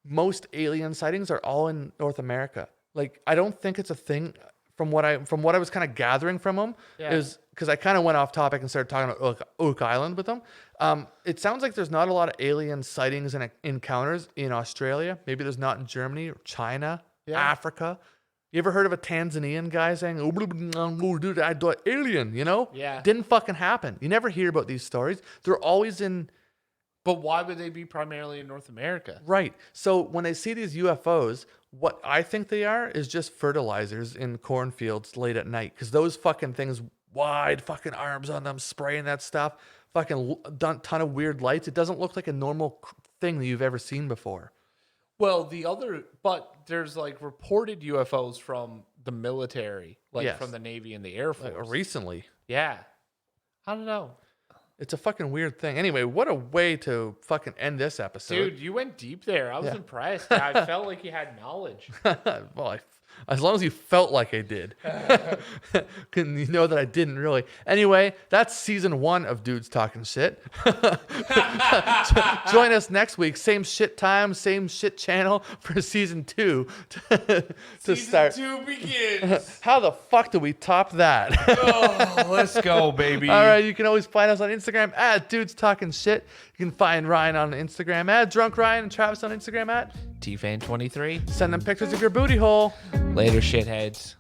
most alien sightings are all in North America. Like I don't think it's a thing. From what I was kind of gathering from him is because I kind of went off topic and started talking about Oak Island with him. It sounds like there's not a lot of alien sightings and encounters in Australia. Maybe there's not in Germany or China, Africa. You ever heard of a Tanzanian guy saying, "Oh, dude, I saw an alien," you know? Yeah. Didn't fucking happen. You never hear about these stories. They're always in... But why would they be primarily in North America? Right. So when they see these UFOs, what I think they are is just fertilizers in cornfields late at night. Because those fucking things, wide fucking arms on them, spraying that stuff, fucking ton of weird lights. It doesn't look like a normal thing that you've ever seen before. Well, but there's like reported UFOs from the military, like from the Navy and the Air Force. Like recently. Yeah. I don't know. It's a fucking weird thing. Anyway, what a way to fucking end this episode. Dude, you went deep there. I was impressed. I felt like you had knowledge. Well, as long as you felt like I did. You know that I didn't really. Anyway, that's season 1 of Dudes Talking Shit. Join us next week. Same shit time, same shit channel for season 2 to start. Season 2 begins. How the fuck do we top that? Oh, let's go, baby. All right, you can always find us on Instagram at Dudes Talking Shit. You can find Ryan on Instagram at Drunk Ryan and Travis on Instagram at TFan23. Send them pictures of your booty hole. Later, shitheads.